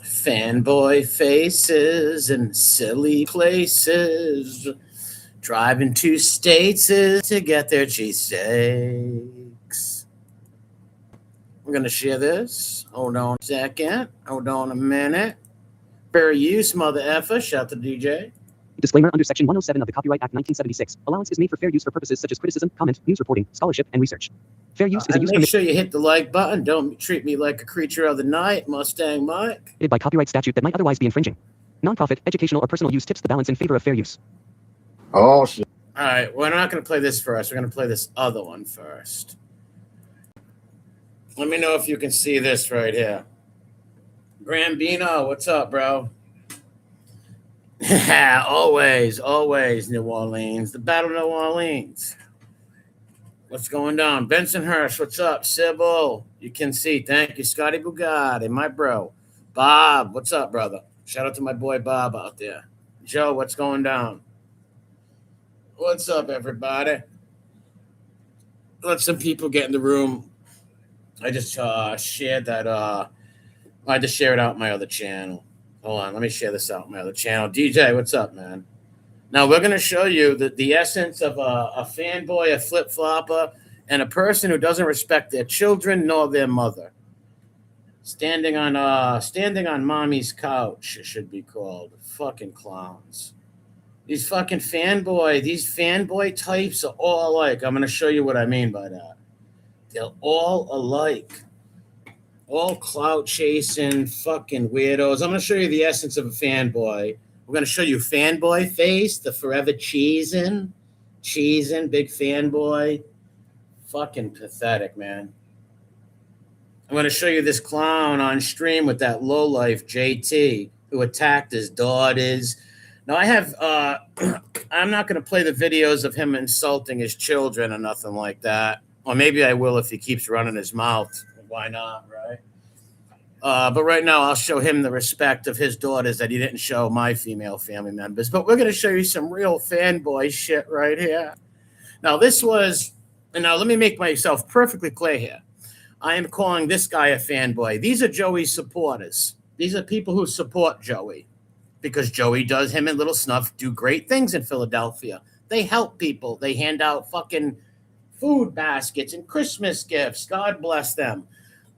Fanboy faces in silly places. Driving to states to get their cheesesteaks. We're going to share this. Hold on a second. Hold on a minute. Fair use, mother effer. Shout to DJ. Disclaimer under Section 107 of the Copyright Act 1976. Allowance is made for fair use for purposes such as criticism, comment, news reporting, scholarship, and research. Fair use is a use Make sure you hit the like button. Don't treat me like a creature of the night, Mustang Mike. By copyright statute that might otherwise be infringing. Nonprofit, educational, or personal use tips the balance in favor of fair use. Oh, shit. All right, we're not going to play this first. We're going to play this other one first. Let me know if you can see this right here. Grambino, what's up, bro? always New Orleans. The Battle of New Orleans. What's going down? Bensonhurst, what's up? Sybil, you can see. Thank you. Scotty Bugatti, my bro. Bob, what's up, brother? Shout out to my boy Bob out there. Joe, what's going down? What's up, everybody? Let some people get in the room. I just shared that. I had to share it out on my other channel. Hold on, let me share this out on my other channel. DJ, what's up, man? Now, we're going to show you the essence of a fanboy, a flip-flopper, and a person who doesn't respect their children nor their mother. Standing on mommy's couch, it should be called. Fucking clowns. These fanboy types are all alike. I'm going to show you what I mean by that. They're all alike. All clout chasing fucking weirdos. I'm going to show you the essence of a fanboy. We're going to show you fanboy face, the forever cheesing, big fanboy. Fucking pathetic, man. I'm going to show you this clown on stream with that lowlife JT who attacked his daughters. Now, I have, I'm not going to play the videos of him insulting his children or nothing like that. Or maybe I will if he keeps running his mouth. Why not, right? But right now, I'll show him the respect of his daughters that he didn't show my female family members. But we're going to show you some real fanboy shit right here. Now, let me make myself perfectly clear here. I am calling this guy a fanboy. These are Joey's supporters. These are people who support Joey because Joey does, him and Little Snuff do great things in Philadelphia. They help people. They hand out fucking food baskets and Christmas gifts. God bless them.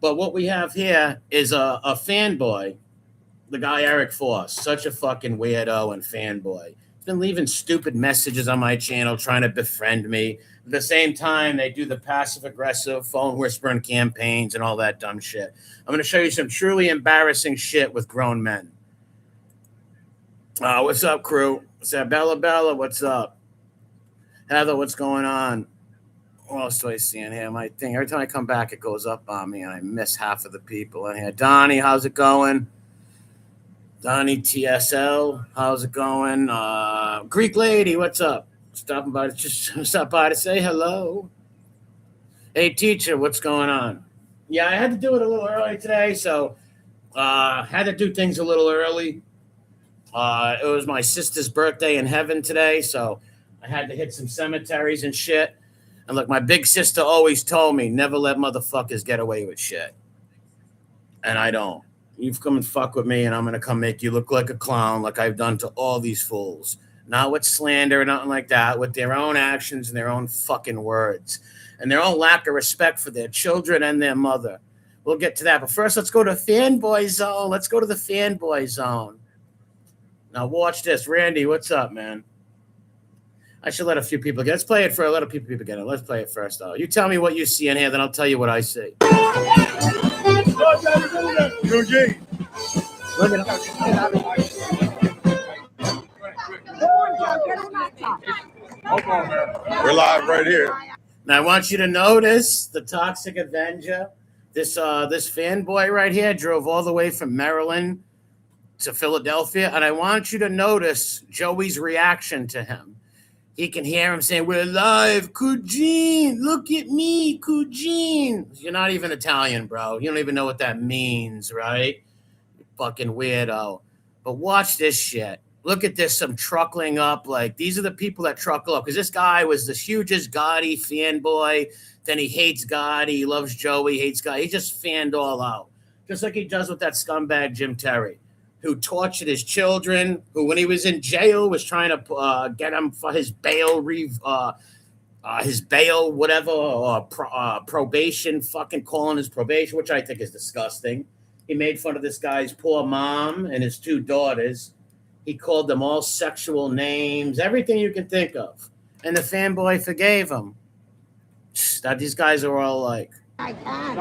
But what we have here is a fanboy, the guy Eric Force, such a fucking weirdo and fanboy. He's been leaving stupid messages on my channel trying to befriend me. At the same time, they do the passive-aggressive phone whispering campaigns and all that dumb shit. I'm going to show you some truly embarrassing shit with grown men. What's up, crew? What's up, Bella? What's up? Heather, what's going on? What else do I see in here? My thing. Every time I come back, it goes up on me, and I miss half of the people in here. Donnie, how's it going? Donnie TSL, how's it going? Greek lady, what's up? Stop by to say hello. Hey, teacher, what's going on? Yeah, I had to do it a little early today, so had to do things a little early. It was my sister's birthday in heaven today, so I had to hit some cemeteries and shit. And look, my big sister always told me, never let motherfuckers get away with shit. And I don't. You've come and fuck with me, and I'm going to come make you look like a clown like I've done to all these fools. Not with slander or nothing like that, with their own actions and their own fucking words. And their own lack of respect for their children and their mother. We'll get to that. But first, let's go to fanboy zone. Let's go to the fanboy zone. Now, watch this. Randy, what's up, man? I should let a few people get it. Let's play it for a lot of people get it. Let's play it first, though. You tell me what you see in here, then I'll tell you what I see. We're live right here. Now, I want you to notice the Toxic Avenger. This fanboy right here drove all the way from Maryland to Philadelphia, and I want you to notice Joey's reaction to him. He can hear him saying, "We're live, Cugine, look at me, Cugine." You're not even Italian, bro. You don't even know what that means, right? You fucking weirdo. But watch this shit. Look at this, some truckling up. Like, these are the people that truckle up. Because this guy was the hugest Gotti fanboy. Then he hates Gotti. He loves Joey, hates Gotti. He just fanned all out. just like he does with that scumbag JimTerry, who tortured his children, who when he was in jail was trying to get him for his bail whatever, or probation, fucking calling his probation, which I think is disgusting. He made fun of this guy's poor mom and his 2 daughters. He called them all sexual names, everything you can think of. And the fanboy forgave him. That these guys are all like. I can.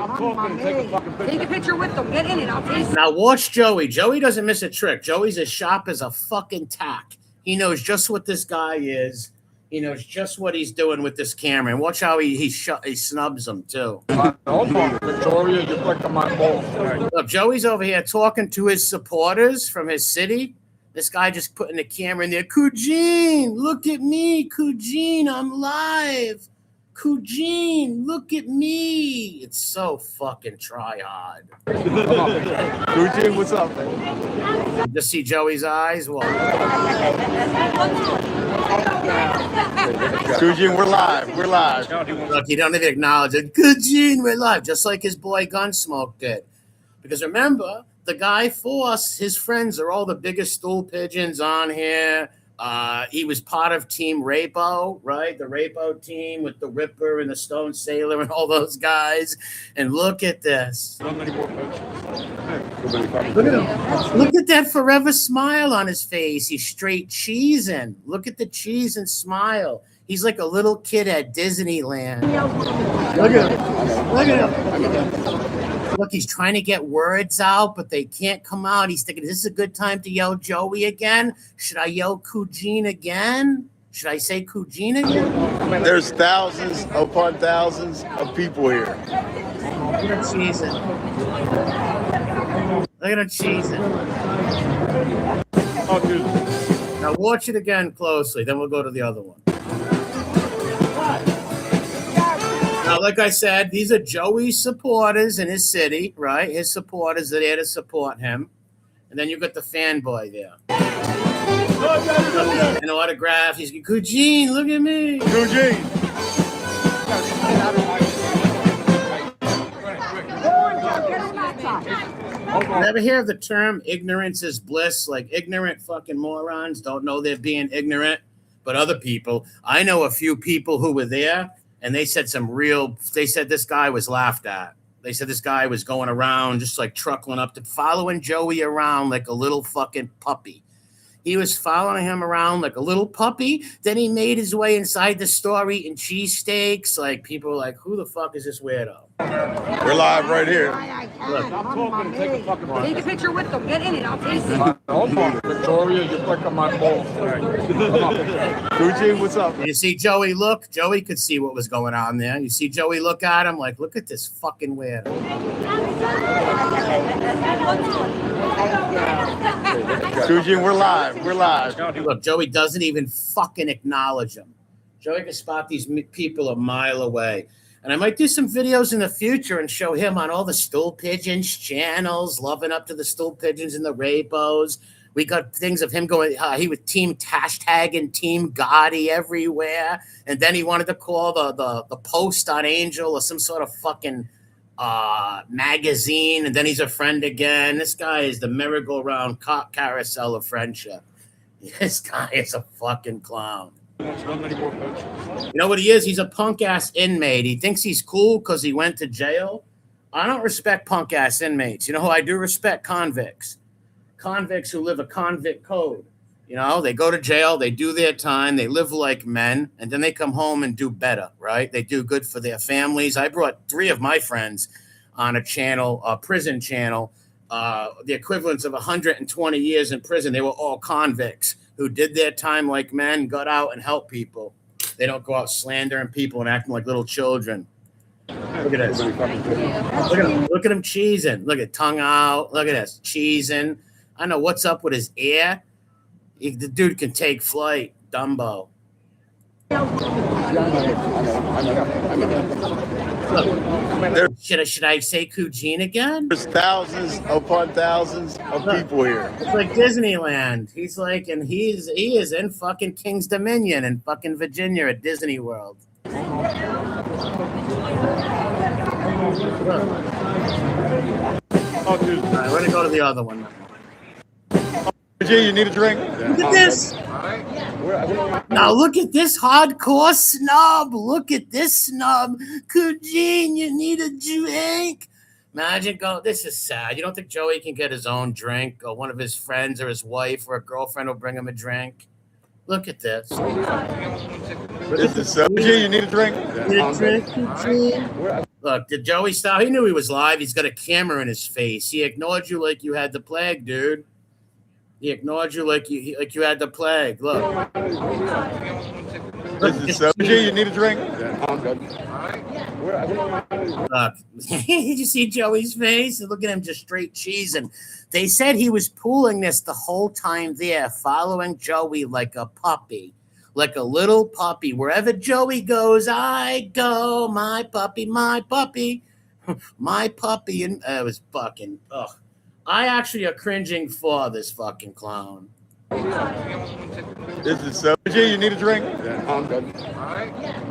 Take a picture with them. Get in it. I'll taste it. Now watch Joey. Joey doesn't miss a trick. Joey's as sharp as a fucking tack. He knows just what this guy is. He knows just what he's doing with this camera. And watch how he snubs him too. Victoria, you're flicking my balls. Look, Joey's over here talking to his supporters from his city. This guy just putting the camera in there. Kujin, look at me. Kujin, I'm live. Kujin, look at me. It's so fucking try hard. Kujin, what's up, man? Just see Joey's eyes? Well, Kujin, we're live. We're live. look, you don't even acknowledge it. Kujin, we're live. Just like his boy Gunsmoke did. Because remember, the guy Force, his friends are all the biggest stool pigeons on here. He was part of Team Rapo, right? The Rapo team with the Ripper and the Stone Sailor and all those guys. And look at this. Look at him. Look at that forever smile on his face. He's straight cheesing. Look at the cheese and smile. He's like a little kid at Disneyland. Look at him. Look at him. Look, he's trying to get words out, but they can't come out. He's thinking, is this a good time to yell Joey again? Should I yell Kujin again? Should I say Kujin again? There's thousands upon thousands of people here. Look at him cheesing. Look at him cheesing. Oh, dude. Now watch it again closely, then we'll go to the other one. Now, like I said, these are Joey's supporters in his city, right? His supporters are there to support him. And then you got the fanboy there. An autograph. He's going, Kujin, look at me. Kujin. You ever hear of the term ignorance is bliss? Like ignorant fucking morons don't know they're being ignorant, but other people. I know a few people who were there. And they said they said this guy was laughed at. They said this guy was going around just like truckling up following Joey around like a little fucking puppy. He was following him around like a little puppy. Then he made his way inside the store eating cheesesteaks. Like people were like, who the fuck is this weirdo? We're live right here. I can. Take a picture with them. Get in it. I'll taste it. Victoria, you're flicking my balls. Kujin, what's up? You see Joey look? Joey could see what was going on there. You see Joey look at him like, look at this fucking weirdo. Kujin, we're live. We're live. Look, Joey doesn't even fucking acknowledge him. Joey can spot these people a mile away. And I might do some videos in the future and show him on all the stool pigeons channels, loving up to the stool pigeons and the Rapos. We got things of him going, he was team hashtag and Team Gotti everywhere. And then he wanted to call the Post on Angel or some sort of fucking magazine. And then he's a friend again. This guy is the merry-go-round carousel of friendship. This guy is a fucking clown. You know what he is? He's a punk-ass inmate. He thinks he's cool because he went to jail. I don't respect punk-ass inmates. You know who I do respect? Convicts. Convicts who live a convict code. You know, they go to jail, they do their time, they live like men, and then they come home and do better, right? They do good for their families. I brought 3 of my friends on a channel, a prison channel, the equivalents of 120 years in prison. They were all convicts who did their time like men, got out and helped people. They don't go out slandering people and acting like little children. Look at this. Look at him cheesing. Look at tongue out. Look at this cheesing. I don't know what's up with his ear. The dude can take flight. Dumbo. Look, should I say Kujin again? There's thousands upon thousands of people here. It's like Disneyland. He's like, and he is in fucking King's Dominion in fucking Virginia at Disney World. Look. Oh, dude. All right, we're gonna go to the other one. G, you need a drink? Look at this. Now look at this hardcore snub. Look at this snub. Eugene, you need a drink. Imagine this is sad. You don't think Joey can get his own drink, or one of his friends or his wife or a girlfriend will bring him a drink? Look at this. This is so. G, you need a drink? Look, did Joey stop? He knew he was live. He's got a camera in his face. He ignored you like you had the plague, dude. He ignored you like you had the plague. Look. This is so. G, you need a drink? I'm good. Look, did you see Joey's face? Look at him just straight cheesing. They said he was pulling this the whole time there, following Joey like a puppy, like a little puppy. Wherever Joey goes, I go. My puppy, my puppy, my puppy. And it was fucking, ugh. I actually are cringing for this fucking clown. This is so. G, you need a drink? I'm good.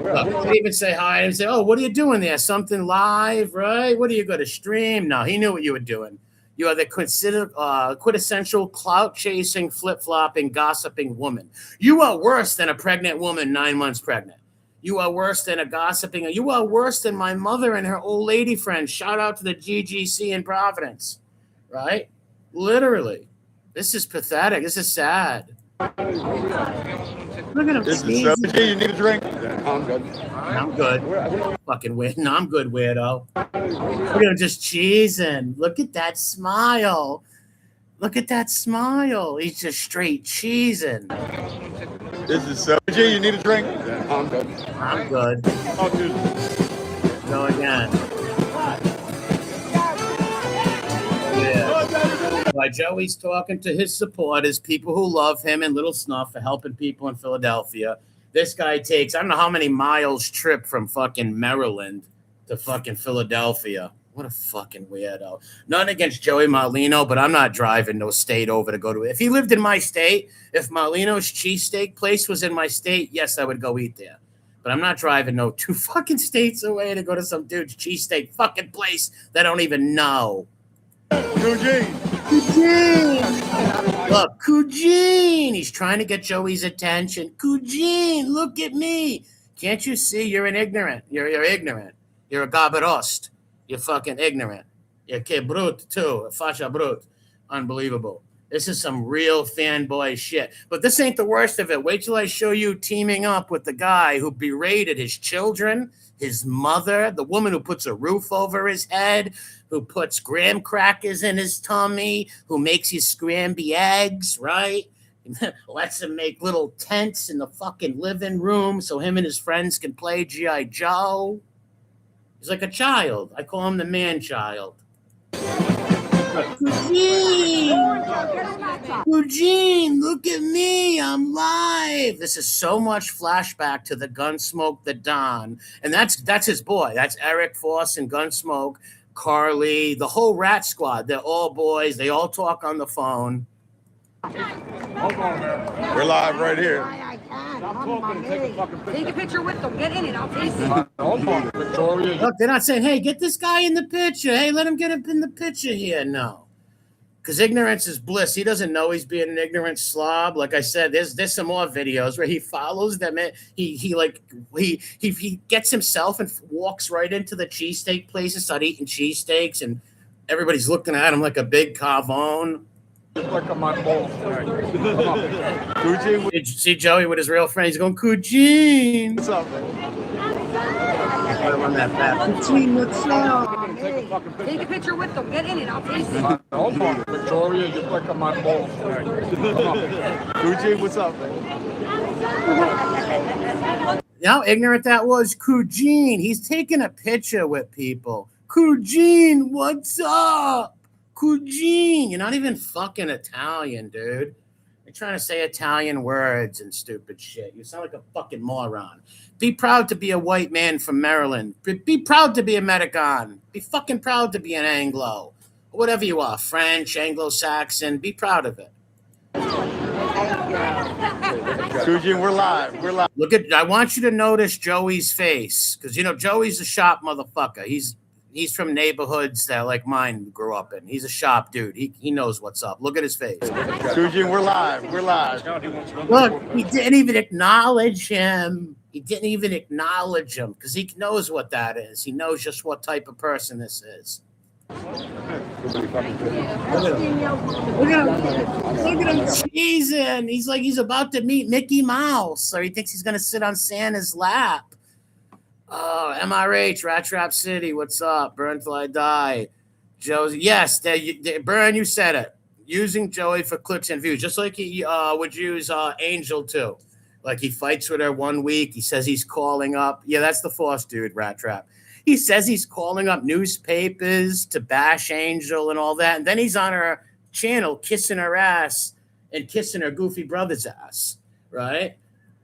Look, they even say hi and say, "Oh, what are you doing there? Something live, right? What are you going to stream?" No, he knew what you were doing. You are the quintessential clout-chasing, flip-flopping, gossiping woman. You are worse than a pregnant woman 9 months pregnant. You are worse than a gossiping. You are worse than my mother and her old lady friend. Shout out to the GGC in Providence, right? Literally. This is pathetic. This is sad. Look at him. This is so. G, you need a drink? I'm good. I'm good. Fucking weird. No, I'm good, weirdo. Look at him just cheesing. Look at that smile. Look at that smile. He's just straight cheesing. This is so. G, you need a drink? I'm good. I'm good. Oh, dude. Go again. Yeah. Why Joey's talking to his supporters, people who love him and Little Snuff for helping people in Philadelphia. This guy takes, I don't know how many miles trip from fucking Maryland to fucking Philadelphia. What a fucking weirdo. Nothing against Joey Marlino, but I'm not driving no state over to go to it. If he lived in my state, if Marlino's cheesesteak place was in my state, yes, I would go eat there. But I'm not driving no 2 fucking states away to go to some dude's cheesesteak fucking place that I don't even know. Eugene. Look, Eugene. He's trying to get Joey's attention. Eugene, look at me. Can't you see you're an ignorant? You're ignorant. You're a gabarost. You're fucking ignorant. You're que brute too. Facha brute. Unbelievable. This is some real fanboy shit. But this ain't the worst of it. Wait till I show you teaming up with the guy who berated his children, his mother, the woman who puts a roof over his head, who puts graham crackers in his tummy, who makes his scramby eggs, right? Lets him make little tents in the fucking living room so him and his friends can play G.I. Joe. He's like a child. I call him the man-child. Eugene, look at me. I'm live. This is so much flashback to the Gunsmoke, the Don. And that's his boy. That's Eric Foss and Gunsmoke, Carly, the whole Rat Squad. They're all boys. They all talk on the phone. We're live right here. Take a picture with them. Get in it. I'll taste it. Look, they're not saying, hey, get this guy in the picture. Hey, let him get up in the picture here. No. Because ignorance is bliss. He doesn't know he's being an ignorant slob. Like I said, there's some more videos where he follows them. He gets himself and walks right into the cheesesteak place and start eating cheesesteaks, and everybody's looking at him like a big cavone. Look at my balls. Did you see Joey with his real friend? He's going, Eugene. What's up, man? Run that back. Eugene, what's up? Take a picture with them. Get in it. I'll taste it. Hold on, Victoria. You look at my balls. Eugene, what's up, man? You know how ignorant that was? Eugene. He's taking a picture with people. Eugene, what's up? Eugene. You're not even fucking Italian, dude. You're trying to say Italian words and stupid shit. You sound like a fucking moron. Be proud to be a white man from Maryland. Be proud to be American. Be fucking proud to be an Anglo. Whatever you are, French, Anglo-Saxon. Be proud of it. Eugene, we're live. We're live. I want you to notice Joey's face. Because, Joey's a sharp motherfucker. He's He's from neighborhoods that like mine grew up in. He's a sharp dude. He knows what's up. Look at his face. Eugene, we're live. We're live. Look, he didn't even acknowledge him. He didn't even acknowledge him because he knows what that is. He knows just what type of person this is. Look at him cheesing. He's like he's about to meet Mickey Mouse, or he thinks he's gonna sit on Santa's lap. Oh, MRH, Rat Trap City, what's up? Burn Till I Die. Josie, yes, Burn, you said it. Using Joey for clicks and views, just like he would use Angel too. Like he fights with her 1 week. He says he's calling up. Yeah, that's the Force dude, Rat Trap. He says he's calling up newspapers to bash Angel and all that. And then he's on her channel kissing her ass and kissing her goofy brother's ass, right?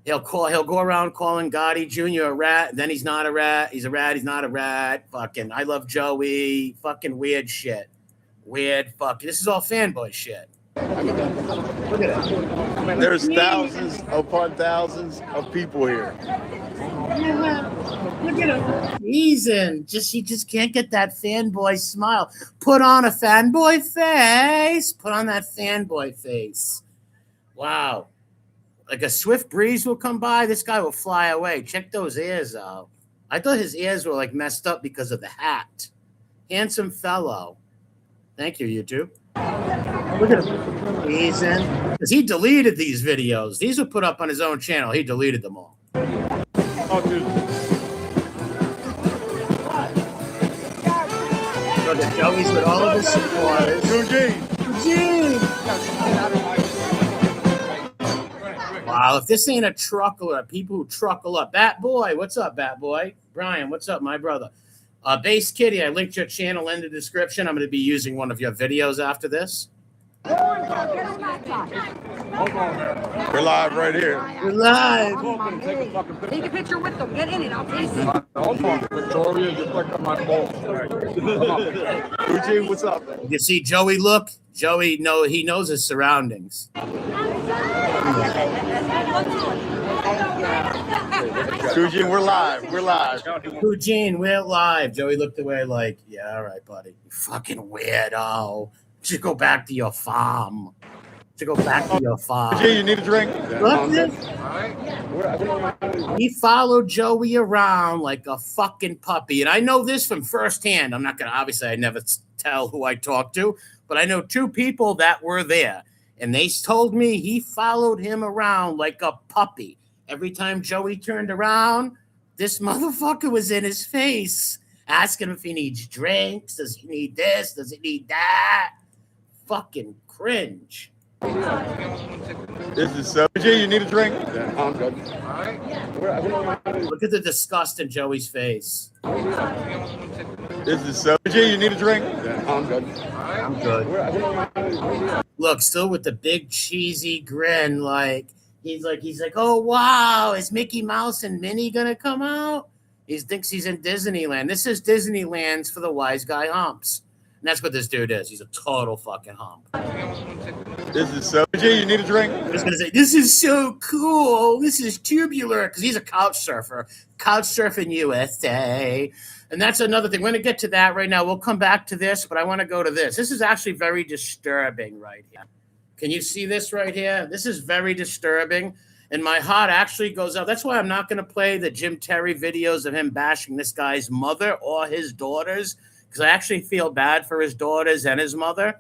He'll go around calling Gotti Jr. a rat. Then he's not a rat. He's a rat. He's not a rat. Fucking, I love Joey. Fucking weird shit. Weird fucking. This is all fanboy shit. Look at it. There's thousands upon thousands of people here. Look at him. He just can't get that fanboy smile. Put on a fanboy face. Put on that fanboy face. Wow. Like a swift breeze will come by, this guy will fly away. Check those ears out. I thought his ears were like messed up because of the hat. Handsome fellow. Thank you, YouTube. Look at him. He's in. Because he deleted these videos. These were put up on his own channel. He deleted them all. Oh, dude. Look at Joey's with all of his supporters. Eugene. Wow, if this ain't a truckler, people who truckle up. Bat Boy, what's up, Bat Boy? Brian, what's up, my brother? Base Kitty, I linked your channel in the description. I'm going to be using one of your videos after this. We're live right here. We're live. Take a picture with them. Get in it. I'll taste it. Victoria, you clicked on my balls. Eugene, what's up? You see Joey look? Joey, he knows his surroundings. Eugene, we're live. We're live. Eugene, we're live. Joey looked away like, yeah, all right, buddy. You fucking weirdo. Just go back to your farm. Eugene, you need a drink? Look this. He followed Joey around like a fucking puppy. And I know this from firsthand. I'm not going to, obviously, I never tell who I talked to, but I know two people that were there. And they told me he followed him around like a puppy. Every time Joey turned around, this motherfucker was in his face, asking him if he needs drinks. Does he need this? Does he need that? Fucking cringe. This is so. Eugene, you need a drink? I'm good. Look at the disgust in Joey's face. This is so. Eugene, you need a drink? I'm good. I'm good. Look, still with the big cheesy grin, like he's like, oh wow, is Mickey Mouse and Minnie gonna come out? He thinks he's in Disneyland. This is Disneyland's for the wise guy humps. And that's what this dude is. He's a total fucking hump. This is so. Eugene, you need a drink? I was gonna say, this is so cool. This is tubular because he's a couch surfer. Couch surfing USA. And that's another thing. We're gonna get to that right now. We'll come back to this, but I want to go to this. This is actually very disturbing right here. Can you see this right here? This is very disturbing. And my heart actually goes out. That's why I'm not gonna play the JimTerry videos of him bashing this guy's mother or his daughters. Because I actually feel bad for his daughters and his mother,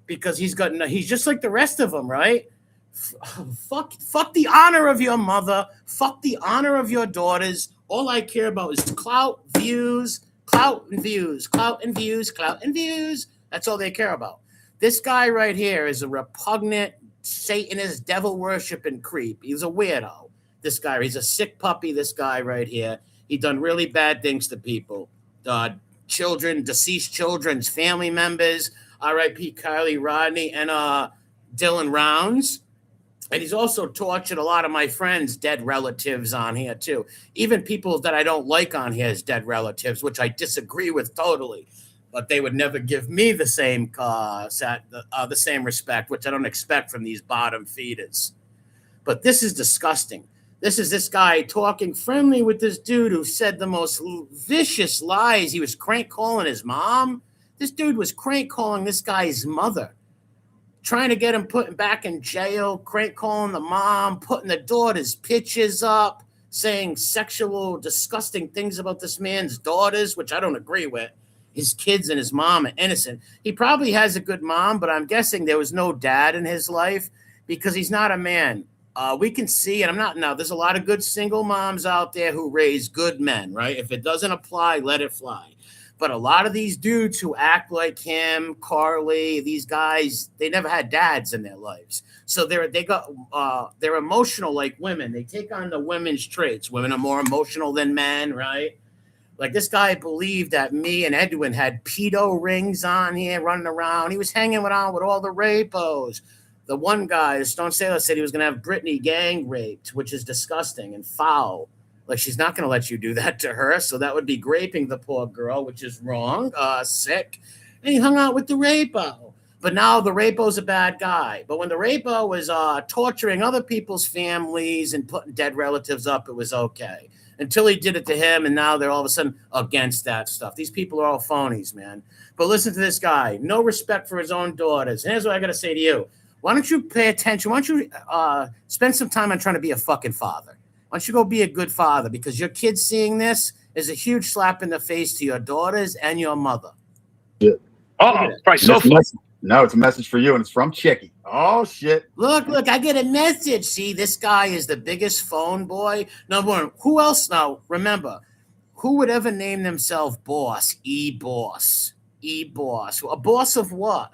because he's just like the rest of them, right? Fuck the honor of your mother. Fuck the honor of your daughters. All I care about is clout, views, clout and views, clout and views, clout and views. That's all they care about. This guy right here is a repugnant Satanist, devil worshiping creep. He's a weirdo. This guy, he's a sick puppy. This guy right here, he done really bad things to people. Children, deceased children's family members, R.I.P. Kylie Rodney and Dylan Rounds. And he's also tortured a lot of my friends' dead relatives on here, too. Even people that I don't like on here as dead relatives, which I disagree with totally. But they would never give me the same respect, which I don't expect from these bottom feeders. But this is disgusting. This is this guy talking friendly with this dude who said the most vicious lies. He was crank calling his mom. This dude was crank calling this guy's mother, trying to get him put back in jail, crank calling the mom, putting the daughter's pictures up, saying sexual, disgusting things about this man's daughters, which I don't agree with. His kids and his mom are innocent. He probably has a good mom, but I'm guessing there was no dad in his life because he's not a man. We can see, and I'm not now, there's a lot of good single moms out there who raise good men, right? If it doesn't apply, let it fly. But a lot of these dudes who act like him, Carly, these guys, they never had dads in their lives. So they're emotional like women. They take on the women's traits. Women are more emotional than men, right? Like this guy believed that me and Edwin had pedo rings on here running around. He was hanging around with all the rapos. The one guy, Stone Sailor, said he was going to have Brittany gang raped, which is disgusting and foul. Like, she's not going to let you do that to her. So that would be raping the poor girl, which is wrong, sick. And he hung out with the rapo. But now the rapo's a bad guy. But when the rapo was torturing other people's families and putting dead relatives up, it was okay. Until he did it to him, and now they're all of a sudden against that stuff. These people are all phonies, man. But listen to this guy. No respect for his own daughters. And here's what I got to say to you. Why don't you pay attention? Why don't you spend some time on trying to be a fucking father? Why don't you go be a good father? Because your kids seeing this is a huge slap in the face to your daughters and your mother. Yeah. Right. So no, it's a message for you, and it's from Chicky. Oh, shit. Look, I get a message. See, this guy is the biggest phone boy. Number one, who else now? Remember, who would ever name themselves boss? E-boss. E-boss. A boss of what?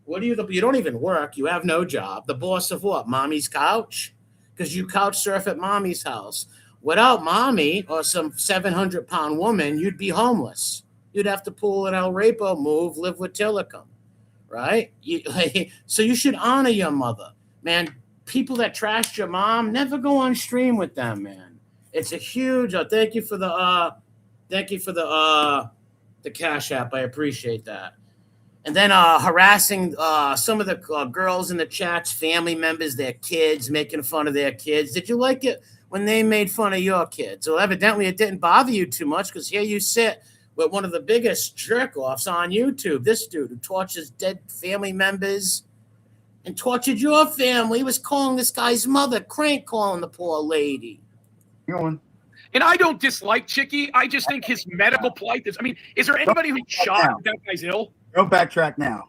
What do you don't even work. You have no job. The boss of what? Mommy's couch? Because you couch surf at mommy's house. Without mommy or some 700-pound woman, you'd be homeless. You'd have to pull an El Rapo move, live with Tillicum, right? So you should honor your mother. Man, people that trashed your mom, never go on stream with them, man. It's a huge thank you for the Cash App. I appreciate that. And then harassing some of the girls in the chats, family members, their kids, making fun of their kids. Did you like it when they made fun of your kids? Well, evidently it didn't bother you too much because here you sit with one of the biggest jerk-offs on YouTube. This dude who tortures dead family members and tortured your family was calling this guy's mother, crank calling the poor lady. And I don't dislike Chicky. I just think his medical plight is, is there anybody who's shocked that guy's ill? Go backtrack now.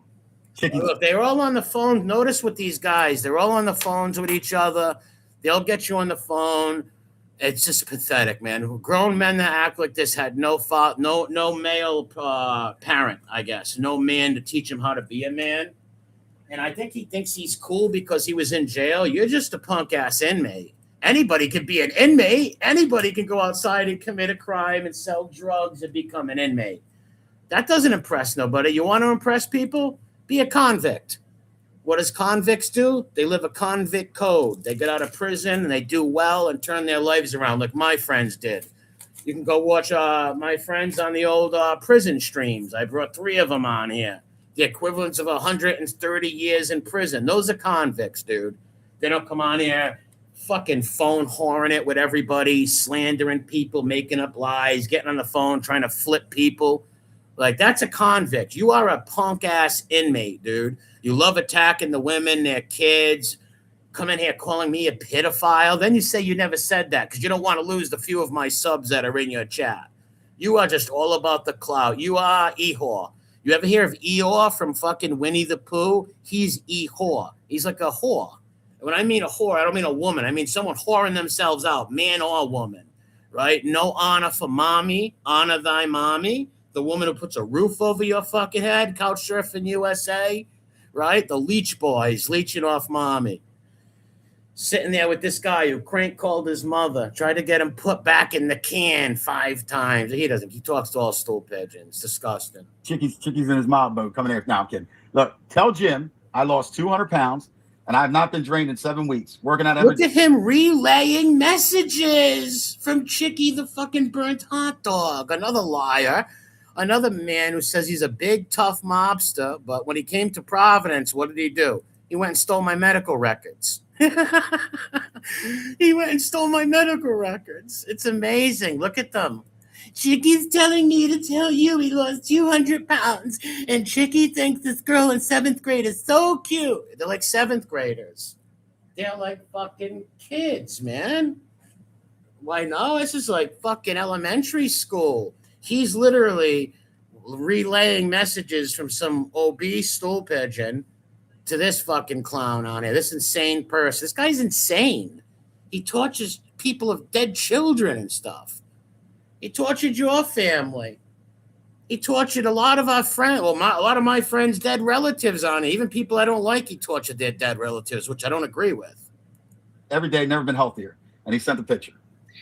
Look, they're all on the phone. Notice with these guys, they're all on the phones with each other. They'll get you on the phone. It's just pathetic, man. Grown men that act like this had no male parent, I guess. No man to teach him how to be a man. And I think he thinks he's cool because he was in jail. You're just a punk-ass inmate. Anybody could be an inmate. Anybody can go outside and commit a crime and sell drugs and become an inmate. That doesn't impress nobody. You want to impress people? Be a convict. What does convicts do? They live a convict code. They get out of prison and they do well and turn their lives around like my friends did. You can go watch my friends on the old prison streams. I brought 3 of them on here. The equivalents of 130 years in prison. Those are convicts, dude. They don't come on here fucking phone whoring it with everybody, slandering people, making up lies, getting on the phone, trying to flip people. Like, that's a convict. You are a punk-ass inmate, dude. You love attacking the women, their kids, come in here calling me a pedophile. Then you say you never said that because you don't want to lose the few of my subs that are in your chat. You are just all about the clout. You are Eeyore. You ever hear of Eeyore from fucking Winnie the Pooh? He's Eeyore. He's like a whore. When I mean a whore, I don't mean a woman. I mean someone whoring themselves out, man or woman, right? No honor for mommy. Honor thy mommy. The woman who puts a roof over your fucking head, couch surfing USA, right? The leech boys leeching off mommy. Sitting there with this guy who crank called his mother, tried to get him put back in the can 5 times. He doesn't. He talks to all stool pigeons. Disgusting. Chicky's in his mob mode coming here. No, I'm kidding. Look, tell Jim I lost 200 pounds and I've not been drained in 7 weeks. Working out every Look at him relaying messages from Chicky the fucking burnt hot dog. Another liar. Another man who says he's a big, tough mobster, but when he came to Providence, what did he do? He went and stole my medical records. He went and stole my medical records. It's amazing. Look at them. Chicky's telling me to tell you he lost 200 pounds, and Chicky thinks this girl in 7th grade is so cute. They're like 7th graders. They're like fucking kids, man. Why no? This is like fucking elementary school. He's literally relaying messages from some obese stool pigeon to this fucking clown on here. This insane person. This guy's insane. He tortures people of dead children and stuff. He tortured your family. He tortured a lot of our friends. Well, a lot of my friends' dead relatives on it. Even people I don't like, he tortured their dead relatives, which I don't agree with. Every day, never been healthier. And he sent the picture.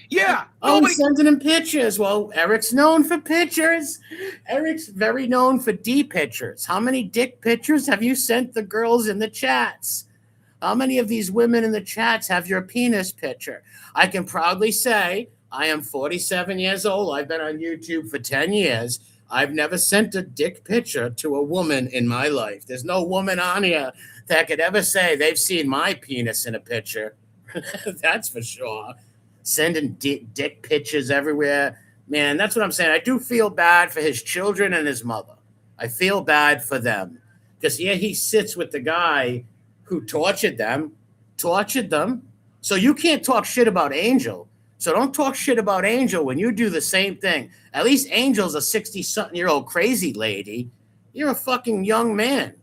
Yeah. Oh, he's sending him pictures. Well, Eric's known for pictures. Eric's very known for D pictures. How many dick pictures have you sent the girls in the chats? How many of these women in the chats have your penis picture? I can proudly say I am 47 years old. I've been on YouTube for 10 years. I've never sent a dick picture to a woman in my life. There's no woman on here that could ever say they've seen my penis in a picture. That's for sure. Sending dick pictures everywhere. Man, that's what I'm saying. I do feel bad for his children and his mother. I feel bad for them. Because, yeah, he sits with the guy who tortured them. So you can't talk shit about Angel. So don't talk shit about Angel when you do the same thing. At least Angel's a 60-something-year-old crazy lady. You're a fucking young man.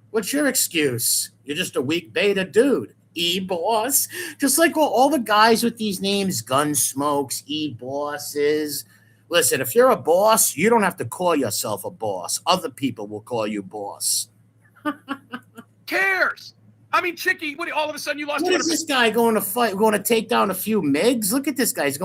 What's your excuse? You're just a weak beta dude. E-boss. Just like all the guys with these names, Gunsmokes, E-bosses. Listen, if you're a boss, you don't have to call yourself a boss. Other people will call you boss. Cares? I mean, Chicky, all of a sudden you lost. What is this guy going to fight? Going to take down a few MiGs? Look at this guy. He's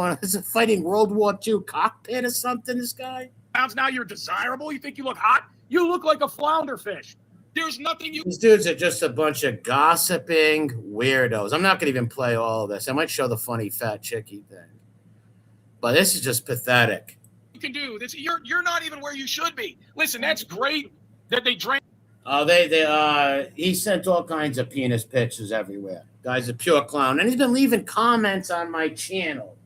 fighting World War II cockpit or something, this guy. Pounds now you're desirable? You think you look hot? You look like a flounder fish. There's nothing you... These dudes are just a bunch of gossiping weirdos. I'm not going to even play all of this. I might show the funny fat Chicky thing. But this is just pathetic. You can do this. You're not even where you should be. Listen, that's great that they drank. He sent all kinds of penis pictures everywhere. Guy's a pure clown. And he's been leaving comments on my channel,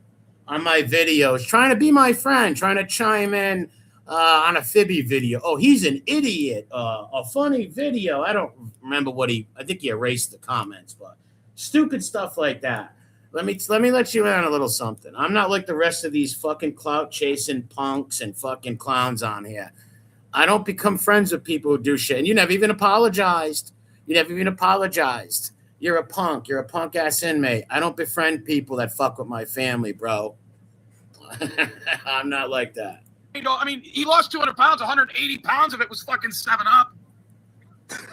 on my videos, trying to be my friend, trying to chime in on a Fibby video. Oh, he's an idiot. A funny video. I don't remember I think he erased the comments, but stupid stuff like that. Let me let you in on a little something. I'm not like the rest of these fucking clout chasing punks and fucking clowns on here. I don't become friends with people who do shit. And you never even apologized. You're a punk. You're a punk ass inmate. I don't befriend people that fuck with my family, bro. I'm not like that. I mean, he lost 200 pounds. 180 pounds of it was fucking 7-Up.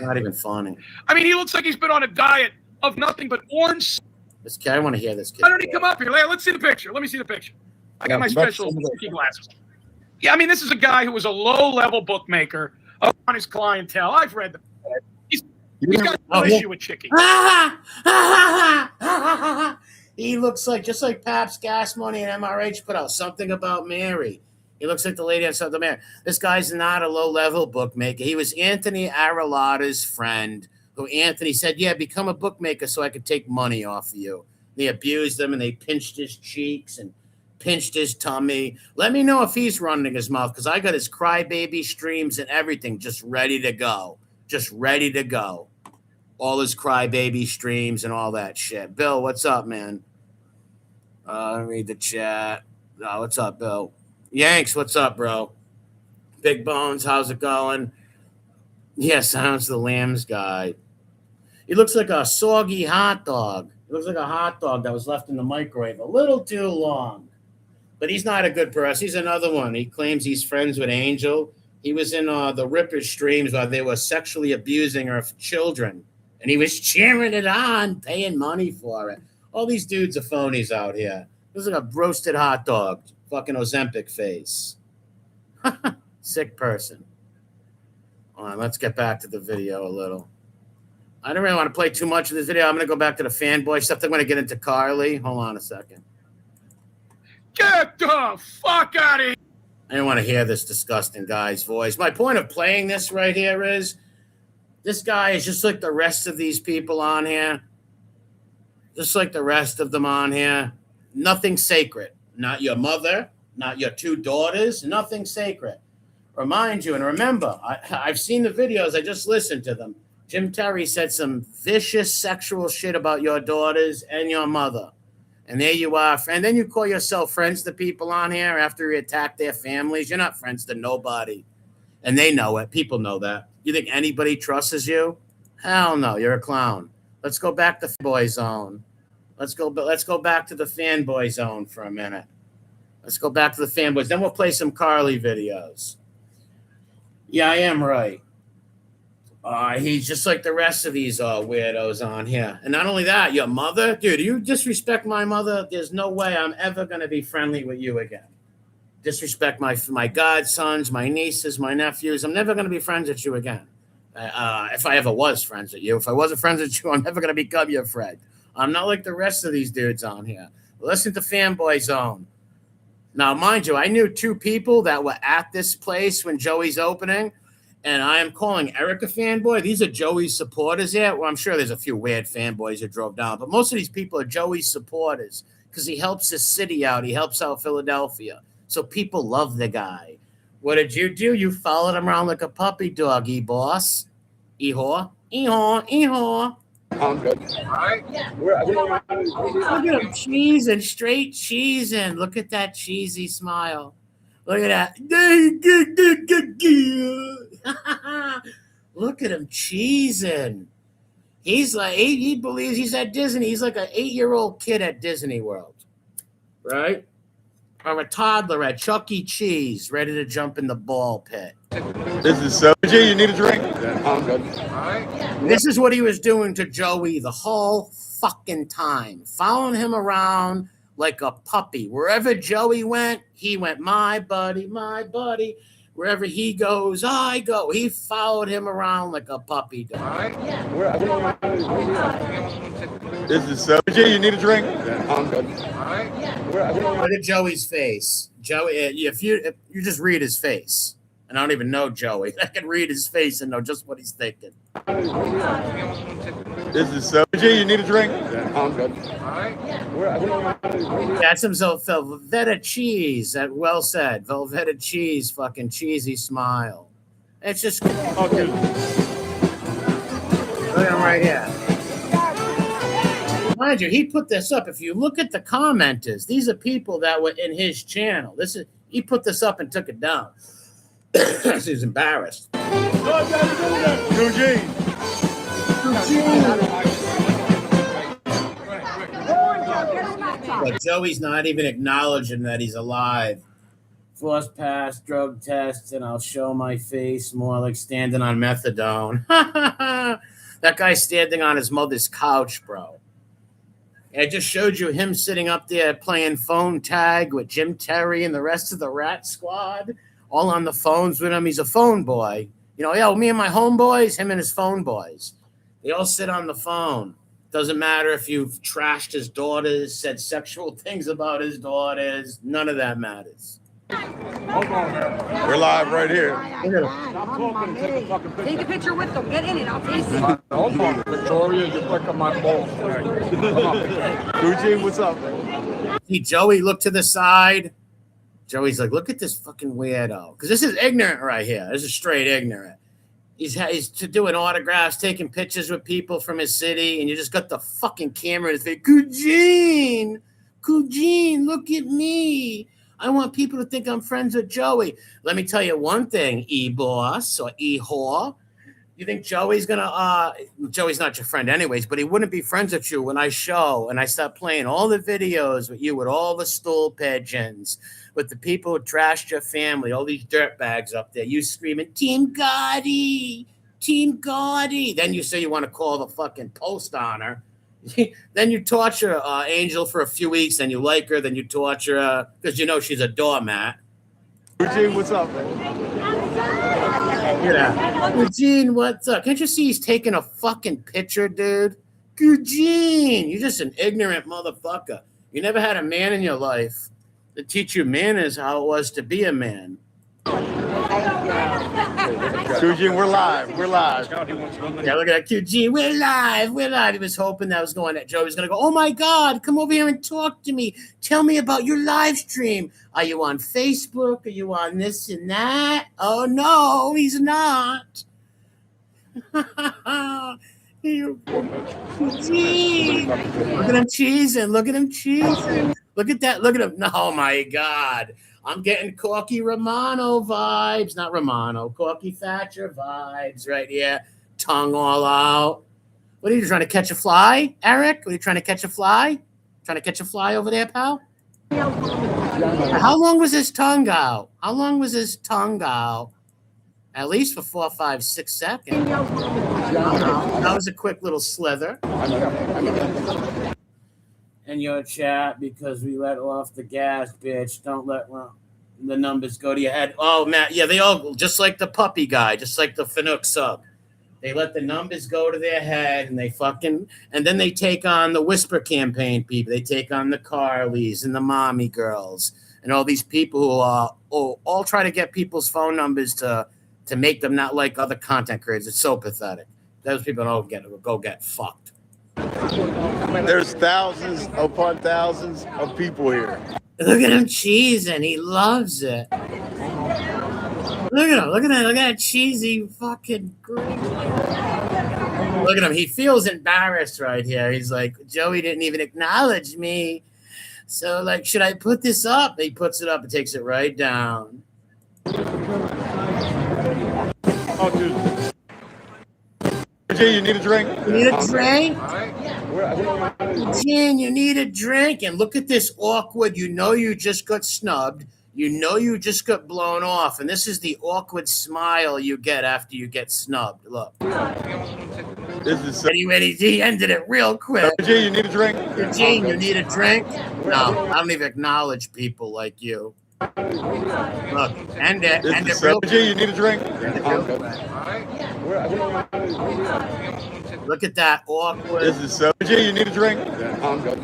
Not even funny. I mean, he looks like he's been on a diet of nothing but orange. This kid, I want to hear this kid. Why don't he come up here? Let's see the picture. Let me see the picture. I got my special Chicky glasses. Yeah, I mean, this is a guy who was a low-level bookmaker on his clientele. I've read them. He's got no issue with Chicky. He looks like, just like Pabst Gas Money and MRH put out Something About Mary. He looks like the lady on Something Mary. This guy's not a low-level bookmaker. He was Anthony Arilotta's friend, who Anthony said, yeah, become a bookmaker so I could take money off of you. They abused him, and they pinched his cheeks and pinched his tummy. Let me know if he's running his mouth, because I got his crybaby streams and everything just ready to go. All his crybaby streams and all that shit. Bill, what's up, man? Let me read the chat. Oh, what's up, Bill? Yanks, what's up, bro? Big Bones, how's it going? Yeah, Sounds the Lambs guy. He looks like a soggy hot dog. He looks like a hot dog that was left in the microwave a little too long. But he's not a good person. He's another one. He claims he's friends with Angel. He was in the Ripper streams while they were sexually abusing her children. And he was cheering it on, paying money for it. All these dudes are phonies out here. Looks like a roasted hot dog. Fucking Ozempic face. Sick person. All right, let's get back to the video a little. I don't really want to play too much of this video. I'm going to go back to the fanboy stuff. I'm going to get into Carly. Hold on a second. Get the fuck out of here. I don't want to hear this disgusting guy's voice. My point of playing this right here is this guy is just like the rest of these people on here. just like the rest of them on here. Nothing sacred. Not your mother, not your two daughters, nothing sacred. Remind you, and remember, I've seen the videos, I just listened to them. JimTerry said some vicious sexual shit about your daughters and your mother. And there you are. And then you call yourself friends to people on here after you attack their families. You're not friends to nobody. And they know it. People know that. You think anybody trusts you? Hell no, you're a clown. Let's go back to fanboy zone. Let's go back to the fanboy zone for a minute. Let's go back to the fanboys. Then we'll play some Carly videos. Yeah, I am right. He's just like the rest of these weirdos on here. And not only that, your mother, dude, you disrespect my mother, there's no way I'm ever going to be friendly with you again. Disrespect my godsons, my nieces, my nephews. I'm never going to be friends with you again. If I ever was friends with you. If I wasn't friends with you, I'm never going to become your friend. I'm not like the rest of these dudes on here. Listen to Fanboy Zone. Now, mind you, I knew two people that were at this place when Joey's opening. And I am calling Eric a fanboy. These are Joey's supporters here. Well, I'm sure there's a few weird fanboys who drove down, but most of these people are Joey's supporters because he helps his city out. He helps out Philadelphia. So people love the guy. What did you do? You followed him around like a puppy dog, boss. E-haw, e-haw, e-haw. I'm good. All right. Look at him cheesing, straight cheesing. Look at that cheesy smile. Look at that. Look at him cheesing. He's like, he believes he's at Disney. He's like an 8-year-old kid at Disney World, right? Or a toddler at Chuck E. Cheese, ready to jump in the ball pit. This is Soji. You need a drink? I'm good. All right. This is what he was doing to Joey the whole fucking time, following him around like a puppy. Wherever Joey went, he went, my buddy, my buddy. Wherever he goes, I go. He followed him around like a puppy dog. All right. This is Soji. You need a drink? I'm good. All right. Look at Joey's face. Joey, if you just read his face, and I don't even know Joey, I can read his face and know just what he's thinking. This is Soji. You need a drink? I'm good. All right. That's some Velveeta cheese. That well said. Velveeta cheese, fucking cheesy smile. It's just look at him right here. Mind you, he put this up. If you look at the commenters, these are people that were in his channel. He put this up and took it down. He's embarrassed. Eugene. But Joey's not even acknowledging that he's alive. Force pass, drug tests, and I'll show my face more like standing on methadone. That guy's standing on his mother's couch, bro. I just showed you him sitting up there playing phone tag with JimTerry and the rest of the Rat Squad, all on the phones with him. He's a phone boy. You know, yo, me and my homeboys, him and his phone boys. They all sit on the phone. Doesn't matter if you've trashed his daughters, said sexual things about his daughters. None of that matters. We're live right here. Take a picture with them. Get in it. I'll taste it. Hold on, Victoria, you're flicking my balls. Eugene, what's up? See, Joey looked to the side. Joey's like, look at this fucking weirdo. Because this is ignorant right here. This is straight ignorant. He's doing autographs, taking pictures with people from his city, and you just got the fucking camera in his face. Eugene, look at me. I want people to think I'm friends with Joey. Let me tell you one thing, E-boss or E-whore. You think Joey's gonna Joey's not your friend anyways, but he wouldn't be friends with you when I show and I start playing all the videos with you with all the stool pigeons, with the people who trashed your family, all these dirtbags up there, you screaming, Team Gotti. Then you say you want to call the fucking post on her. Then you torture Angel for a few weeks, then you like her, then you torture her because you know she's a doormat. Eugene, what's up, man? Eugene, what's up? Can't you see he's taking a fucking picture, dude? Eugene, you're just an ignorant motherfucker. You never had a man in your life to teach you manners, how it was to be a man. Eugene, we're live. We're live. God, he wants to know. Yeah, look at that QG. We're live. We're live. He was hoping that was going that Joey was going to go, oh my God, come over here and talk to me. Tell me about your live stream. Are you on Facebook? Are you on this and that? Oh no, he's not. QG. Look at him cheesing. Look at him cheesing. Look at that. Look at him. Oh my God. I'm getting Corky Romano vibes. Not Romano. Corky Thatcher vibes right here. Tongue all out. What are you trying to catch a fly, Eric? Are you trying to catch a fly? Trying to catch a fly over there, pal? How long was his tongue out? How long was his tongue out? At least for 4, 5, 6 seconds. That was a quick little slither. In your chat, because we let off the gas, bitch. Don't let the numbers go to your head. Oh, Matt, yeah, they all, just like the puppy guy, just like the Fanuc sub. They let the numbers go to their head, and they fucking, and then they take on the Whisper campaign people. They take on the Carlys and the Mommy Girls and all these people who all try to get people's phone numbers to make them not like other content creators. It's so pathetic. Those people don't go get fucked. There's thousands upon thousands of people here. Look at him cheesing. He loves it. Look at him. Look at that. Look at that cheesy fucking grin. Look at him. He feels embarrassed right here. He's like, Joey didn't even acknowledge me. So, like, should I put this up? He puts it up and takes it right down. Oh, dude. Gee, you need a drink? You need a drink? Gene, you need a drink. And look at this awkward. You know you just got snubbed. You know you just got blown off. And this is the awkward smile you get after you get snubbed. Look. This is so- He ended it real quick. Gee, you need a drink? Gene, you need a drink? No, I don't even acknowledge people like you. Look, end it real quick. Gee, you need a drink? Look at that awkward. This is so. Gee, you need a drink? I'm good.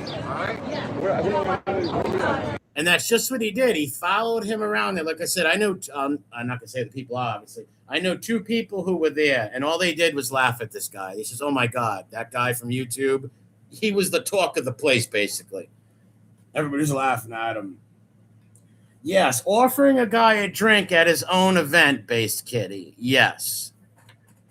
And that's just what he did. He followed him around there. Like I said, I know, I'm not going to say the people, obviously. I know 2 people who were there, and all they did was laugh at this guy. He says, oh, my God, that guy from YouTube, he was the talk of the place, basically. Everybody's laughing at him. Yes, offering a guy a drink at his own event-based kitty. Yes.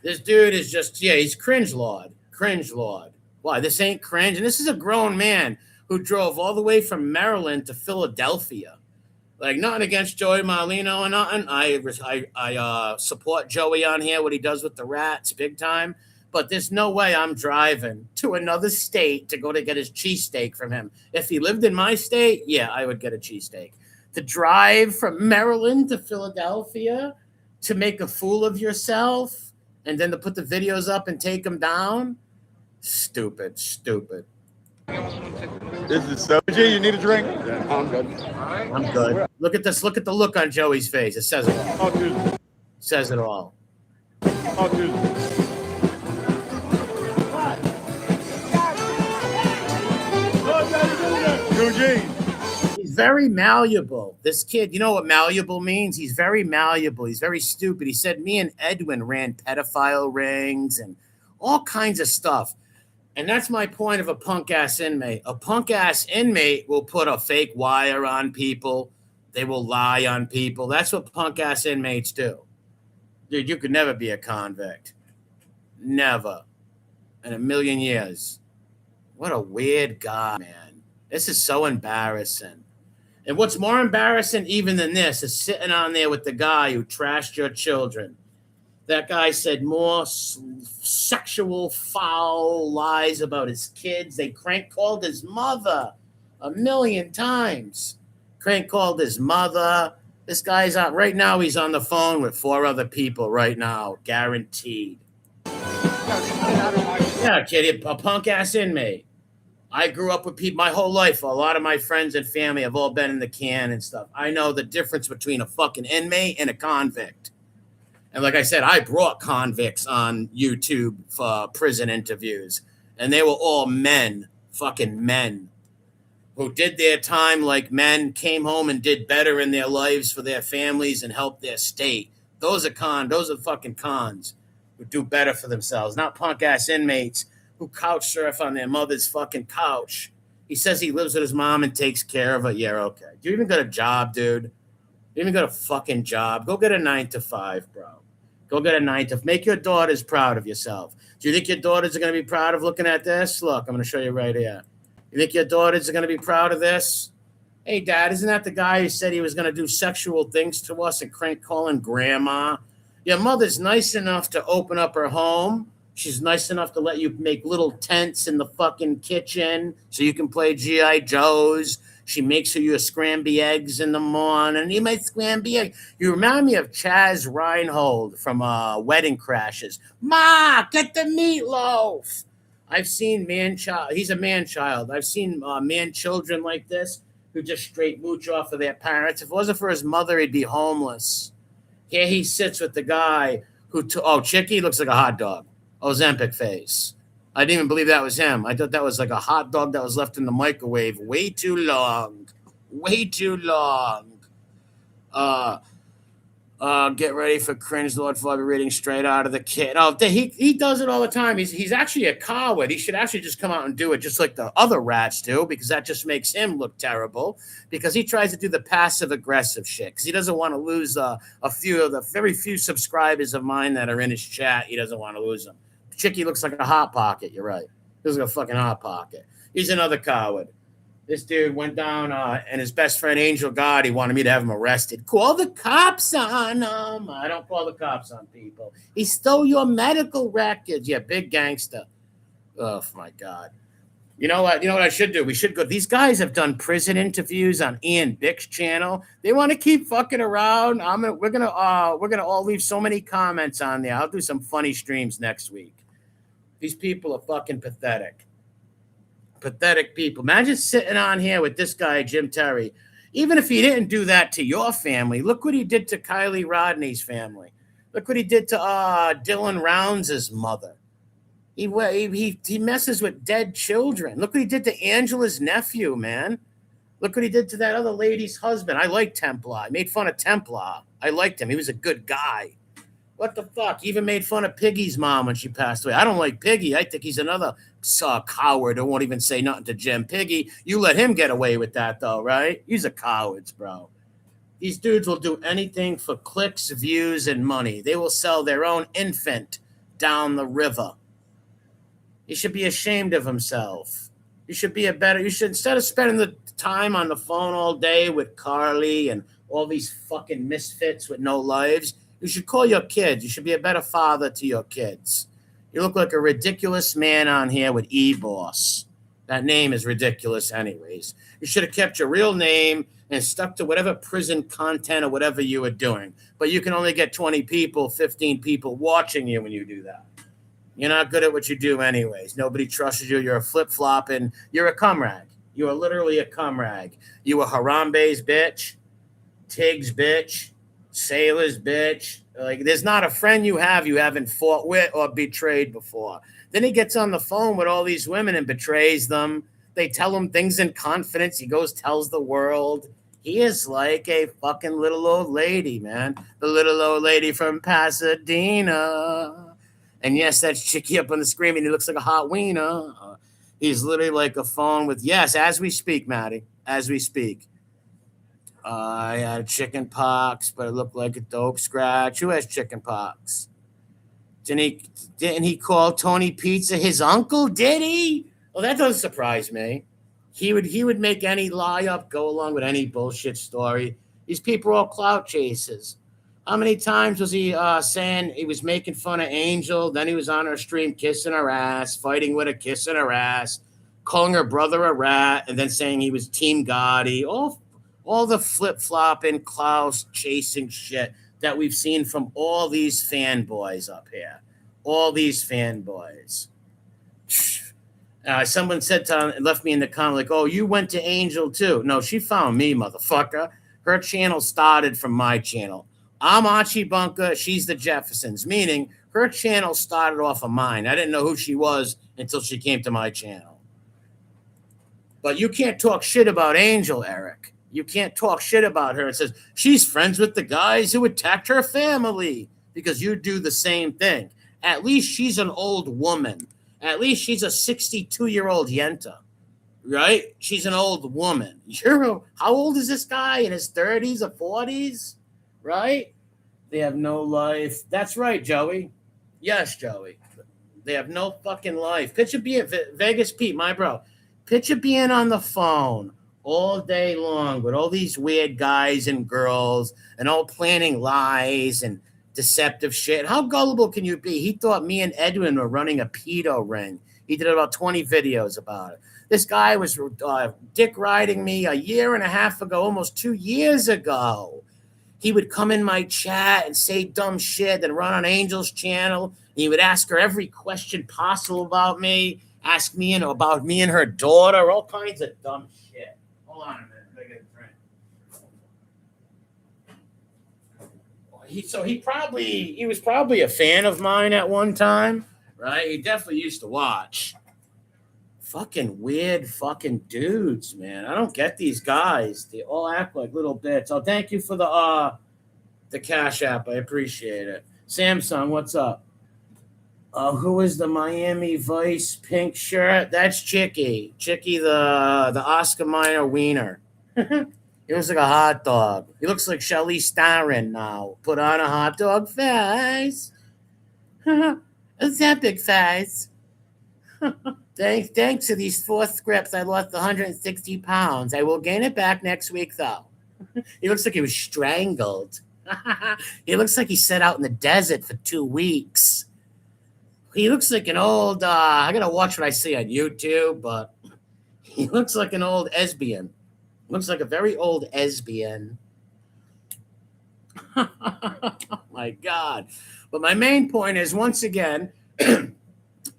This dude is just, he's cringe lord. Cringe lord. Why, this ain't cringe? And this is a grown man who drove all the way from Maryland to Philadelphia. Like, nothing against Joey Marlino or nothing. I support Joey on here, what he does with the rats, big time. But there's no way I'm driving to another state to go to get his cheesesteak from him. If he lived in my state, yeah, I would get a cheesesteak. To drive from Maryland to Philadelphia to make a fool of yourself and then to put the videos up and take them down? Stupid. This is so. Gee, you need a drink? I'm good. I'm good. Look at this. Look at the look on Joey's face. It says it all. Oh, dude. Says it all. Oh, dude. Eugene. He's very malleable. This kid, you know what malleable means? He's very malleable. He's very stupid. He said me and Edwin ran pedophile rings and all kinds of stuff. And that's my point of a punk-ass inmate. A punk-ass inmate will put a fake wire on people. They will lie on people. That's what punk-ass inmates do. Dude, you could never be a convict. Never. In a million years. What a weird guy, man. This is so embarrassing. And what's more embarrassing even than this is sitting on there with the guy who trashed your children. That guy said more sexual foul lies about his kids. They crank called his mother 1,000,000 times. Crank called his mother. This guy's out right now. He's on the phone with 4 other people right now, guaranteed. Yeah, kid, a punk ass inmate. I grew up with people my whole life. A lot of my friends and family have all been in the can and stuff. I know the difference between a fucking inmate and a convict. And like I said, I brought convicts on YouTube for prison interviews. And they were all men, fucking men, who did their time like men, came home and did better in their lives for their families and helped their state. Those are fucking cons who do better for themselves, not punk ass inmates who couch surf on their mother's fucking couch. He says he lives with his mom and takes care of her. Yeah, okay. Do you even got a job, dude? You even got a fucking job? Go get a 9 to 5, bro. Go get a 9 to 5. Make your daughters proud of yourself. Do you think your daughters are going to be proud of looking at this? Look, I'm going to show you right here. You think your daughters are going to be proud of this? Hey, Dad, isn't that the guy who said he was going to do sexual things to us and crank calling grandma? Your mother's nice enough to open up her home. She's nice enough to let you make little tents in the fucking kitchen so you can play G.I. Joes. She makes you scramby eggs in the morning. You make scramby egg. You remind me of Chaz Reinhold from Wedding Crashers. Ma, get the meatloaf. I've seen man-child. He's a man-child. I've seen man-children like this who just straight mooch off of their parents. If it wasn't for his mother, he'd be homeless. Here he sits with the guy who, Chicky looks like a hot dog. Ozempic face. I didn't even believe that was him. I thought that was like a hot dog that was left in the microwave way too long. Way too long. Get ready for cringe, Lord Father, reading straight out of the kid. Oh, he does it all the time. He's actually a coward. He should actually just come out and do it just like the other rats do, because that just makes him look terrible, because he tries to do the passive-aggressive shit, because he doesn't want to lose a few of the very few subscribers of mine that are in his chat. He doesn't want to lose them. Chicky looks like a hot pocket. You're right. He looks like a fucking hot pocket. He's another coward. This dude went down, and his best friend, Angel God, he wanted me to have him arrested. Call the cops on him. I don't call the cops on people. He stole your medical records. Yeah, big gangster. Oh, my God. You know what? You know what I should do? We should go. These guys have done prison interviews on Ian Bick's channel. They want to keep fucking around. We're gonna all leave so many comments on there. I'll do some funny streams next week. These people are fucking pathetic. Pathetic people. Imagine sitting on here with this guy, JimTerry. Even if he didn't do that to your family, look what he did to Kylie Rodney's family. Look what he did to Dylan Rounds' mother. He messes with dead children. Look what he did to Angela's nephew, man. Look what he did to that other lady's husband. I like Templar. I made fun of Templar. I liked him. He was a good guy. What the fuck? He even made fun of Piggy's mom when she passed away. I don't like Piggy. I think he's another coward who won't even say nothing to Jim. Piggy, you let him get away with that, though, right? He's a coward, bro. These dudes will do anything for clicks, views, and money. They will sell their own infant down the river. He should be ashamed of himself. You should, instead of spending the time on the phone all day with Carly and all these fucking misfits with no lives, you should call your kids. You should be a better father to your kids. You look like a ridiculous man on here with E-Boss. That name is ridiculous anyways. You should have kept your real name and stuck to whatever prison content or whatever you were doing. But you can only get 20 people, 15 people watching you when you do that. You're not good at what you do anyways. Nobody trusts you. You're a flip-flopping. You're a cum rag. You are literally a cum rag. You a Harambe's bitch, Tig's bitch, Sailor's bitch. Like, there's not a friend you haven't fought with or betrayed before. Then he gets on the phone with all these women and betrays them. They tell him things in confidence. He goes, tells the world. He is like a fucking little old lady, man. The little old lady from Pasadena. And yes, that's Chicky up on the screen, and he looks like a hot wiener. He's literally like a phone with, yes, as we speak, Maddie, as we speak. I had chicken pox, but it looked like a dope scratch. Who has chicken pox? Didn't he call Tony Pizza his uncle? Did he? Well, that doesn't surprise me. He would make any lie up go along with any bullshit story. These people are all clout chasers. How many times was he saying he was making fun of Angel? Then he was on her stream kissing her ass, fighting with her, kissing her ass, calling her brother a rat, and then saying he was Team Gotti. All the flip-flopping, Klaus chasing shit that we've seen from all these fanboys up here. All these fanboys. Someone left me in the comment like, oh, you went to Angel too. No, she found me, motherfucker. Her channel started from my channel. I'm Archie Bunker. She's the Jeffersons, meaning her channel started off of mine. I didn't know who she was until she came to my channel. But you can't talk shit about Angel, Eric. You can't talk shit about her. It says she's friends with the guys who attacked her family because you do the same thing. At least she's an old woman. At least she's a 62-year-old yenta, right? She's an old woman. How old is this guy? In his 30s or 40s, right? They have no life. That's right, Joey. Yes, Joey. They have no fucking life. Picture being Vegas Pete, my bro. Picture being on the phone all day long with all these weird guys and girls and all planning lies and deceptive shit. How gullible can you be? He thought me and Edwin were running a pedo ring. He did about 20 videos about it. This guy was dick riding me a year and a half ago, almost 2 years ago. He would come in my chat and say dumb shit and run on Angel's channel. And he would ask her every question possible about me, ask me about me and her daughter, all kinds of dumb shit. Hold on a minute. I get a drink. He was probably a fan of mine at one time, right? He definitely used to watch. Fucking weird fucking dudes, man. I don't get these guys. They all act like little bits. Oh, thank you for the Cash App. I appreciate it. Samsung, what's up? Who is the Miami Vice pink shirt? That's Chicky. Chicky, the Oscar Mayer wiener. He looks like a hot dog. He looks like Charlize Theron now. Put on a hot dog face. What's that big face? Thanks to these 4 scripts, I lost 160 pounds. I will gain it back next week, though. He looks like he was strangled. He looks like he set out in the desert for 2 weeks. He looks like an old, I got to watch what I see on YouTube, but he looks like an old lesbian. Looks like a very old lesbian. Oh, my God. But my main point is, once again,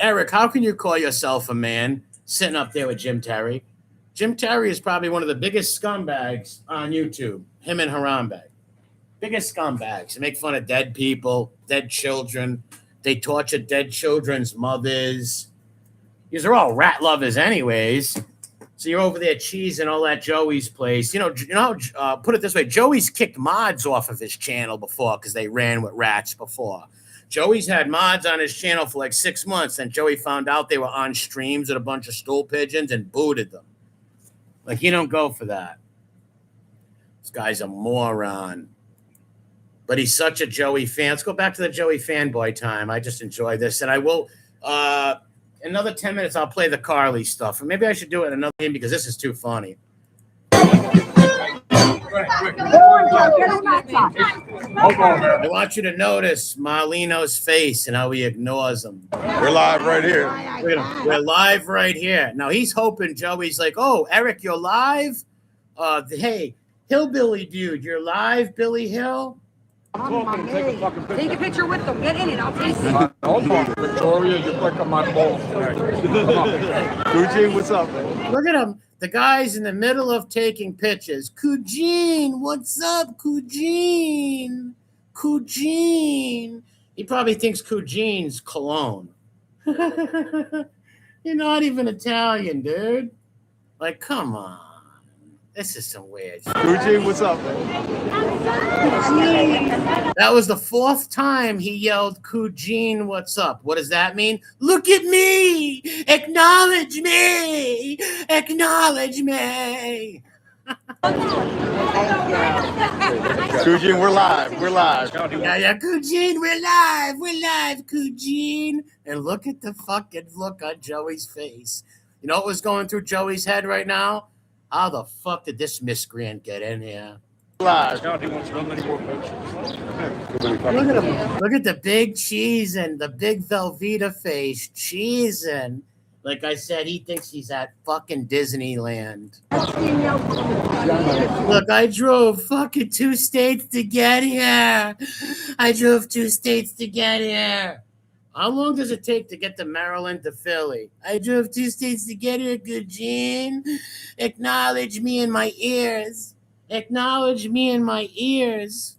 Eric, how can you call yourself a man sitting up there with JimTerry? JimTerry is probably one of the biggest scumbags on YouTube, him and Harambe. Biggest scumbags. They make fun of dead people, dead children. They torture dead children's mothers. These are all rat lovers anyways. So you're over there cheesing all at Joey's place. Put it this way. Joey's kicked mods off of his channel before because they ran with rats before. Joey's had mods on his channel for like 6 months, and Joey found out they were on streams with a bunch of stool pigeons and booted them. Like, he don't go for that. This guy's a moron. But he's such a Joey fan. Let's go back to the Joey fanboy time. I just enjoy this. And I will, another 10 minutes, I'll play the Carly stuff. Or maybe I should do it in another game because this is too funny. I want you to notice Marlino's face and how he ignores him. We're live right here. We're live right here. Now he's hoping Joey's like, "Oh, Eric, you're live? Hey, Hillbilly dude, you're live, Billy Hill?" Take a picture with them. Get in it. I'll taste it. Hold on, Victoria, you're licking my balls. Eugene, what's up, man? Look at him. The guy's in the middle of taking pictures. Kujin, what's up, Kujin? Kujin. He probably thinks Kujin's cologne. You're not even Italian, dude. Like, come on. This is some weird shit. Eugene, what's up, man? That was the 4th time he yelled, Kujin, what's up? What does that mean? Look at me! Acknowledge me! Acknowledge me! Eugene, we're live. We're live. Yeah, Kujin, we're live, Kujin. And look at the fucking look on Joey's face. You know what was going through Joey's head right now? How the fuck did this miscreant get in here? Live. Look at him. Look at the big cheese and the big Velveeta face cheesing. Like I said, he thinks he's at fucking Disneyland. Look, I drove fucking 2 states to get here. I drove 2 states to get here. How long does it take to get to Maryland to Philly? I drove 2 states to get here, Gene. Acknowledge me in my ears. Acknowledge me in my ears.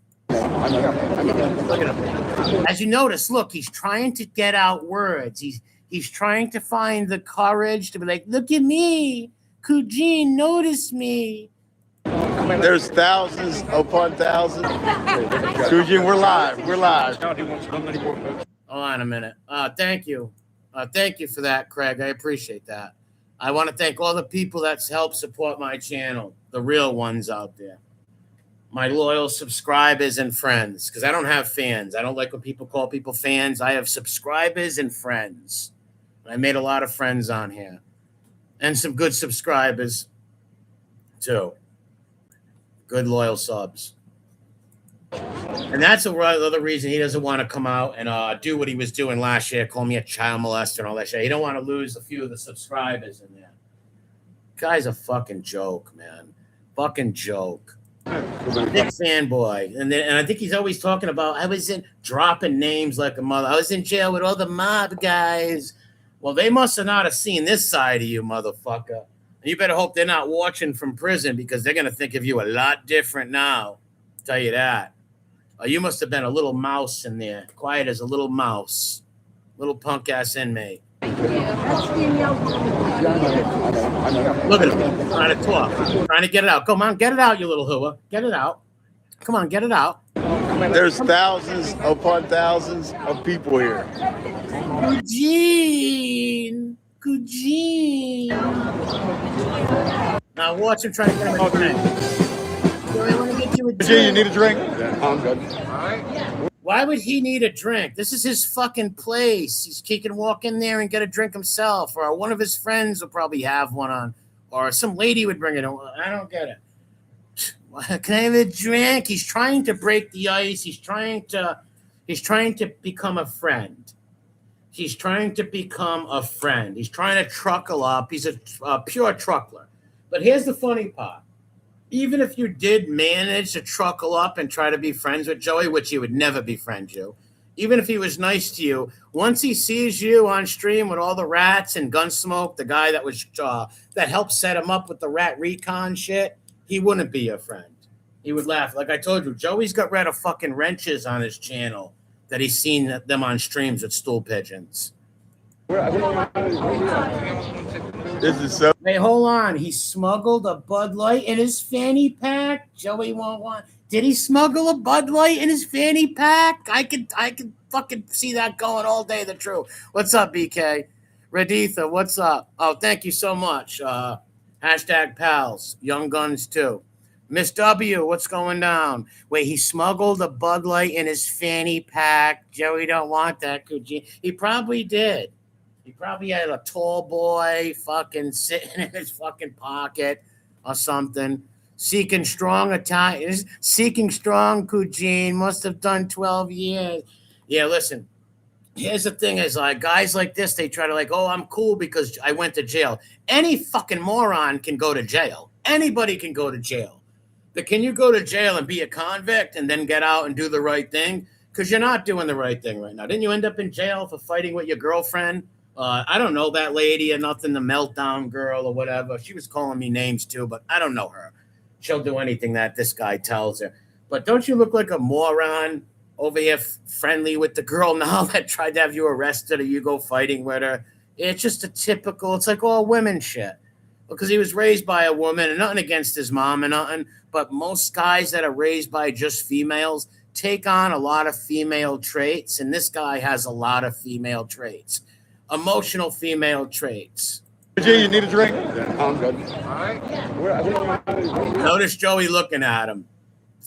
As you notice, look, he's trying to get out words. He's trying to find the courage to be like, look at me. Kujin, notice me. There's thousands upon thousands. Eugene, we're live. We're live. Hold on a minute. Thank you. Thank you for that, Craig. I appreciate that. I want to thank all the people that's helped support my channel, the real ones out there. My loyal subscribers and friends, because I don't have fans. I don't like when people call people fans. I have subscribers and friends. I made a lot of friends on here and some good subscribers too. Good loyal subs. And that's the other reason he doesn't want to come out and do what he was doing last year, call me a child molester and all that shit. He don't want to lose a few of the subscribers in there. Guy's a fucking joke, man. Fucking joke. Big fanboy. And I think he's always talking about, I was dropping names like a mother. I was in jail with all the mob guys. Well, they must have not have seen this side of you, motherfucker. And you better hope they're not watching from prison because they're going to think of you a lot different now. I'll tell you that. You must have been a little mouse in there. Quiet as a little mouse. Little punk-ass inmate. Look at him. Trying to talk. Trying to get it out. Come on, get it out, you little hooah. Get it out. Come on, get it out. There's thousands upon thousands of people here. Eugene. Now watch him try to get him a drink. I want to get you a drink. Eugene, you need a drink? Yeah, I'm good. All right. Why would he need a drink? This is his fucking place. He can walk in there and get a drink himself, or one of his friends will probably have one on, or some lady would bring it on. I don't get it. Can I have a drink? He's trying to break the ice. He's trying to become a friend. He's trying to become a friend. He's trying to truckle up. He's a pure truckler. But here's the funny part. Even if you did manage to truckle up and try to be friends with Joey, which he would never befriend you, even if he was nice to you, once he sees you on stream with all the rats and Gunsmoke, the guy that was that helped set him up with the rat recon shit, he wouldn't be your friend. He would laugh. Like I told you, Joey's got rid of fucking wrenches on his channel that he's seen them on streams with stool pigeons. This is so. Hey, hold on. He smuggled a Bud Light in his fanny pack. Joey won't want. Did he smuggle a Bud Light in his fanny pack? I could fucking see that going all day. The truth. What's up, BK? Raditha, what's up? Oh, thank you so much. Hashtag pals. Young Guns too. Miss W, what's going down? Wait, he smuggled a Bud Light in his fanny pack. Joey don't want that, could you? He probably did. He probably had a tall boy fucking sitting in his fucking pocket or something. Seeking strong Italian. Seeking strong, Eugene. Must have done 12 years. Yeah, listen. Here's the thing is like guys like this, they try to like, oh, I'm cool because I went to jail. Any fucking moron can go to jail. Anybody can go to jail. But can you go to jail and be a convict and then get out and do the right thing? Because you're not doing the right thing right now. Didn't you end up in jail for fighting with your girlfriend? I don't know that lady or nothing, the meltdown girl or whatever. She was calling me names too, but I don't know her. She'll do anything that this guy tells her. But don't you look like a moron over here friendly with the girl now that tried to have you arrested or you go fighting with her? It's just a typical, it's like all women shit. Because he was raised by a woman and nothing against his mom and nothing. But most guys that are raised by just females take on a lot of female traits. And this guy has a lot of female traits. Emotional female traits. Gee, you need a drink? Yeah, I'm good. All right. Notice Joey looking at him.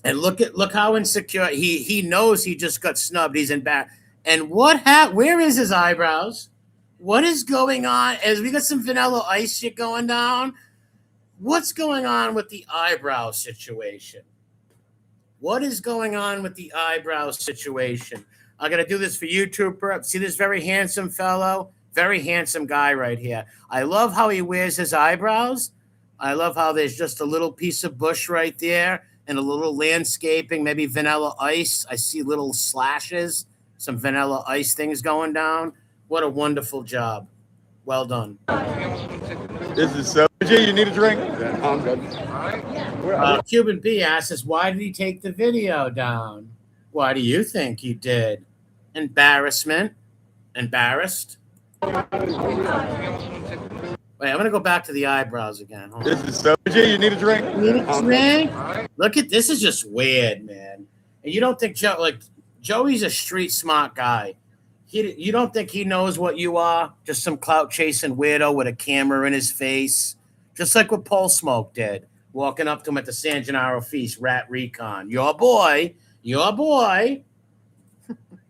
And look how insecure he knows he just got snubbed. He's in back. And where is his eyebrows? What is going on? As we got some Vanilla Ice shit going down. What's going on with the eyebrow situation? What is going on with the eyebrow situation? I'm going to do this for YouTube. See this very handsome fellow? Very handsome guy right here. I love how he wears his eyebrows. I love how there's just a little piece of bush right there and a little landscaping, maybe Vanilla Ice. I see little slashes, some Vanilla Ice things going down. What a wonderful job. Well done. This is so. Gee, you need a drink? Yeah, I'm good. All right. Cuban B asks us, why did he take the video down? Why do you think he did? Embarrassment. Embarrassed. Wait, I'm gonna go back to the eyebrows again. Hold This on. is so G. You need a drink? Need a drink? Look at this. Is just weird, man. And you don't think Joey's a street smart guy? You don't think he knows what you are? Just some clout chasing weirdo with a camera in his face, just like what Pole Smoke did, walking up to him at the San Gennaro feast. Rat Recon, your boy.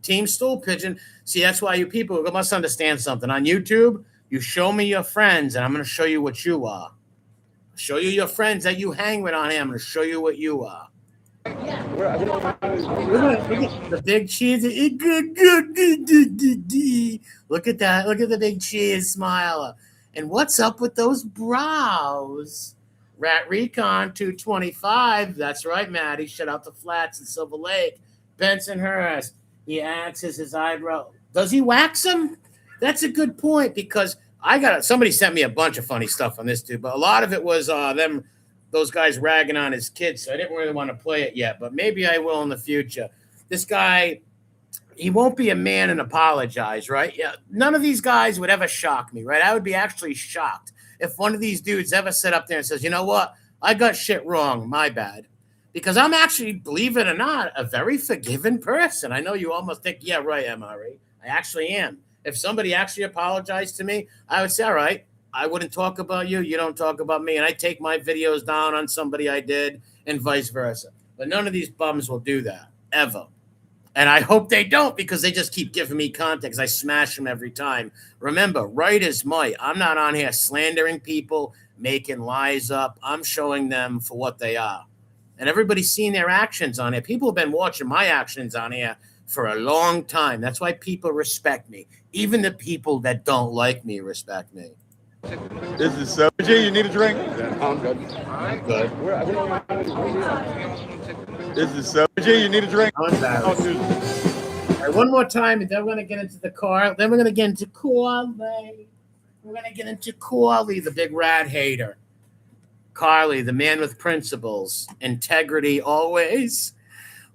Team Stool Pigeon. See, that's why you people must understand something. On YouTube, you show me your friends, and I'm going to show you what you are. Show you your friends that you hang with on here. I'm going to show you what you are. The big cheese. Look at that. Look at the big cheese smile. And what's up with those brows? Rat Recon 225. That's right, Maddie. Shut out the flats in Silver Lake. Bensonhurst. He axes his eyebrow. Does he wax them? That's a good point, because somebody sent me a bunch of funny stuff on this dude, but a lot of it was those guys ragging on his kids, so I didn't really want to play it yet, but maybe I will in the future. This guy, he won't be a man and apologize, right? Yeah, none of these guys would ever shock me, right? I would be actually shocked if one of these dudes ever sit up there and says, you know what? I got shit wrong. My bad. Because I'm actually, believe it or not, a very forgiving person. I know you almost think, yeah, right, MRE. I actually am. If somebody actually apologized to me, I would say, all right, I wouldn't talk about you. You don't talk about me. And I take my videos down on somebody I did and vice versa. But none of these bums will do that, ever. And I hope they don't, because they just keep giving me context. I smash them every time. Remember, right is might. I'm not on here slandering people, making lies up. I'm showing them for what they are. And everybody's seen their actions on here. People have been watching my actions on here for a long time. That's why people respect me. Even the people that don't like me respect me. This is so G. You need a drink? I'm good. Good. This is so G. You need a drink? I'm embarrassed. All right, one more time, and then we're going to get into the car. Then we're going to get into Corley. We're going to get into Corley, the big rat hater. Carly, the man with principles, integrity always.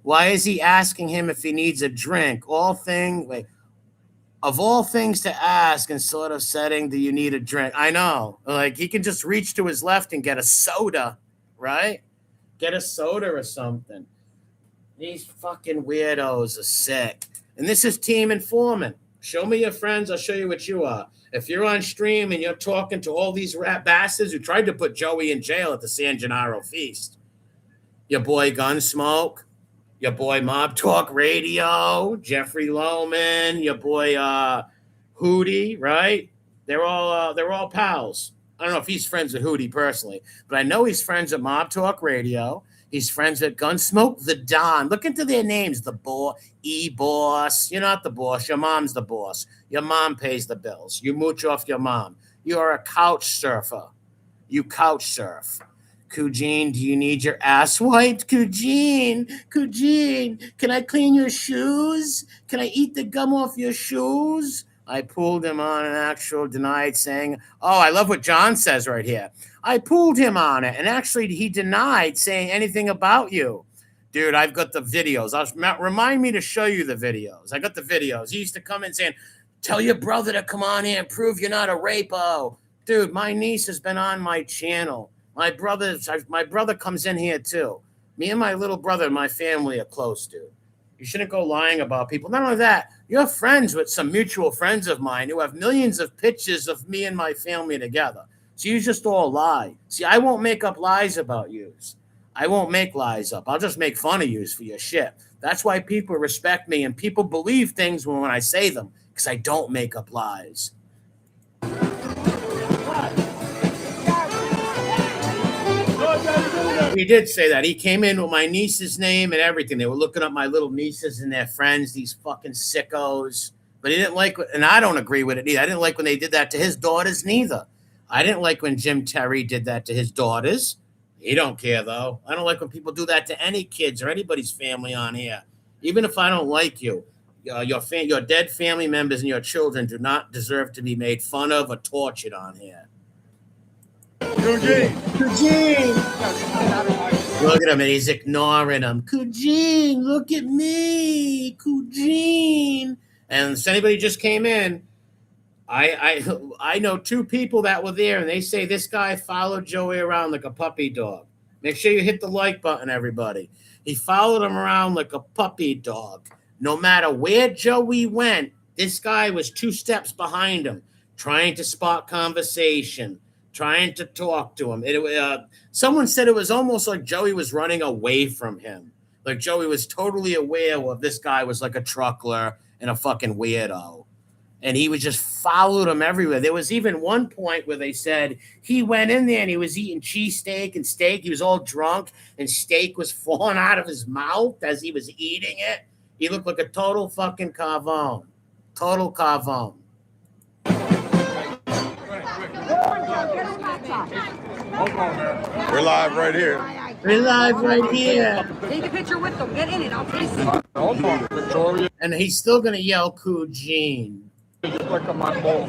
Why is he asking him if he needs a drink? Of all things to ask in sort of setting, do you need a drink? I know. Like, he can just reach to his left and get a soda, right? Get a soda or something. These fucking weirdos are sick. And this is Team Informant. Show me your friends. I'll show you what you are. If you're on stream and you're talking to all these rat bastards who tried to put Joey in jail at the San Gennaro feast, your boy Gunsmoke, your boy Mob Talk Radio, Jeffrey Lohman, your boy Hootie, right? They're all pals. I don't know if he's friends with Hootie personally, but I know he's friends with Mob Talk Radio. He's friends with Gunsmoke, the Don. Look into their names, the boss. You're not the boss. Your mom's the boss. Your mom pays the bills. You mooch off your mom. You're a couch surfer. You couch surf. Kujin, do you need your ass wiped? Kujin, can I clean your shoes? Can I eat the gum off your shoes? I pulled him on an actual denied saying, oh, I love what John says right here. I pulled him on it, and actually he denied saying anything about you. Dude, I've got the videos. Remind me to show you the videos. I got the videos. He used to come in saying, tell your brother to come on here and prove you're not a rapo. Dude, my niece has been on my channel. My brother comes in here too. Me and my little brother and my family are close, dude. You shouldn't go lying about people. Not only that, you're friends with some mutual friends of mine who have millions of pictures of me and my family together. So you just all lie. See, I won't make up lies about you. I won't make lies up. I'll just make fun of you for your shit. That's why people respect me and people believe things when I say them, because I don't make up lies. He did say that. He came in with my niece's name and everything. They were looking up my little nieces and their friends, these fucking sickos. But he didn't like, and I don't agree with it either. I didn't like when they did that to his daughters neither. I didn't like when JimTerry did that to his daughters. He don't care, though. I don't like when people do that to any kids or anybody's family on here. Even if I don't like you, your dead family members and your children do not deserve to be made fun of or tortured on here. Eugene. Look at him, and he's ignoring him. Kujin, look at me. Kujin. And if anybody just came in, I know two people that were there, and they say this guy followed Joey around like a puppy dog. Make sure you hit the like button, everybody. He followed him around like a puppy dog. No matter where Joey went, this guy was 2 steps behind him, trying to spot conversation, trying to talk to him. Someone said it was almost like Joey was running away from him. Like Joey was totally aware of this guy was like a truckler and a fucking weirdo. And he was just followed him everywhere. There was even one point where they said he went in there and he was eating cheesesteak and steak. He was all drunk and steak was falling out of his mouth as he was eating it. He looked like a total fucking cavone. Total cavone. We're live right here. We're live right here. Take a picture with them. Get in it. I'll taste it. Hold on, Victoria. And he's still going to yell Coogene. Click on my balls.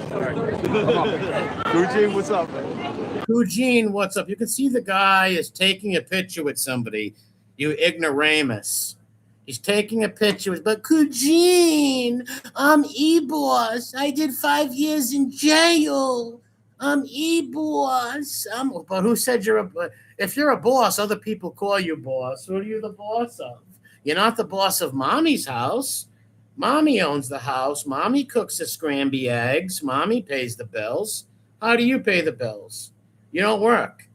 Eugene, what's up, man? Coogene, what's up? You can see the guy is taking a picture with somebody, you ignoramus. He's taking a picture with, but Coogene, I'm E-Boss. I did 5 years in jail. I'm E-Boss. But who said if you're a boss, other people call you boss. Who are you the boss of? You're not the boss of mommy's house. Mommy owns the house. Mommy cooks the scrambled eggs. Mommy pays the bills. How do you pay the bills? You don't work.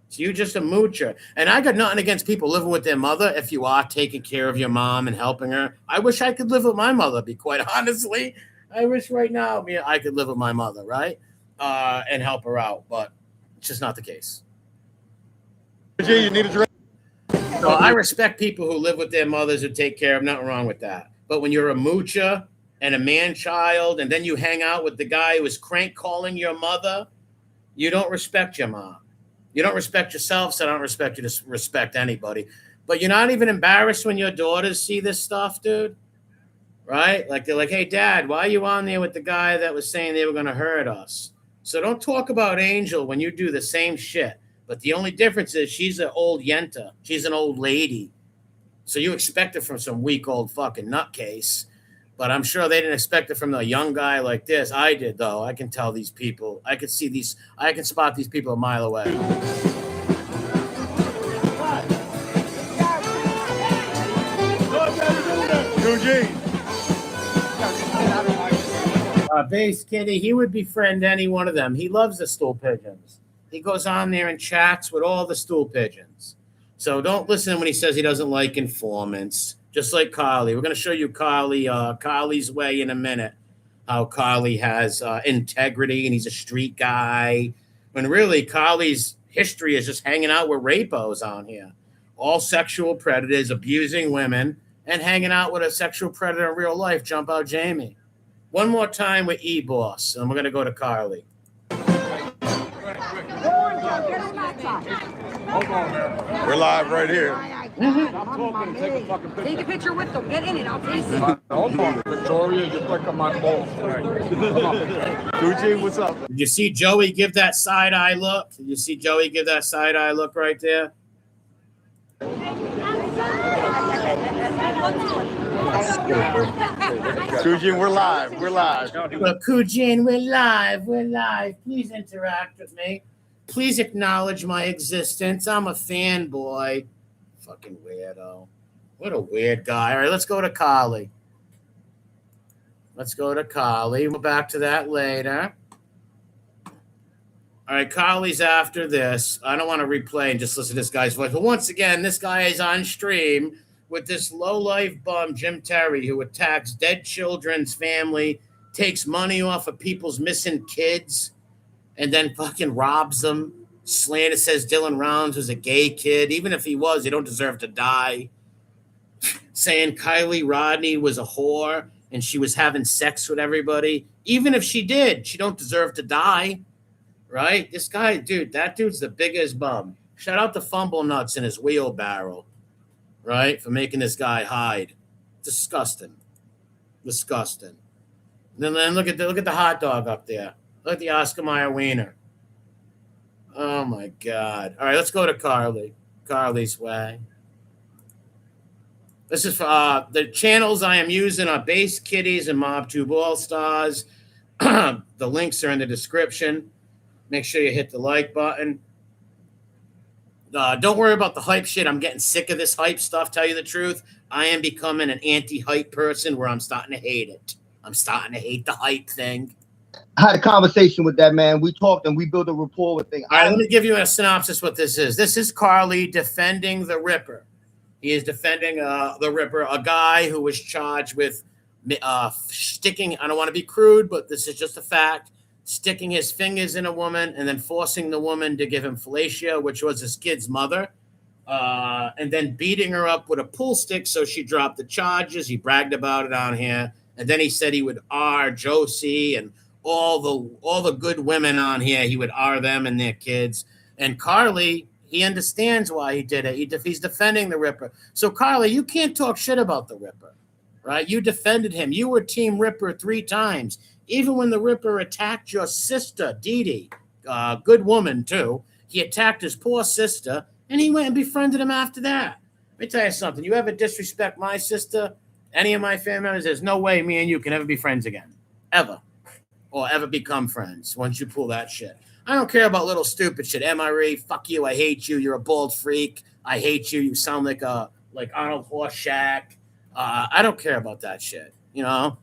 So you're just a moocher. And I got nothing against people living with their mother if you are taking care of your mom and helping her. I wish I could live with my mother, be quite honestly. I wish right now I could live with my mother, right? And help her out. But it's just not the case. Eugene, you need a drink? So I respect people who live with their mothers who take care of. Nothing wrong with that. But when you're a moocher and a man-child, and then you hang out with the guy who is crank calling your mother, you don't respect your mom. You don't respect yourself, so I don't respect you to respect anybody. But you're not even embarrassed when your daughters see this stuff, dude? Right? Like they're like, hey, Dad, why are you on there with the guy that was saying they were going to hurt us? So don't talk about Angel when you do the same shit. But the only difference is she's an old yenta. She's an old lady. So you expect it from some weak old fucking nutcase. But I'm sure they didn't expect it from a young guy like this. I did, though. I can tell these people. I can spot these people a mile away. Eugene. Base Kitty, he would befriend any one of them. He loves the stool pigeons. He goes on there and chats with all the stool pigeons. So don't listen when he says he doesn't like informants. Just like Carly. We're going to show you Carly's way in a minute. How Carly has integrity and he's a street guy. When really Carly's history is just hanging out with rapos on here. All sexual predators abusing women and hanging out with a sexual predator in real life. Jump out Jamie. One more time with E-Boss. And we're going to go to Carly. We're live right here. Take a picture with them. Get in it. I'll taste it. Hold on, Victoria, you click on my balls. Eugene, what's up? Did you see Joey give that side-eye look? Did you see Joey give that side-eye look right there? Eugene, we're live. We're live. Look, Coogene, we're live. We're live. Please interact with me. Please acknowledge my existence. I'm a fanboy. Fucking weirdo. What a weird guy. All right, let's go to Carly. We'll back to that later. All right, Carly's after this. I don't want to replay and just listen to this guy's voice. But once again, this guy is on stream with this low-life bum, JimTerry, who attacks dead children's family, takes money off of people's missing kids, and then fucking robs them. Slander says Dylan Rounds was a gay kid. Even if he was, he don't deserve to die. Saying Kylie Rodney was a whore and she was having sex with everybody. Even if she did, she don't deserve to die. Right? This guy, dude, that dude's the biggest bum. Shout out to Fumble Nuts in his wheelbarrow. Right? For making this guy hide. Disgusting. Then look at the hot dog up there. Look at the Oscar Mayer wiener. Oh, my God. All right, let's go to Carly. Carly's way. This is for the channels I am using are Base Kitties and MobTube All Stars. The links are in the description. Make sure you hit the like button. Don't worry about the hype shit. I'm getting sick of this hype stuff, tell you the truth. I am becoming an anti-hype person where I'm starting to hate it. I'm starting to hate the hype thing. I had a conversation with that man. We talked and we built a rapport with things. All right, let me give you a synopsis what this is. This is Carly defending the Ripper. He is defending the Ripper, a guy who was charged with sticking, I don't want to be crude, but this is just a fact, sticking his fingers in a woman and then forcing the woman to give him fellatio, which was his kid's mother, and then beating her up with a pool stick so she dropped the charges. He bragged about it on here. And then he said he would R Josie and all the good women on here. He would R them and their kids. And Carly, he understands why he did it. He's defending the Ripper. So, Carly, you can't talk shit about the Ripper, right? You defended him. You were Team Ripper 3 times. Even when the Ripper attacked your sister, Dee Dee, good woman, too. He attacked his poor sister, and he went and befriended him after that. Let me tell you something. You ever disrespect my sister, any of my family members, there's no way me and you can ever be friends again. Ever. Or ever become friends once you pull that shit. I don't care about little stupid shit. MRE, fuck you, I hate you, you're a bald freak, I hate you, you sound like Arnold Horseshack. I don't care about that shit, you know?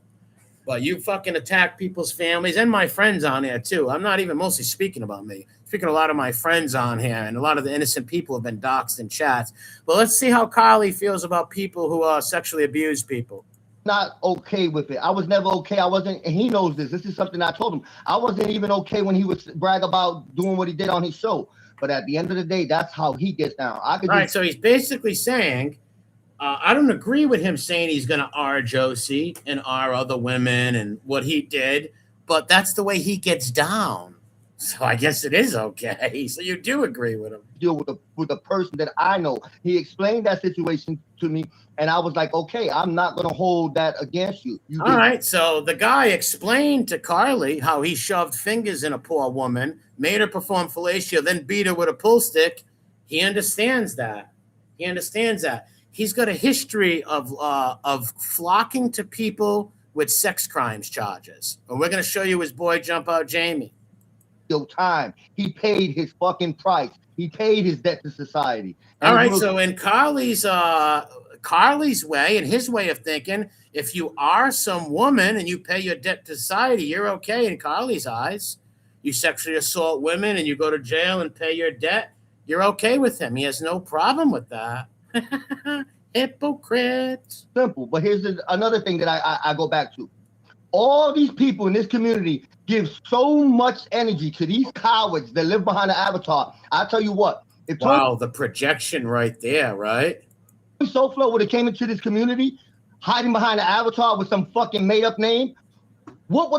But you fucking attack people's families and my friends on here, too. I'm not even mostly speaking about me. Speaking a lot of my friends on here, and a lot of the innocent people have been doxxed in chats. But let's see how Carly feels about people who sexually abuse people. Not okay with it. I was never okay. I wasn't, and he knows this. This is something I told him. I wasn't even okay when he would brag about doing what he did on his show. But at the end of the day, that's how he gets down. Right, so he's basically saying, I don't agree with him saying he's going to R Josie and R other women and what he did, but that's the way he gets down. So I guess it is okay. So you do agree with him. Deal with a person that I know. He explained that situation to me, and I was like, okay, I'm not going to hold that against you. All right. So the guy explained to Carly how he shoved fingers in a poor woman, made her perform fellatio, then beat her with a pool stick. He understands that. He understands that. He's got a history of flocking to people with sex crimes charges. And we're going to show you his boy Jump Out Jamie. Time. He paid his fucking price. He paid his debt to society. All right, so in Carly's way, and his way of thinking, if you are some woman and you pay your debt to society, you're okay in Carly's eyes. You sexually assault women and you go to jail and pay your debt, you're okay with him. He has no problem with that. Hypocrite. Simple. But here's another thing that I go back to. All these people in this community give so much energy to these cowards that live behind the avatar. I tell you what. Wow, the projection right there, right? SoFlo would have came into this community hiding behind the avatar with some fucking made-up name. What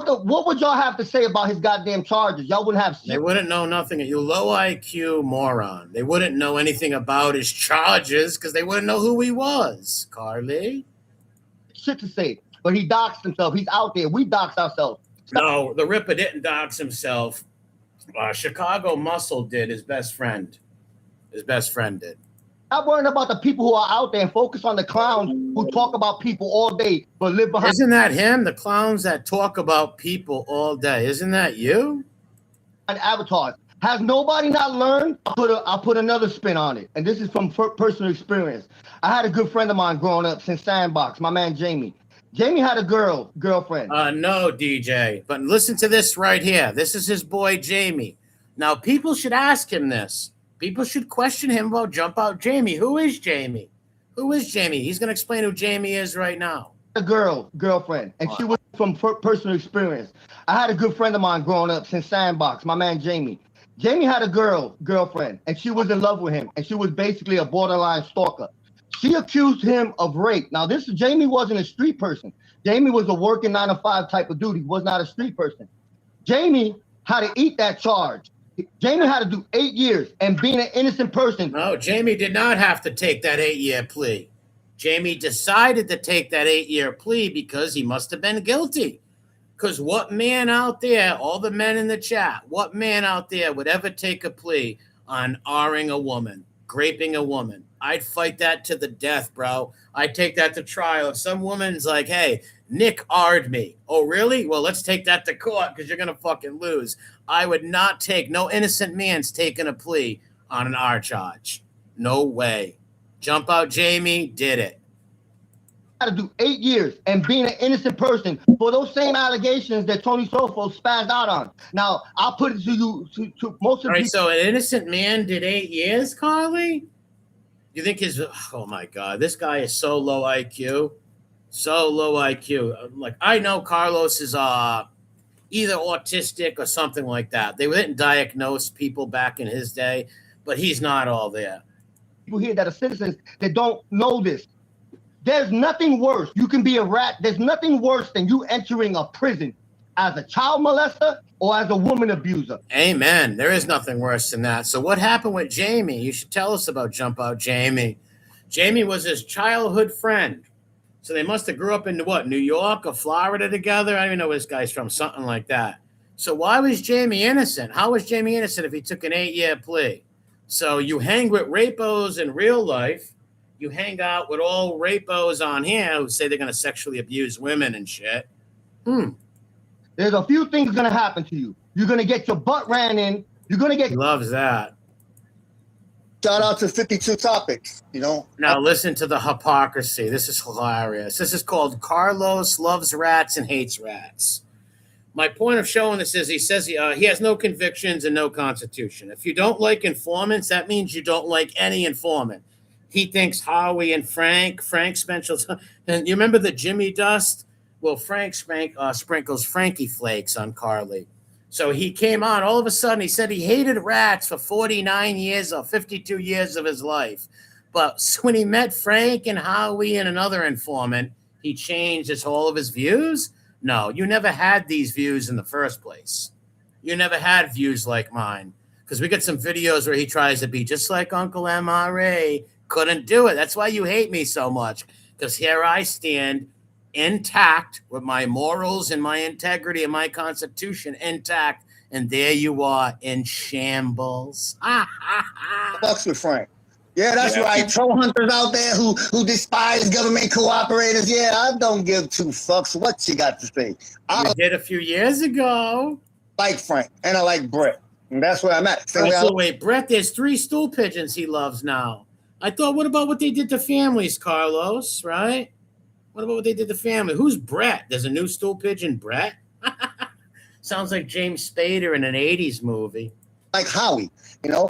would y'all have to say about his goddamn charges? Y'all wouldn't have. They wouldn't know nothing. You low IQ moron. They wouldn't know anything about his charges because they wouldn't know who he was. Carly, shit to say. But he doxed himself. He's out there. We doxed ourselves. No, the Ripper didn't dox himself. Chicago Muscle did. His best friend. His best friend did. I'm worrying about the people who are out there and focus on the clowns who talk about people all day but live behind. Isn't that him? The clowns that talk about people all day. Isn't that you? And avatars. Has nobody not learned? I'll put another spin on it. And this is from personal experience. I had a good friend of mine growing up since Sandbox, my man Jamie. Jamie had a girlfriend. No, DJ. But listen to this right here. This is his boy, Jamie. Now, people should ask him this. People should question him about Jump Out Jamie. Who is Jamie? Who is Jamie? He's going to explain who Jamie is right now. A girlfriend. And she was from personal experience. I had a good friend of mine growing up since Sandbox, my man Jamie. Jamie had a girlfriend, and she was in love with him. And she was basically a borderline stalker. She accused him of rape. Now, Jamie wasn't a street person. Jamie was a working 9-to-5 type of dude. He was not a street person. Jamie had to eat that charge. Jamie had to do 8 years, and being an innocent person. No, Jamie did not have to take that 8-year plea. Jamie decided to take that 8-year plea because he must have been guilty. Because what man out there, all the men in the chat, what man out there would ever take a plea on R-ing a woman? graping a woman. I'd fight that to the death, bro. I'd take that to trial. If some woman's like, hey, Nick R'd me. Oh, really? Well, let's take that to court because you're going to fucking lose. I would not take, no innocent man's taking a plea on an R charge. No way. Jump Out Jamie did it. To do 8 years and being an innocent person for those same allegations that Tony Sofo spazzed out on. Now, I'll put it to you, to most of All right, you. so an innocent man did 8 years, Carly? You think oh my God, this guy is so low IQ. So low IQ. Like, I know Carlos is either autistic or something like that. They didn't diagnose people back in his day, but he's not all there. People here that are citizens that don't know this. There's nothing worse. You can be a rat. There's nothing worse than you entering a prison as a child molester or as a woman abuser. Amen. There is nothing worse than that. So what happened with Jamie? You should tell us about Jump Out Jamie. Jamie was his childhood friend. So they must have grew up in what, New York or Florida together? I don't even know where this guy's from, something like that. So why was Jamie innocent? How was Jamie innocent if he took an 8-year plea? So you hang with rapos in real life. You hang out with all rapos on here who say they're going to sexually abuse women and shit. There's a few things going to happen to you. You're going to get your butt ran in. You're going to get... He loves that. Shout out to 52 Topics, you know. Now listen to the hypocrisy. This is hilarious. This is called Carlos Loves Rats and Hates Rats. My point of showing this is he says he has no convictions and no constitution. If you don't like informants, that means you don't like any informant. He thinks Howie and Frank Spencer's, and you remember the Jimmy Dust? Well, Frank sprinkles Frankie Flakes on Carly. So he came on, all of a sudden he said he hated rats for 49 years or 52 years of his life. But when he met Frank and Howie and another informant, he changed all of his views? No, you never had these views in the first place. You never had views like mine. Because we get some videos where he tries to be just like Uncle MRA. Couldn't do it. That's why you hate me so much. Because here I stand intact with my morals and my integrity and my constitution intact. And there you are in shambles. Fucks with Frank. Yeah, that's right. Troll hunters out there who despise government cooperators. Yeah, I don't give two fucks what you got to say. You did a few years ago. Like Frank and I like Brett. And that's where I'm at. Wait, Brett, there's 3 stool pigeons he loves now. I thought, what about what they did to families, Carlos, right? What about what they did to family? Who's Brett? There's a new stool pigeon, Brett? Sounds like James Spader in an 80s movie. Like Howie, you know,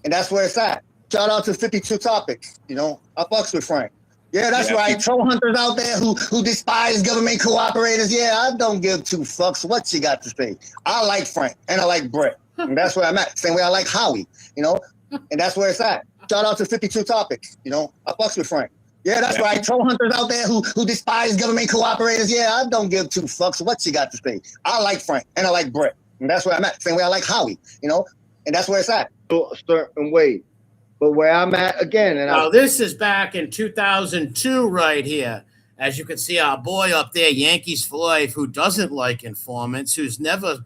and that's where it's at. Shout out to 52 Topics, you know. I fucks with Frank. Yeah, that's right. Troll hunters out there who despise government cooperators. Yeah, I don't give two fucks what you got to say. I like Frank and I like Brett. And that's where I'm at. Same way I like Howie, you know, and that's where it's at. Shout out to 52 Topics, you know. I fucks with Frank. Yeah, that's right. Troll hunters out there who despise government cooperators. Yeah, I don't give two fucks what you got to say. I like Frank and I like Brett. And that's where I'm at. Same way I like Howie, you know, and that's where it's at. A certain way. But where I'm at again, and now this is back in 2002 right here. As you can see, our boy up there, Yankees for Life, who doesn't like informants, who's never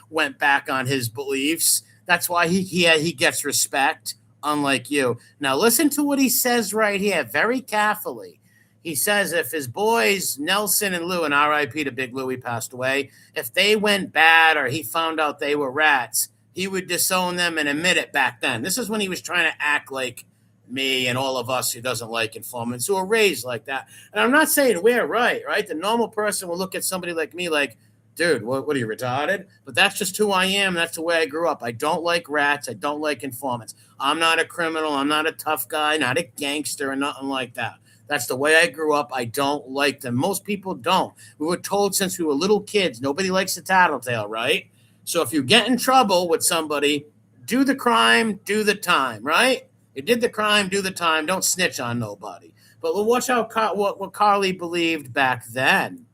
went back on his beliefs. That's why he gets respect, unlike you. Now listen to what he says right here, very carefully. He says if his boys, Nelson and Lou, and R.I.P. to Big Louie passed away, if they went bad or he found out they were rats, he would disown them and admit it back then. This is when he was trying to act like me and all of us who doesn't like informants, who are raised like that. And I'm not saying we're right? The normal person will look at somebody like me like, dude, what are you, retarded? But that's just who I am. That's the way I grew up. I don't like rats. I don't like informants. I'm not a criminal. I'm not a tough guy, not a gangster or nothing like that. That's the way I grew up. I don't like them. Most people don't. We were told since we were little kids, nobody likes a tattletale, right? So if you get in trouble with somebody, do the crime, do the time, right? You did the crime, do the time. Don't snitch on nobody. But watch how what Carly believed back then.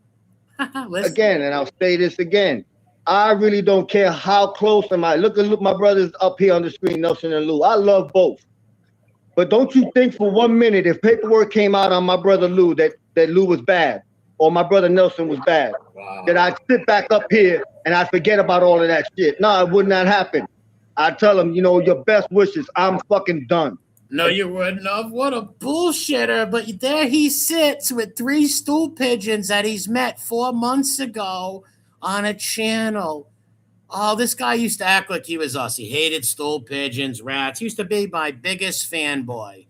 Again, and I'll say this again. I really don't care how close am I. Look at my brothers up here on the screen, Nelson and Lou. I love both. But don't you think for 1 minute, if paperwork came out on my brother Lou that Lou was bad, or my brother Nelson was bad, that I'd sit back up here and I'd forget about all of that shit. No, it would not happen. I'd tell them, you know, your best wishes. I'm fucking done. No, you wouldn't have. What a bullshitter. But there he sits with 3 stool pigeons that he's met 4 months ago on a channel. Oh, this guy used to act like he was us. He hated stool pigeons, rats. He used to be my biggest fanboy.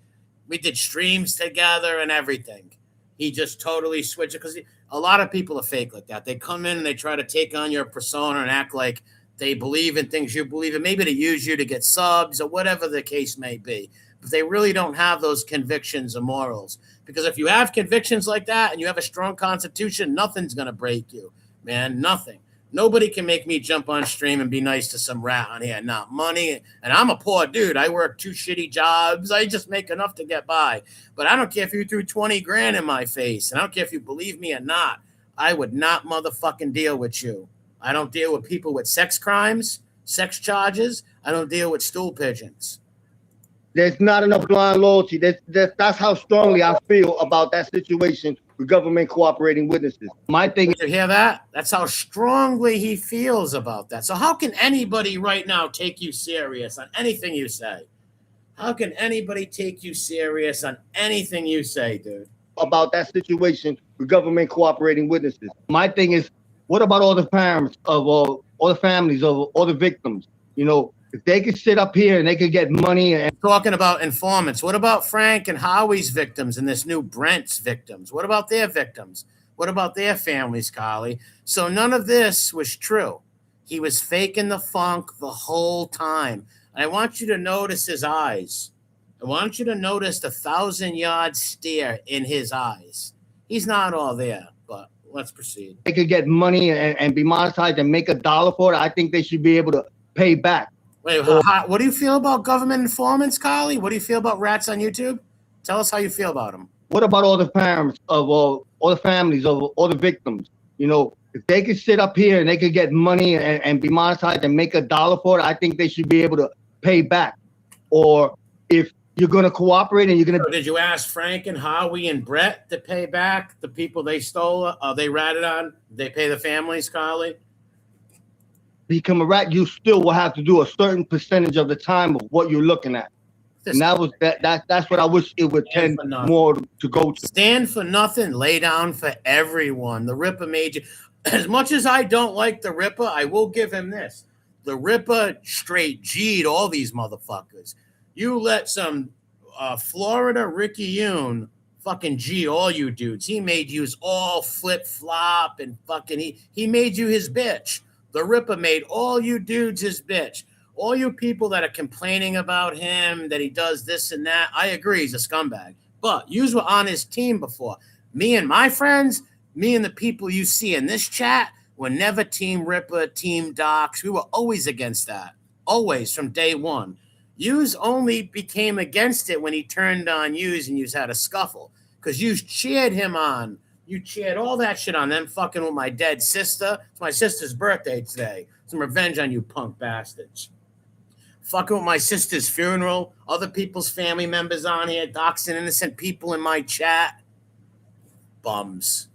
We did streams together and everything. He just totally switched it because a lot of people are fake like that. They come in and they try to take on your persona and act like they believe in things you believe in, maybe to use you to get subs or whatever the case may be. But they really don't have those convictions or morals. Because if you have convictions like that and you have a strong constitution, nothing's going to break you, man. Nothing. Nobody can make me jump on stream and be nice to some rat on here. Not money. And I'm a poor dude. I work 2 shitty jobs. I just make enough to get by. But I don't care if you threw 20 grand in my face. And I don't care if you believe me or not. I would not motherfucking deal with you. I don't deal with people with sex crimes, sex charges. I don't deal with stool pigeons. There's not enough blind loyalty. That's how strongly I feel about that situation with government cooperating witnesses. My thing is, you hear that? That's how strongly he feels about that. So how can anybody right now take you serious on anything you say? How can anybody take you serious on anything you say, dude? About that situation with government cooperating witnesses. My thing is, what about all the parents of all the families of all the victims? You know, if they could sit up here and they could get money and talking about informants, what about Frank and Howie's victims and this new Brent's victims? What about their victims? What about their families, Carly? So none of this was true. He was faking the funk the whole time. I want you to notice his eyes. I want you to notice the 1,000-yard stare in his eyes. He's not all there, but let's proceed. They could get money and be monetized and make $1 for it. I think they should be able to pay back. Wait, what do you feel about government informants, Carly? What do you feel about rats on YouTube? Tell us how you feel about them. What about all the parents of all the families of all the victims? You know, if they could sit up here and they could get money and be monetized and make $1 for it, I think they should be able to pay back. Or if you're going to cooperate and you're going to... Did you ask Frank and Howie and Brett to pay back the people they stole? They ratted on? They pay the families, Carly? Become a rat, you still will have to do a certain percentage of the time of what you're looking at. And that's what I wish it would tend more to go to. Stand for nothing, lay down for everyone. The Ripper made you. As much as I don't like the Ripper, I will give him this. The Ripper straight G'd all these motherfuckers. You let some Florida Ricky Yoon fucking G all you dudes. He made you all flip-flop and fucking he made you his bitch. The Ripper made all you dudes his bitch. All you people that are complaining about him, that he does this and that, I agree, he's a scumbag. But you were on his team before. Me and my friends, me and the people you see in this chat were never Team Ripper, Team Docs. We were always against that. Always, from day one. Yous only became against it when he turned on yous and yous had a scuffle. Because yous cheered him on. You cheered all that shit on them fucking with my dead sister. It's my sister's birthday today. Some revenge on you punk bastards. Fucking with my sister's funeral. Other people's family members on here. Doxing innocent people in my chat. Bums.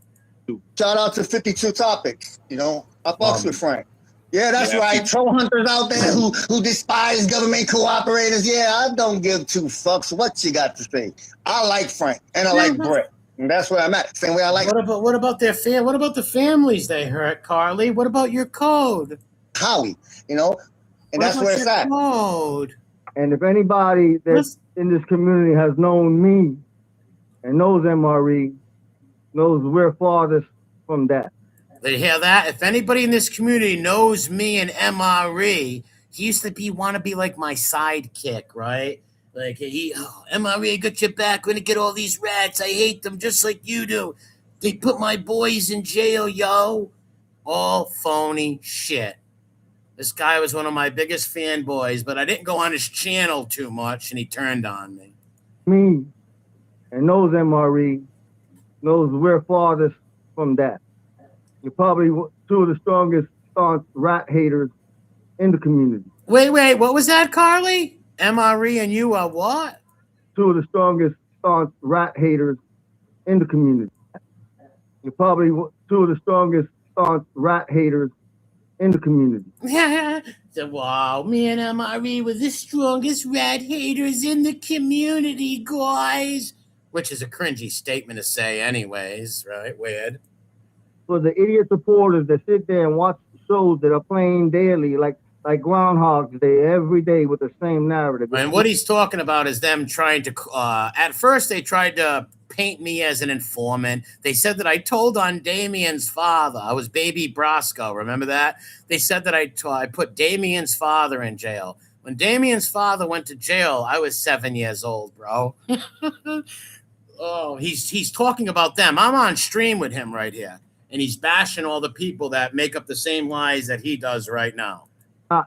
Shout out to 52 Topics. You know, I fucks with Frank. Yeah, that's right. Troll hunters out there who despise government cooperators. Yeah, I don't give 2 fucks what you got to say. I like Frank and I like Brett. And that's where I'm at. Same way I like. What about their What about the families they hurt, Carly? What about your code? Howie, you know, and that's where it's at. Code? And if anybody that's in this community has known me and knows MRE, knows we're farthest from that. They hear that? If anybody in this community knows me and MRE, he used to want to be like my sidekick, right? Like, MRE, got your back. We're going to get all these rats. I hate them just like you do. They put my boys in jail, yo. All phony shit. This guy was one of my biggest fanboys, but I didn't go on his channel too much, and he turned on me. Me and knows MRE, knows we're farthest from that. You're probably 2 of the strongest staunch rat haters in the community. Wait, what was that, Carly? MRE and you are what? 2 of the strongest staunch rat haters in the community. You're probably 2 of the strongest staunch rat haters in the community. So, wow, me and MRE were the strongest rat haters in the community, guys. Which is a cringy statement to say anyways, right? Weird. For the idiot supporters that sit there and watch shows that are playing daily, like Groundhog's Day, every day with the same narrative. And what he's talking about is them trying to, at first they tried to paint me as an informant. They said that I told on Damien's father. I was baby Brasco. Remember that? They said that I put Damien's father in jail. When Damien's father went to jail, I was 7 years old, bro. Oh, he's talking about them. I'm on stream with him right here. And he's bashing all the people that make up the same lies that he does right now.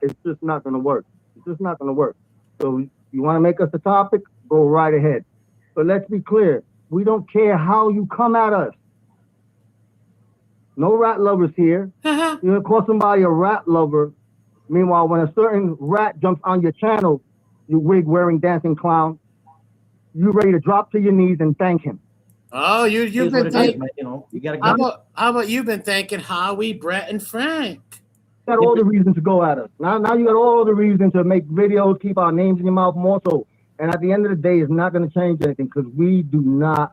It's just not going to work. It's just not going to work. So you want to make us a topic? Go right ahead. But let's be clear. We don't care how you come at us. No rat lovers here. You're going to call somebody a rat lover. Meanwhile, when a certain rat jumps on your channel, you wig-wearing dancing clown, you're ready to drop to your knees and thank him. Oh, you've been thinking, you know, you gotta how about you've been thanking Howie, Brett, and Frank? You got all the reason to go at us. Now you got all the reason to make videos, keep our names in your mouth more so. And at the end of the day, it's not going to change anything because we do not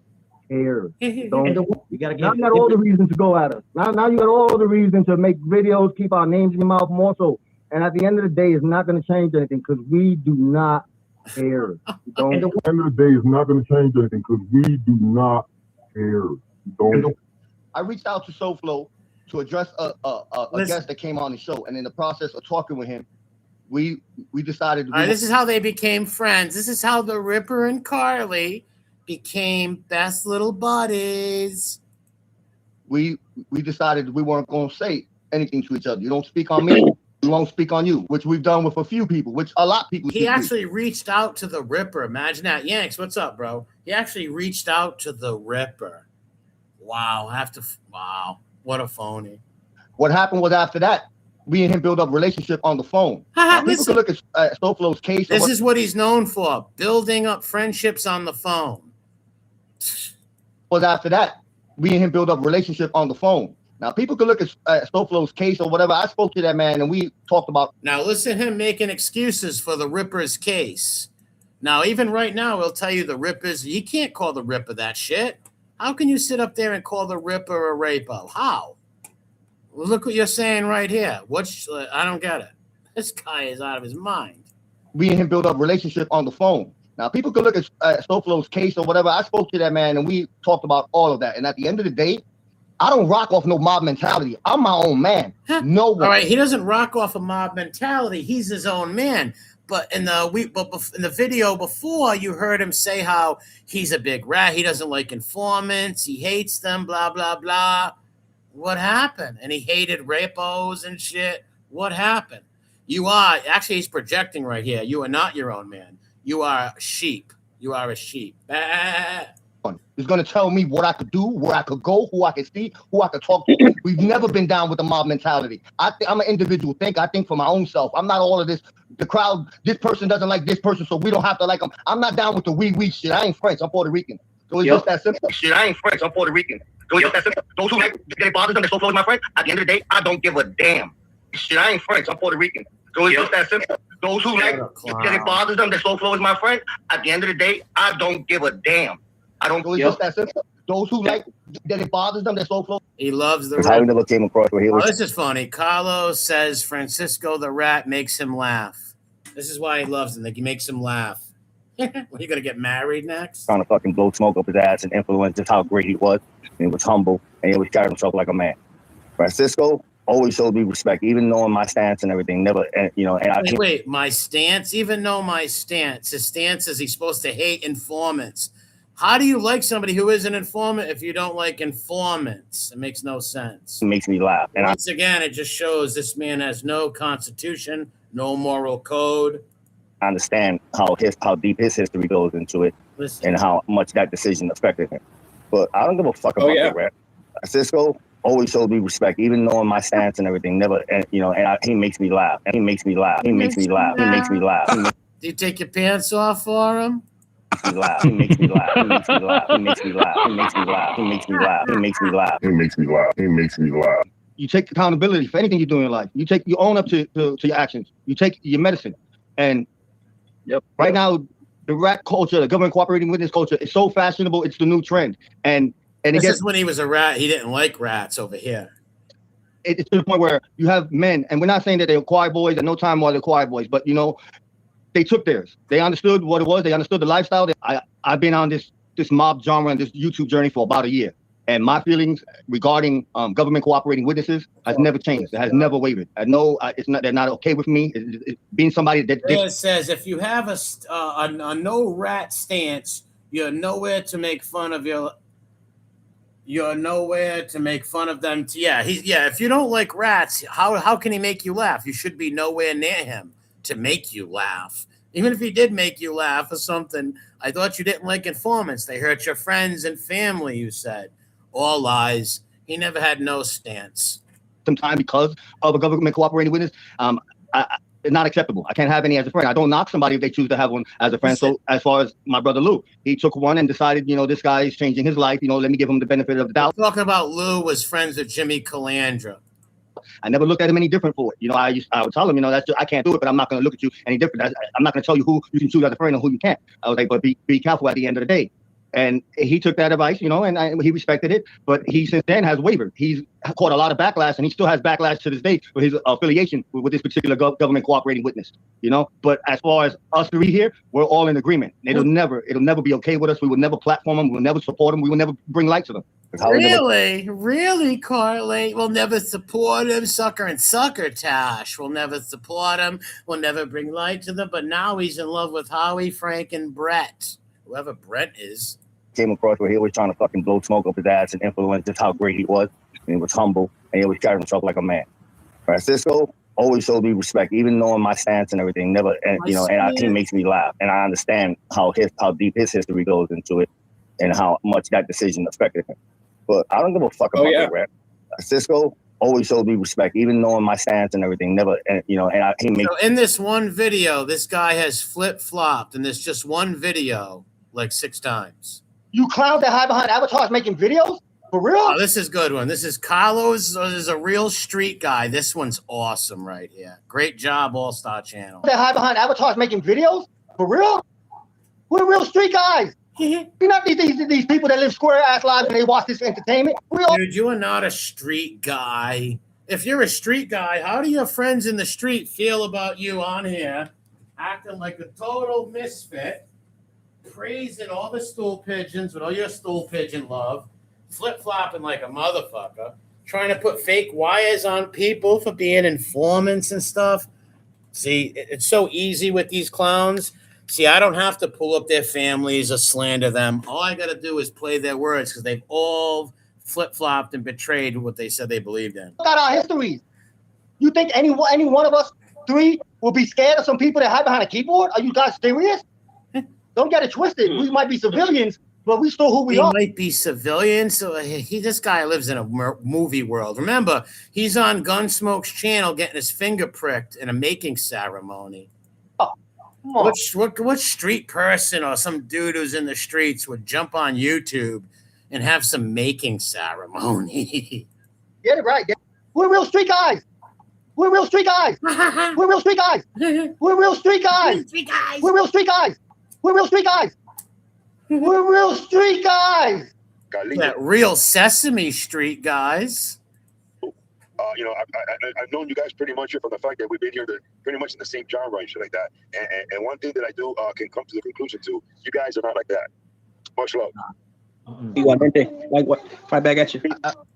care. You got all the reason to go at us. Now you got all the reason to make videos, keep our names in your mouth more so. And at the end of the day, it's not going to change anything because we do not care. At the end of the day, it's not going to change anything because we do not care. I reached out to SoFlo to address a guest that came on the show, and in the process of talking with him, we decided. This is how they became friends. This is how the Ripper and Carly became best little buddies. We decided we weren't going to say anything to each other. You don't speak on me. We won't speak on you, which we've done with a few people, which a lot of people. He actually reached out to the Ripper. Imagine that. Yanks, what's up, bro? He actually reached out to the Ripper. Wow. Wow. What a phony. What happened was after that, we and him built up a relationship on the phone. People can look at SoFlo's case. This is what he's known for, building up friendships on the phone. Was after that, we and him built up a relationship on the phone. Now, people can look at SoFlo's case or whatever. I spoke to that man and we talked about. Now, listen to him making excuses for the Ripper's case. Now, even right now, he'll tell you the Ripper's. You can't call the Ripper that shit. How can you sit up there and call the Ripper a rapo? How? Well, look what you're saying right here. I don't get it. This guy is out of his mind. We and him built up a relationship on the phone. Now, people can look at SoFlo's case or whatever. I spoke to that man and we talked about all of that. And at the end of the day, I don't rock off no mob mentality. I'm my own man. No one. All right, he doesn't rock off a mob mentality. He's his own man. But in the video before, you heard him say how he's a big rat. He doesn't like informants. He hates them. Blah blah blah. What happened? And he hated rapos and shit. What happened? You are actually he's projecting right here. You are not your own man. You are a sheep. You are a sheep. He's going to tell me what I could do, where I could go, who I could see, who I could talk to. We've never been down with the mob mentality. I'm an individual thinker. I think for my own self. I'm not all of this. The crowd, this person doesn't like this person, so we don't have to like them. I'm not down with the we shit. I ain't French. I'm Puerto Rican. So it's just that simple. Shit, I ain't French. I'm Puerto Rican. So it's just that simple. Those who like it bothers them, they're so close, my friend. At the end of the day, I don't give a damn. Shit, I ain't French. I'm Puerto Rican. So it's just that simple. Those who like it bothers them, they're so close, my friend. At the end of the day, I don't give a damn. I don't go just that simple. Those who like that it bothers them, they're so close. He loves the I never came across where he was. This is funny. Carlos says Francisco the rat makes him laugh. This is why he loves him. Like he makes him laugh. When you gonna get married next? Trying to fucking blow smoke up his ass and influence just how great he was. And he was humble and he always carried himself like a man. Francisco always showed me respect, even knowing my stance and everything. Never, you know. And wait, my stance? Even though my stance, his stance is he's supposed to hate informants. How do you like somebody who is an informant if you don't like informants? It makes no sense. It makes me laugh. And once again, it just shows this man has no constitution, no moral code. I understand how deep his history goes into it. Listen. And how much that decision affected him. But I don't give a fuck about that, right? Cisco always showed me respect, even knowing my stance and everything. Never, you know, and he makes me laugh. And he makes me laugh. He makes me laugh. He makes me laugh. Do you take your pants off for him? He makes me laugh. He makes me laugh. He makes me laugh. He makes me laugh. He makes me laugh. He makes me laugh. He makes me laugh. He makes me laugh. you take accountability for anything you do in life. You own up to your actions. You take your medicine. And right now, the rat culture, the government cooperating witness culture is so fashionable. It's the new trend. And this is when he was a rat. He didn't like rats over here. It's to the point where you have men, and we're not saying that they're choir boys, at no time are they choir boys, but you know, they took theirs. They understood what it was. They understood the lifestyle. I've been on this mob genre and this YouTube journey for about a year. And my feelings regarding government cooperating witnesses has never changed. It has never wavered. I know they're not okay with me. It's being somebody that it says if you have a no rat stance, you're nowhere to make fun of You're nowhere to make fun of them. If you don't like rats, how can he make you laugh? You should be nowhere near him to make you laugh. Even if he did make you laugh or something, I thought you didn't like informants. They hurt your friends and family, you said. All lies. He never had no stance. Sometimes because of a government cooperating witness, it's not acceptable. I can't have any as a friend. I don't knock somebody if they choose to have one as a friend. So as far as my brother Lou, he took one and decided, you know, this guy is changing his life. You know, let me give him the benefit of the doubt. Talking about Lou was friends with Jimmy Calandra. I never looked at him any different for it. You know, I would tell him, you know, I can't do it, but I'm not going to look at you any different. I'm not going to tell you who you can choose as a friend and who you can't. I was like, but be careful at the end of the day. And he took that advice, you know, and he respected it. But he since then has wavered. He's caught a lot of backlash, and he still has backlash to this day for his affiliation with this particular government cooperating witness, you know. But as far as us three here, we're all in agreement. It'll never be okay with us. We will never platform them. We will never support them. We will never bring light to them. Really, Carly? We'll never support him. Sucker and succotash. We'll never support him. We'll never bring light to them. But now he's in love with Howie, Frank, and Brett. Whoever Brett is. Came across where he was trying to fucking blow smoke up his ass and influence just how great he was. And he was humble, and he always carried himself like a man. Francisco always showed me respect, even knowing my stance and everything. Never, and you know, and he makes me laugh. And I understand how deep his history goes into it, and how much that decision affected him. But I don't give a fuck about that rap. Francisco always showed me respect, even knowing my stance and everything. Never, and you know, and he makes. So in this one video, this guy has flip-flopped, and there's just one video like 6 times. You clowns that hide behind avatars making videos? For real? Oh, this is a good one. This is Carlos. This is a real street guy. This one's awesome right here. Great job, All Star Channel. That hide behind avatars making videos? For real? We're real street guys. You're not these people that live square ass lives and they watch this entertainment. Dude, you are not a street guy. If you're a street guy, how do your friends in the street feel about you on here, acting like a total misfit, praising all the stool pigeons with all your stool pigeon love, flip-flopping like a motherfucker, trying to put fake wires on people for being informants and stuff? See, it's so easy with these clowns. See, I don't have to pull up their families or slander them. All I got to do is play their words because they've all flip-flopped and betrayed what they said they believed in. Look at our histories. You think any one of us three will be scared of some people that hide behind a keyboard? Are you guys serious? Don't get it twisted. We might be civilians, but we still who we are. He might be civilians. So this guy lives in a movie world. Remember, he's on Gunsmoke's channel getting his finger pricked in a making ceremony. What street person or some dude who's in the streets would jump on YouTube and have some making ceremony? Get it right. We're real street guys. We're real street guys. We're real street guys. We're real street guys. We're real street guys. We're real street guys. We're real street guys. That real Sesame Street guys. You know, I've known you guys pretty much from the fact that we've been here pretty much in the same genre and shit like that. And one thing that I do can come to the conclusion to, you guys are not like that. Much love. Like what? Right back at you.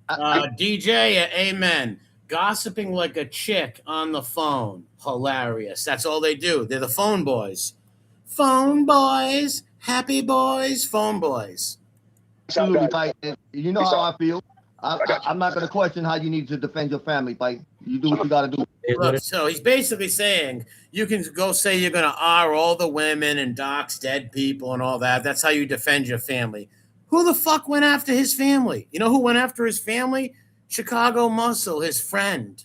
DJ, amen. Gossiping like a chick on the phone. Hilarious. That's all they do. They're the phone boys. Phone boys. Happy boys. Phone boys. Absolutely, Mike. You know how I feel. I'm not going to question how you need to defend your family, Mike. You do what you got to do. Look, so he's basically saying you can go say you're going to R all the women and dox dead people and all that. That's how you defend your family. Who the fuck went after his family? You know who went after his family? Chicago Muscle, his friend,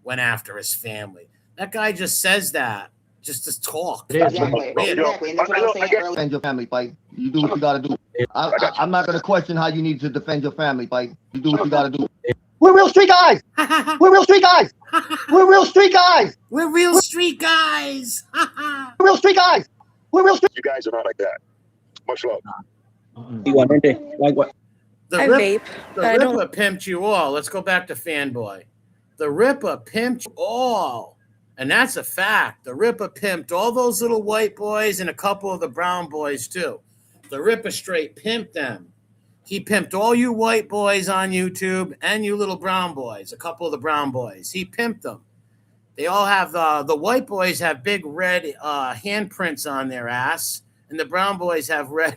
went after his family. That guy just says that just to talk. Exactly. Defend your family, Mike. You do what you got to do. I'm not going to question how you need to defend your family, Mike. You do what you got to do. We're real street guys. We're real street guys. We're real street guys. We're real street guys. We're real street guys. We're real street. You guys are not like that. Much love. Like what? The I vape, but I don't. Ripper pimped you all. Let's go back to Fanboy. The Ripper pimped you all. And that's a fact. The Ripper pimped all those little white boys and a couple of the brown boys, too. The Ripper straight pimped them. He pimped all you white boys on YouTube and you little brown boys, a couple of the brown boys. He pimped them. They all have, the white boys have big red handprints on their ass, and the brown boys have red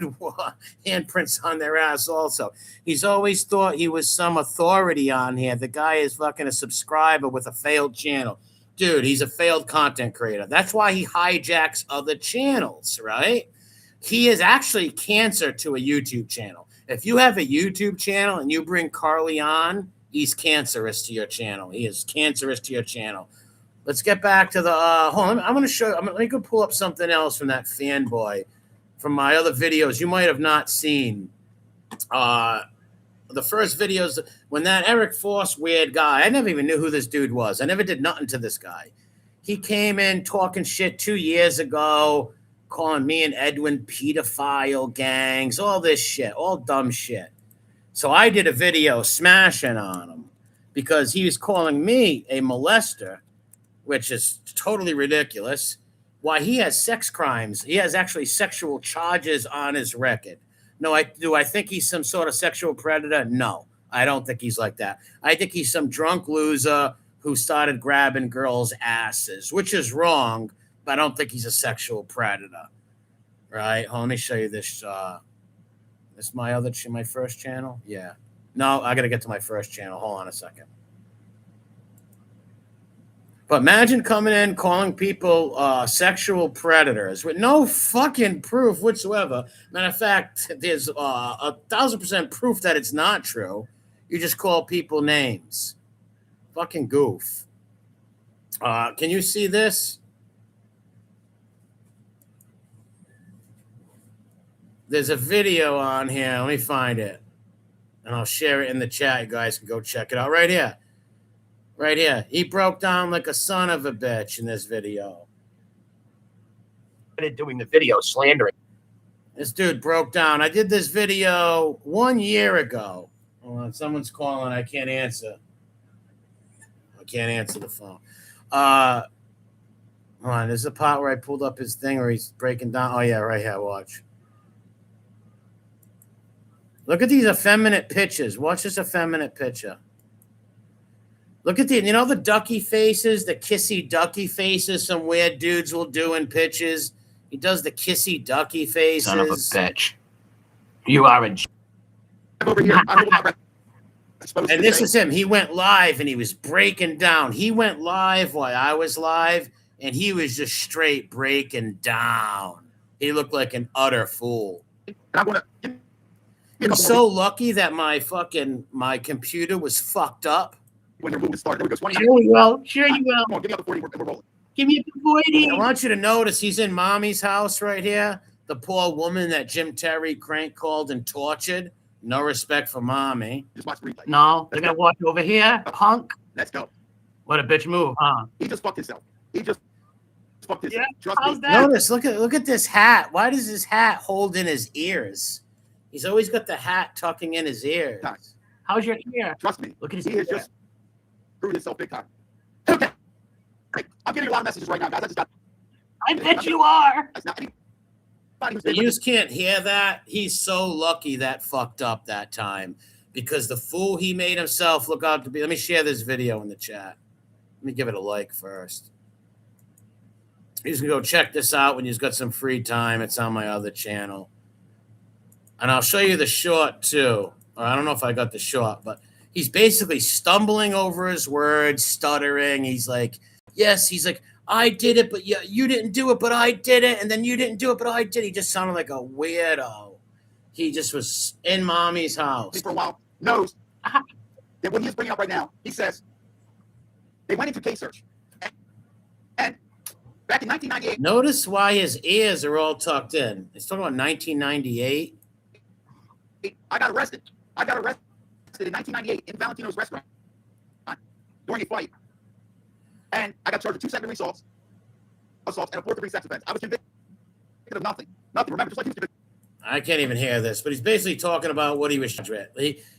handprints on their ass also. He's always thought he was some authority on here. The guy is fucking a subscriber with a failed channel. Dude, he's a failed content creator. That's why he hijacks other channels, right? He is actually cancer to a YouTube channel. If you have a YouTube channel and you bring Carly on, he's cancerous to your channel. He is cancerous to your channel. Let's get back to the, hold on, I'm going to show, let me go pull up something else from that Fanboy, from my other videos you might have not seen. The first videos, when that Eric Force weird guy, I never even knew who this dude was. I never did nothing to this guy. He came in talking shit 2 years ago, calling me and Edwin pedophile gangs, all this shit, all dumb shit. So I did a video smashing on him because he was calling me a molester, which is totally ridiculous. Why, he has sex crimes. He has actually sexual charges on his record. No, do I think he's some sort of sexual predator? No, I don't think he's like that. I think he's some drunk loser who started grabbing girls' asses, which is wrong, but I don't think he's a sexual predator. Right? Let me show you this. This my first channel? Yeah. No, I got to get to my first channel. Hold on a second. But imagine coming in calling people sexual predators with no fucking proof whatsoever. Matter of fact, there's 1,000% proof that it's not true. You just call people names. Fucking goof. Can you see this? There's a video on here. Let me find it. And I'll share it in the chat. You guys can go check it out right here. Right here. He broke down like a son of a bitch in this video. Doing the video slandering. This dude broke down. I did this video 1 year ago. Hold on, someone's calling. I can't answer. I can't answer the phone. Hold on. There's a part where I pulled up his thing where he's breaking down. Oh, yeah, right here. Watch. Look at these effeminate pictures. Watch this effeminate picture. Look at the ducky faces, the kissy ducky faces some weird dudes will do in pitches. He does the kissy ducky faces. Son of a bitch. You are a... Over here. And this is him. He went live and he was breaking down. He went live while I was live and he was just straight breaking down. He looked like an utter fool. I'm so lucky that my computer was fucked up. When your movement started, there we go. Sure you will. Sure you will. Come on, give me out the 40. We're rolling. Give me the 40. I want you to notice he's in mommy's house right here. The poor woman that JimTerry crank called and tortured. No respect for mommy. Just watch the replay. No, they're going to watch over here. Punk. Let's go. What a bitch move, huh? He just fucked himself. He just fucked himself. Yeah, Trust me. notice, look at this hat. Why does this hat hold in his ears? He's always got the hat tucking in his ears. Nice. How's your ear? Trust me. Look at his ear. He is just screwed himself big time. Okay. Great. I'm getting a lot of messages right now, guys. I bet you are. You just can't hear that. He's so lucky that fucked up that time because the fool he made himself look out to be. Let me share this video in the chat. Let me give it a like first. You can go check this out when you've got some free time. It's on my other channel. And I'll show you the short too. Or I don't know if I got the short, but he's basically stumbling over his words, stuttering. He's like, yes, he's like, I did it, but you didn't do it, but I did it. And then you didn't do it, but I did. He just sounded like a weirdo. He just was in mommy's house. For a while, knows that what he is bringing up right now, he says, they went into case search. And back in 1998. Notice why his ears are all tucked in. He's talking about 1998. I got arrested in 1998 in Valentino's restaurant. during a fight, and I got charged with 2 secondary assaults, and a 4th-degree sex offense. I was convicted of nothing. Nothing. Remember, just like he was convicted. I can't even hear this, but he's basically talking about what he was charged with.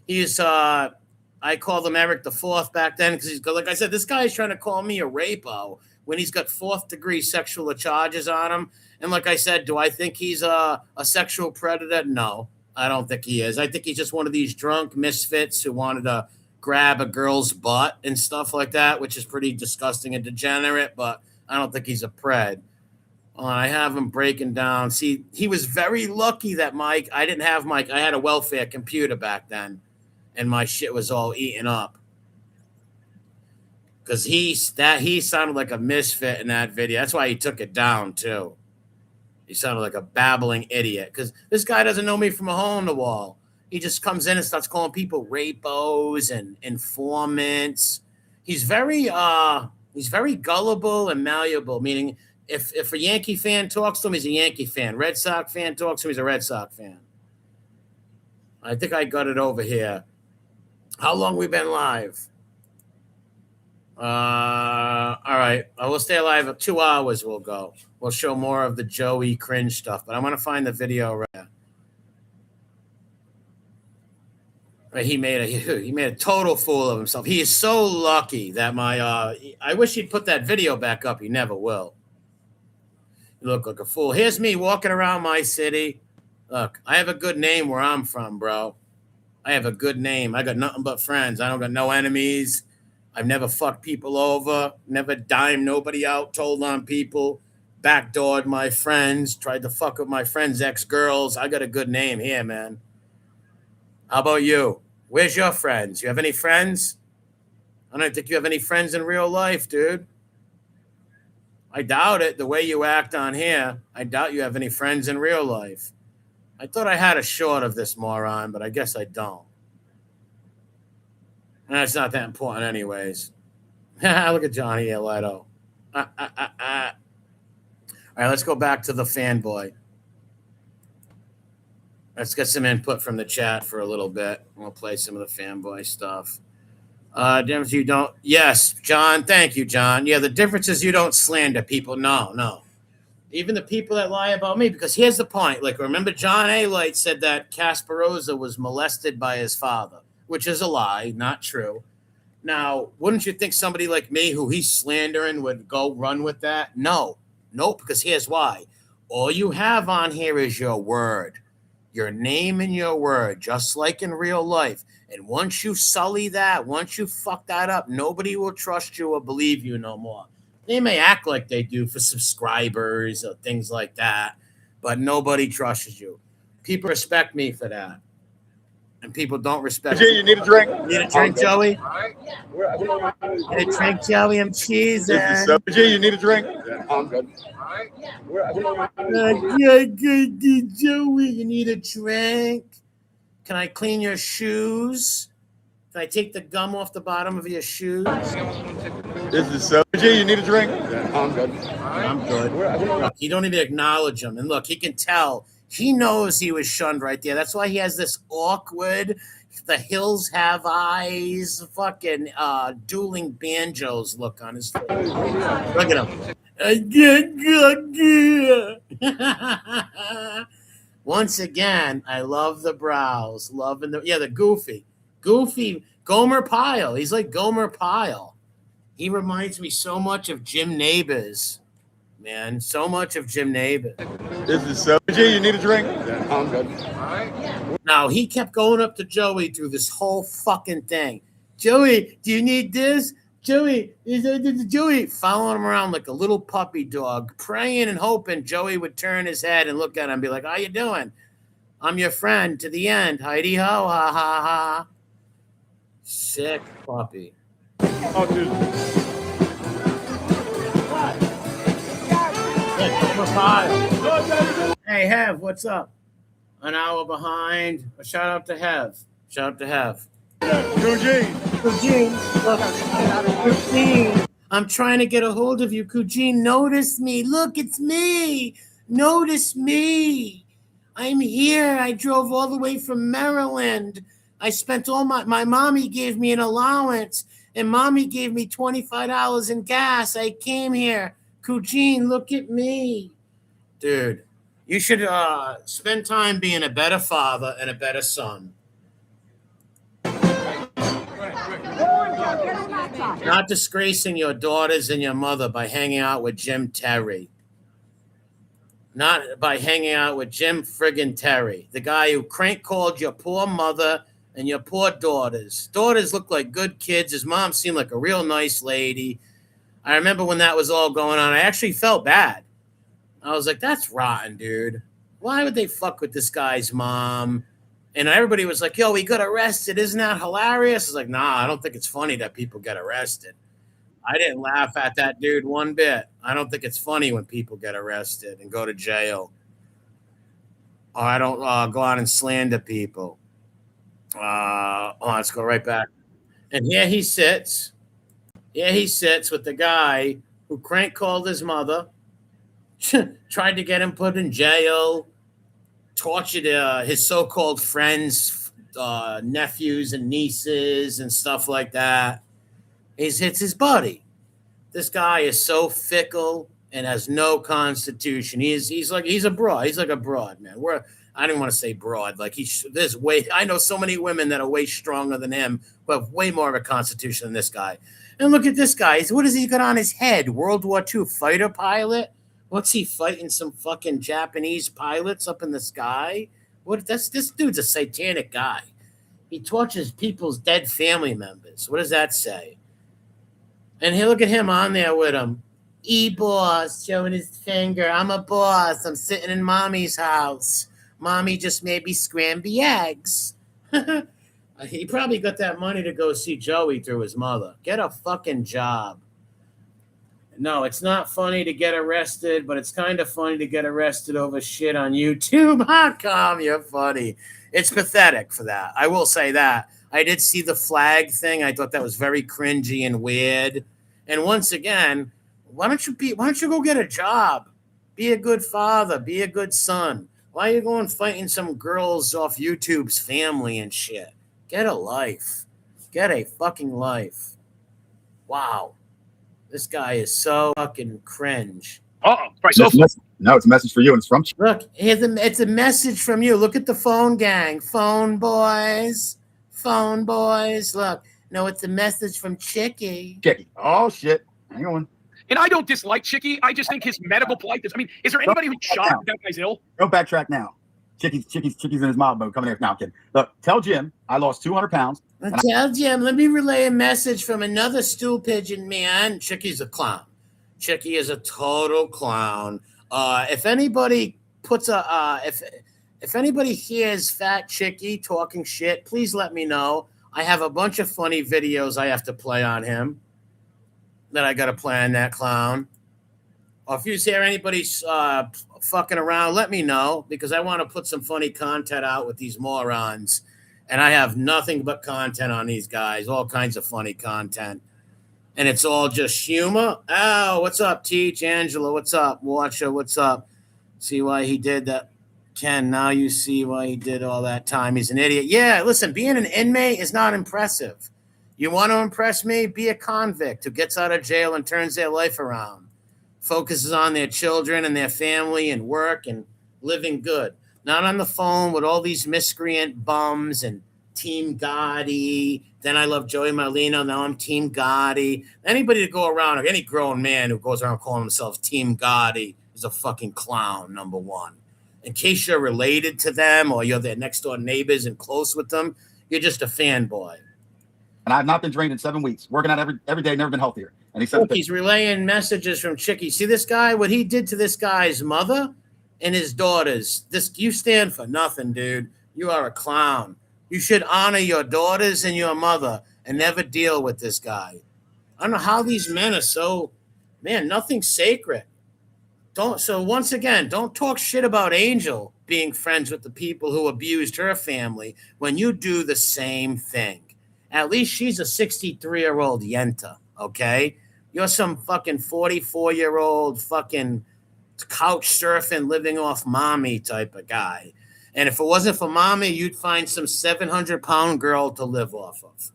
He's I called him Eric the Fourth back then because he's like I said, this guy is trying to call me a rapo when he's got 4th-degree sexual charges on him. And like I said, do I think he's a sexual predator? No, I don't think he is. I think he's just one of these drunk misfits who wanted to grab a girl's butt and stuff like that, which is pretty disgusting and degenerate, but I don't think he's a pred. I have him breaking down. See, he was very lucky that I didn't have Mike. I had a welfare computer back then, and my shit was all eaten up. Because he sounded like a misfit in that video. That's why he took it down, too. He sounded like a babbling idiot. Because this guy doesn't know me from a hole in the wall. He just comes in and starts calling people rapos and informants. He's very gullible and malleable, meaning if a Yankee fan talks to him, he's a Yankee fan. Red Sox fan talks to him, he's a Red Sox fan. I think I got it over here. How long we been live? All right. We'll stay alive. 2 hours we'll go. We'll show more of the Joey cringe stuff, but I want to find the video right now. He made a total fool of himself. He is so lucky that I wish he'd put that video back up. He never will. You look like a fool. Here's me walking around my city. Look, I have a good name where I'm from, bro. I have a good name. I got nothing but friends. I don't got no enemies. I've never fucked people over, never dimed nobody out, told on people, backdoored my friends, tried to fuck with my friends' ex-girls. I got a good name here, man. How about you? Where's your friends? You have any friends? I don't think you have any friends in real life, dude. I doubt it. The way you act on here, I doubt you have any friends in real life. I thought I had a short of this moron, but I guess I don't. And it's not that important anyways. Look at Johnny Leto. All right, let's go back to the fanboy. Let's get some input from the chat for a little bit. We'll play some of the fanboy stuff. Difference you don't. Yes, John. Thank you, John. Yeah, the difference is you don't slander people. No. Even the people that lie about me, because here's the point. Like, remember John A. Light said that Casparosa was molested by his father, which is a lie, not true. Now, wouldn't you think somebody like me who he's slandering would go run with that? No, because here's why. All you have on here is your word, your name and your word, just like in real life. And once you sully that, once you fuck that up, nobody will trust you or believe you no more. They may act like they do for subscribers or things like that, but nobody trusts you. People respect me for that. And people don't respect me. You need a drink? Need a drink, Joey? Need a drink, Joey? I'm cheesing. You need a drink? I'm good. Joey, you need a drink? Can I clean your shoes? Can I take the gum off the bottom of your shoes? This is so. You need a drink? I'm good. I'm good. Look, you don't even acknowledge him. And look, he can tell. He knows he was shunned right there. That's why he has this awkward, the hills have eyes, fucking dueling banjos look on his face. Look at him. Once again, I love the brows. The Goofy, Gomer Pyle. He's like Gomer Pyle. He reminds me so much of Jim Neighbors. Man, so much of Jim Neighbors. This is so. You need a drink? I'm good. Now, he kept going up to Joey through this whole fucking thing. Joey, do you need this? Joey, following him around like a little puppy dog, praying and hoping Joey would turn his head and look at him and be like, how you doing? I'm your friend to the end. Heidi ho, ha, ha, ha. Sick puppy. Oh, dude. Hey, Hev, what's up? An hour behind. A shout out to Hev. Kujin. Look, I'm trying to get a hold of you, Kujin. Notice me. Look, it's me. Notice me. I'm here. I drove all the way from Maryland. I spent all my mommy gave me an allowance. And mommy gave me $25 in gas. I came here. Eugene, look at me. Dude, you should spend time being a better father and a better son. Not disgracing your daughters and your mother by hanging out with JimTerry. Not by hanging out with Jim friggin' Terry, the guy who crank called your poor mother and your poor daughters. Daughters look like good kids. His mom seemed like a real nice lady. I remember when that was all going on, I actually felt bad. I was like, that's rotten, dude. Why would they fuck with this guy's mom? And everybody was like, yo, he got arrested. Isn't that hilarious? I was like, nah, I don't think it's funny that people get arrested. I didn't laugh at that dude one bit. I don't think it's funny when people get arrested and go to jail. Or I don't go out and slander people. Let's go right back. And here he sits. Here he sits with the guy who crank called his mother, tried to get him put in jail, tortured his so-called friends, nephews and nieces and stuff like that. It's his buddy. This guy is so fickle and has no constitution. He's a broad. He's like a broad, man. I didn't want to say broad. Like I know so many women that are way stronger than him, but way more of a constitution than this guy. And look at this guy. What does he got on his head? World War II fighter pilot? What's he fighting? Some fucking Japanese pilots up in the sky? This dude's a satanic guy. He tortures people's dead family members. What does that say? And hey, look at him on there with him. E-boss showing his finger. I'm a boss. I'm sitting in mommy's house. Mommy just made me scrambled eggs. He probably got that money to go see Joey through his mother. Get a fucking job. No, it's not funny to get arrested, but it's kind of funny to get arrested over shit on YouTube. How come you're funny? It's pathetic for that. I will say that. I did see the flag thing. I thought that was very cringy and weird. And once again, why don't you go get a job? Be a good father. Be a good son. Why are you going fighting some girls off YouTube's family and shit? Get a life. Get a fucking life. Wow. This guy is so fucking cringe. Right. No, it's a message for you, and it's from. Look, it's a message from you. Look at the phone gang. Phone boys. Phone boys. Look. No, it's a message from Chicky. Chicky. Oh, shit. Hang on. And I don't dislike Chicky. I just think his medical plight is. I mean, is there anybody who's shocked that guy's ill? Go backtrack now. Chicky's in his mob mode coming here. Now, I'm kidding. Look, tell Jim I lost 200 pounds. Tell Jim, let me relay a message from another stool pigeon man. Chicky's a clown. Chicky is a total clown. If anybody puts if anybody hears Fat Chicky talking shit, please let me know. I have a bunch of funny videos I have to play on him that I got to play on that clown. Or if you hear anybody fucking around, let me know, because I want to put some funny content out with these morons. And I have nothing but content on these guys, all kinds of funny content. And it's all just humor. Oh, what's up, Teach? Angela, what's up? Watcher, what's up? See why he did that? Ken, now you see why he did all that time. He's an idiot. Yeah, listen, being an inmate is not impressive. You want to impress me? Be a convict who gets out of jail and turns their life around. Focuses on their children and their family and work and living good. Not on the phone with all these miscreant bums and Team Gotti. Then I love Joey Marlino. Now I'm Team Gotti. Anybody to go around, or any grown man who goes around calling himself Team Gotti is a fucking clown, number one. In case you're related to them or you're their next door neighbors and close with them, you're just a fanboy. And I've not been drained in 7 weeks. Working out every day, never been healthier. And he said he's relaying messages from Chicky. See this guy? What he did to this guy's mother and his daughters. You stand for nothing, dude. You are a clown. You should honor your daughters and your mother and never deal with this guy. I don't know how these men are so, man, nothing's sacred. So once again, don't talk shit about Angel being friends with the people who abused her family when you do the same thing. At least she's a 63-year-old yenta, okay? You're some fucking 44-year-old fucking couch surfing, living off mommy type of guy. And if it wasn't for mommy, you'd find some 700-pound girl to live off of.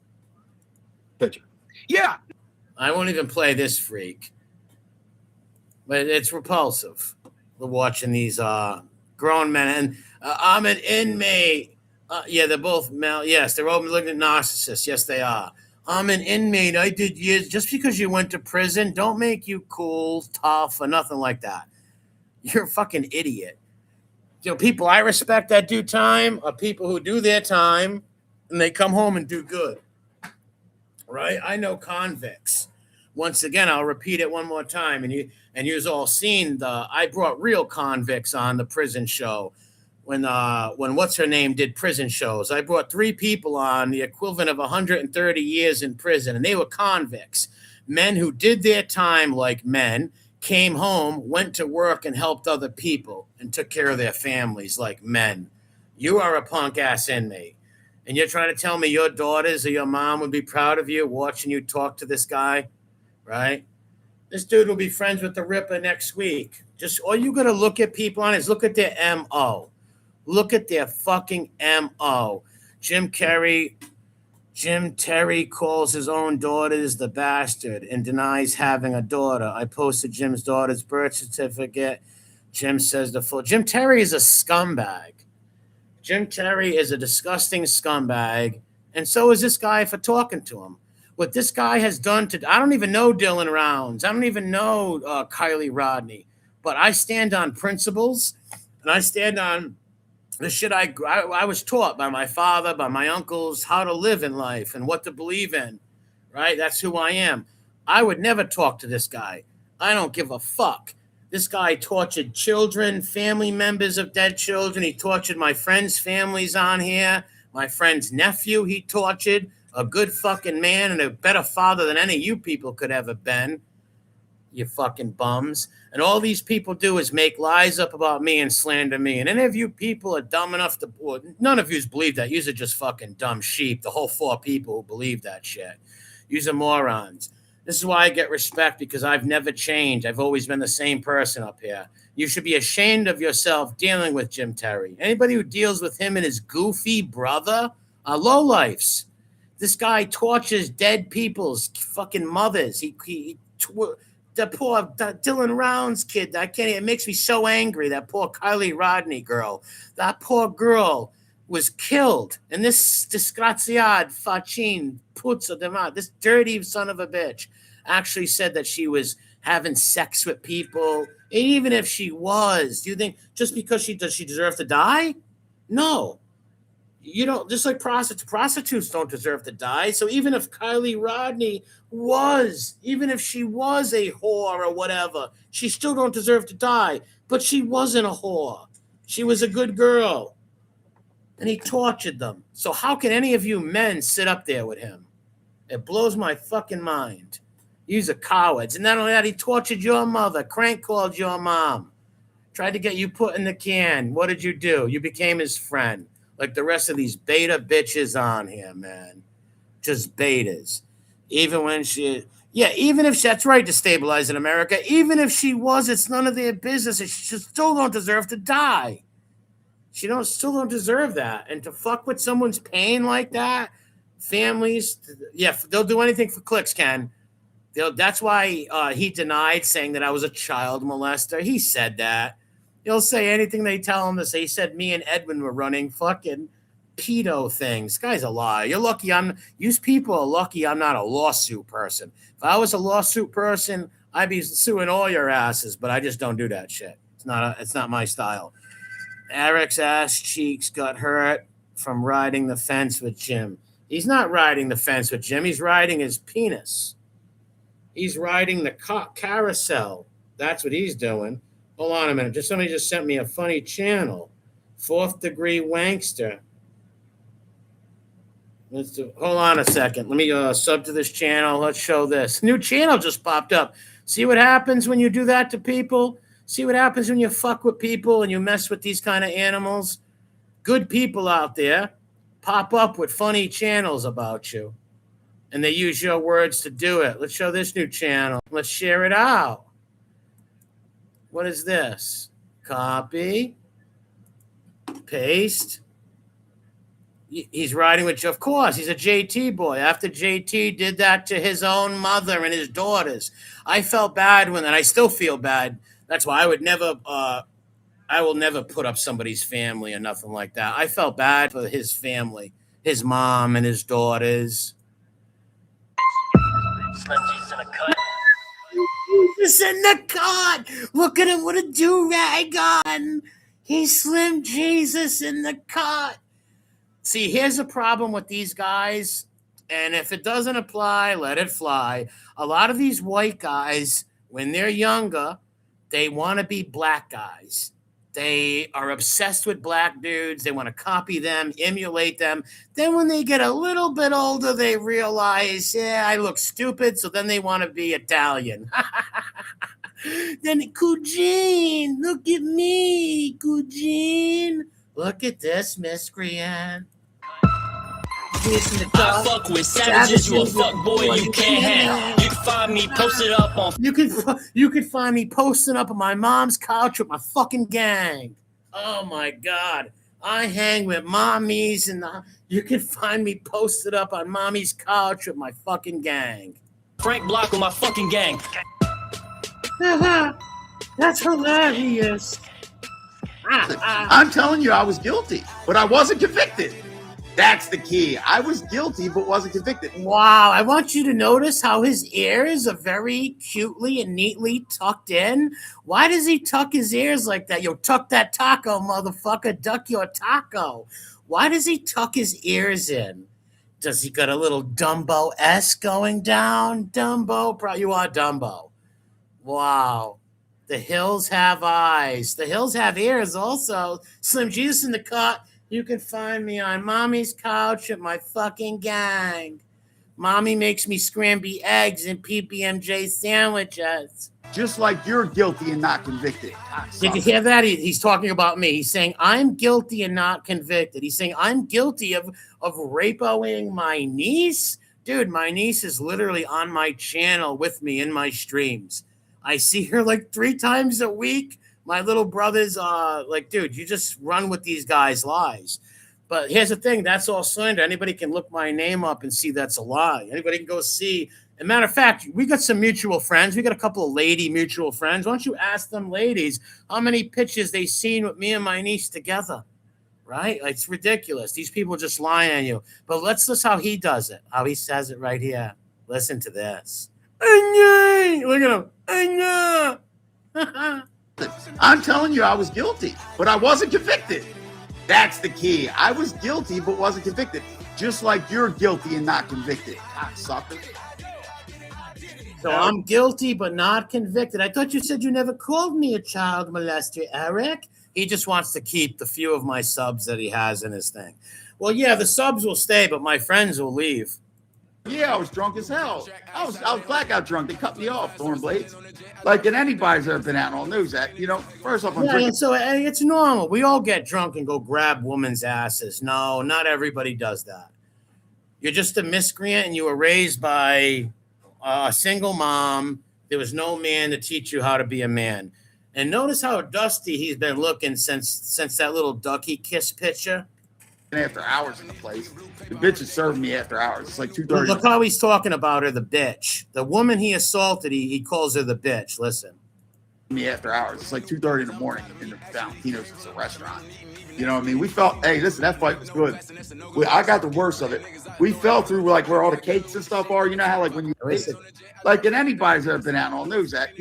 Picture. Yeah. I won't even play this freak. But it's repulsive. We're watching these grown men. And I'm an inmate. Yeah, they're both male. Yes, they're all malignant narcissists. Yes, they are. I'm an inmate. I did years. Just because you went to prison, don't make you cool, tough, or nothing like that. You're a fucking idiot. You know, people I respect that do time are people who do their time and they come home and do good. Right? I know convicts. Once again, I'll repeat it one more time, and you've all seen I brought real convicts on the prison show when what's her name did prison shows. I brought 3 people on, the equivalent of 130 years in prison, and they were convicts, men who did their time like men, came home, went to work, and helped other people, and took care of their families like men. You are a punk ass inmate. And you're trying to tell me your daughters or your mom would be proud of you watching you talk to this guy, right? This dude will be friends with the Ripper next week. Just all you got to look at people on is look at their MO. Look at their fucking MO. JimTerry calls his own daughters the bastard and denies having a daughter. I posted Jim's daughter's birth certificate. Jim says JimTerry is a scumbag. JimTerry is a disgusting scumbag, and so is this guy for talking to him. What this guy has done I don't even know Dylan Rounds. I don't even know Kylie Rodney, but I stand on principles, and I stand on the shit I was taught by my father, by my uncles, how to live in life and what to believe in, right? That's who I am. I would never talk to this guy. I don't give a fuck. This guy tortured children, family members of dead children. He tortured my friends' families on here. My friend's nephew he tortured. A good fucking man and a better father than any of you people could ever been. You fucking bums. And all these people do is make lies up about me and slander me. And any of you people are dumb enough to... Well, none of yous believe that. Yous are just fucking dumb sheep. The whole 4 people who believe that shit. Yous are morons. This is why I get respect, because I've never changed. I've always been the same person up here. You should be ashamed of yourself dealing with JimTerry. Anybody who deals with him and his goofy brother are lowlifes. This guy tortures dead people's fucking mothers. The poor Dylan Rounds kid. It makes me so angry. That poor Kylie Rodney girl. That poor girl was killed. And this disgraziad facin puzza de ma, this dirty son of a bitch, actually said that she was having sex with people. And even if she was, do you think just because she deserve to die? No. You don't, just like prostitutes don't deserve to die. So even if Kylie Rodney even if she was a whore or whatever, she still don't deserve to die. But she wasn't a whore. She was a good girl. And he tortured them. So how can any of you men sit up there with him? It blows my fucking mind. You're cowards. And not only that, he tortured your mother. Crank called your mom. Tried to get you put in the can. What did you do? You became his friend. Like the rest of these beta bitches on here, man. Just betas. Even if that's right, destabilizing America. Even if she was, it's none of their business. She still don't deserve to die. Still don't deserve that. And to fuck with someone's pain like that, families, they'll do anything for clicks, Ken. That's why he denied saying that I was a child molester. He said that. He'll say anything they tell him to say. He said me and Edwin were running fucking pedo things. This guy's a liar. You're lucky you people are lucky I'm not a lawsuit person. If I was a lawsuit person, I'd be suing all your asses, but I just don't do that shit. It's not my style. Eric's ass cheeks got hurt from riding the fence with Jim. He's not riding the fence with Jim. He's riding his penis. He's riding the carousel. That's what he's doing. Hold on a minute. Somebody just sent me a funny channel. 4th degree wankster. Hold on a second. Let me sub to this channel. Let's show this. New channel just popped up. See what happens when you do that to people? See what happens when you fuck with people and you mess with these kind of animals? Good people out there pop up with funny channels about you. And they use your words to do it. Let's show this new channel. Let's share it out. What is this? Copy. Paste. He's riding with, of course, he's a JT boy. After JT did that to his own mother and his daughters, I felt bad and I still feel bad. That's why I will never put up somebody's family or nothing like that. I felt bad for his family, his mom and his daughters. Jesus in the cut. Look at him with a do-rag on. He's Slim Jesus in the cut. See, here's a problem with these guys, and if it doesn't apply, let it fly. A lot of these white guys, when they're younger, they want to be black guys. They are obsessed with black dudes. They want to copy them, emulate them. Then when they get a little bit older, they realize, yeah, I look stupid, so then they want to be Italian. Then, Cugine, look at me, Cugine. Look at this miscreant. I fuck with savages, you a fuck boy, you can't have. You can find me posted up on. You could find me posting up on my mom's couch with my fucking gang. Oh my God, I hang with mommies, and you can find me posted up on mommy's couch with my fucking gang. Frank Block with my fucking gang. That's hilarious. I'm telling you, I was guilty, but I wasn't convicted. That's the key. I was guilty, but wasn't convicted. Wow. I want you to notice how his ears are very cutely and neatly tucked in. Why does he tuck his ears like that? Yo, tuck that taco, motherfucker. Duck your taco. Why does he tuck his ears in? Does he got a little Dumbo-esque going down? Dumbo? You are Dumbo. Wow. The hills have eyes. The hills have ears also. Slim Jesus in the cut. You can find me on mommy's couch at my fucking gang. Mommy makes me scrambled eggs and PB&J sandwiches. Just like you're guilty and not convicted. Did you hear that? He's talking about me. He's saying, I'm guilty and not convicted. He's saying, I'm guilty of rapoing my niece. Dude, my niece is literally on my channel with me in my streams. I see her like 3 times a week. My little brother's like, dude, you just run with these guys' lies. But here's the thing. That's all slander. Anybody can look my name up and see that's a lie. Anybody can go see. As a matter of fact, we got some mutual friends. We got a couple of lady mutual friends. Why don't you ask them ladies how many pictures they seen with me and my niece together? Right? Like, it's ridiculous. These people just lie on you. But let's listen how he does it. How he says it right here. Listen to this. Look at him. I'm telling you, I was guilty, but I wasn't convicted. That's the key. I was guilty, but wasn't convicted. Just like you're guilty and not convicted. Sucker. So I'm guilty, but not convicted. I thought you said you never called me a child molester, Eric. He just wants to keep the few of my subs that he has in his thing. Well, yeah, the subs will stay, but my friends will leave. Yeah, I was drunk as hell. I was blackout drunk. They cut me off, Thorn Blades. Like, and anybody's ever been out on news that, first off, I'm drinking. So it's normal. We all get drunk and go grab women's asses. No, not everybody does that. You're just a miscreant, and you were raised by a single mom. There was no man to teach you how to be a man. And notice how dusty he's been looking since that little ducky kiss picture. After hours in the place, the bitch is serving me after hours. It's like 2:30. Look how he's talking about her, the bitch. The woman he assaulted, he calls her the bitch. Listen. Me after hours. It's like 2:30 in the morning in the Valentino's. It's a restaurant. You know what I mean? We felt, hey, listen, that fight was good. I got the worst of it. We fell through like where all the cakes and stuff are. You know how like when you like, and anybody's ever been out on news that,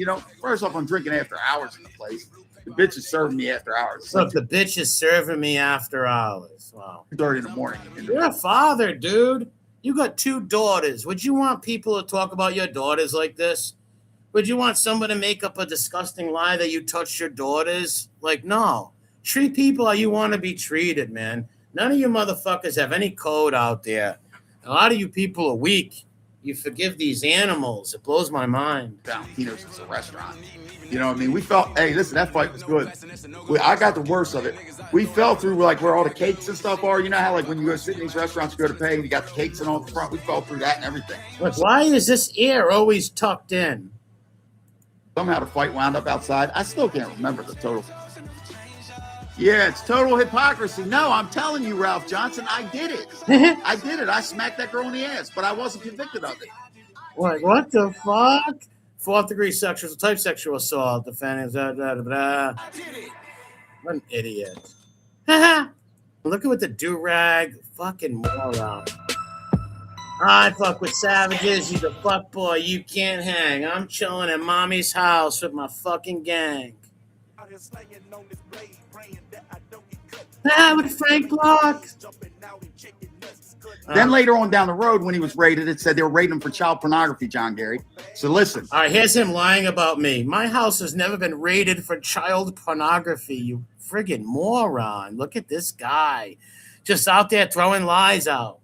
first off, I'm drinking after hours in the place. The bitch is serving me after hours. Look, the bitch is serving me after hours. Wow. 2:30 in the morning. You're a father, dude. You got 2 daughters. Would you want people to talk about your daughters like this? Would you want someone to make up a disgusting lie that you touched your daughters? Like, no. Treat people how you want to be treated, man. None of you motherfuckers have any code out there. A lot of you people are weak. You forgive these animals. It blows my mind. Valentino's is a restaurant. You know what I mean? We felt, hey, listen, that fight was good. I got the worst of it. We fell through like where all the cakes and stuff are. You know how like when you go sit in these restaurants, you go to pay and you got the cakes and all the front. We fell through that and everything. Look, why is this ear always tucked in? Somehow the fight wound up outside. I still can't remember the total. Yeah, it's total hypocrisy. No, I'm telling you, Ralph Johnson, I did it. I did it. I smacked that girl in the ass, but I wasn't convicted of it. Like, what the fuck? 4th degree sexual assault. Defendants. What an idiot. Look at what the do-rag. Fucking moron. I fuck with savages. He's a fuck boy. You can't hang. I'm chilling at mommy's house with my fucking gang. With Frank Block. Then later on down the road, when he was raided, it said they were raiding him for child pornography, John Gary. So listen. All right, here's him lying about me. My house has never been raided for child pornography, you friggin' moron. Look at this guy. Just out there throwing lies out.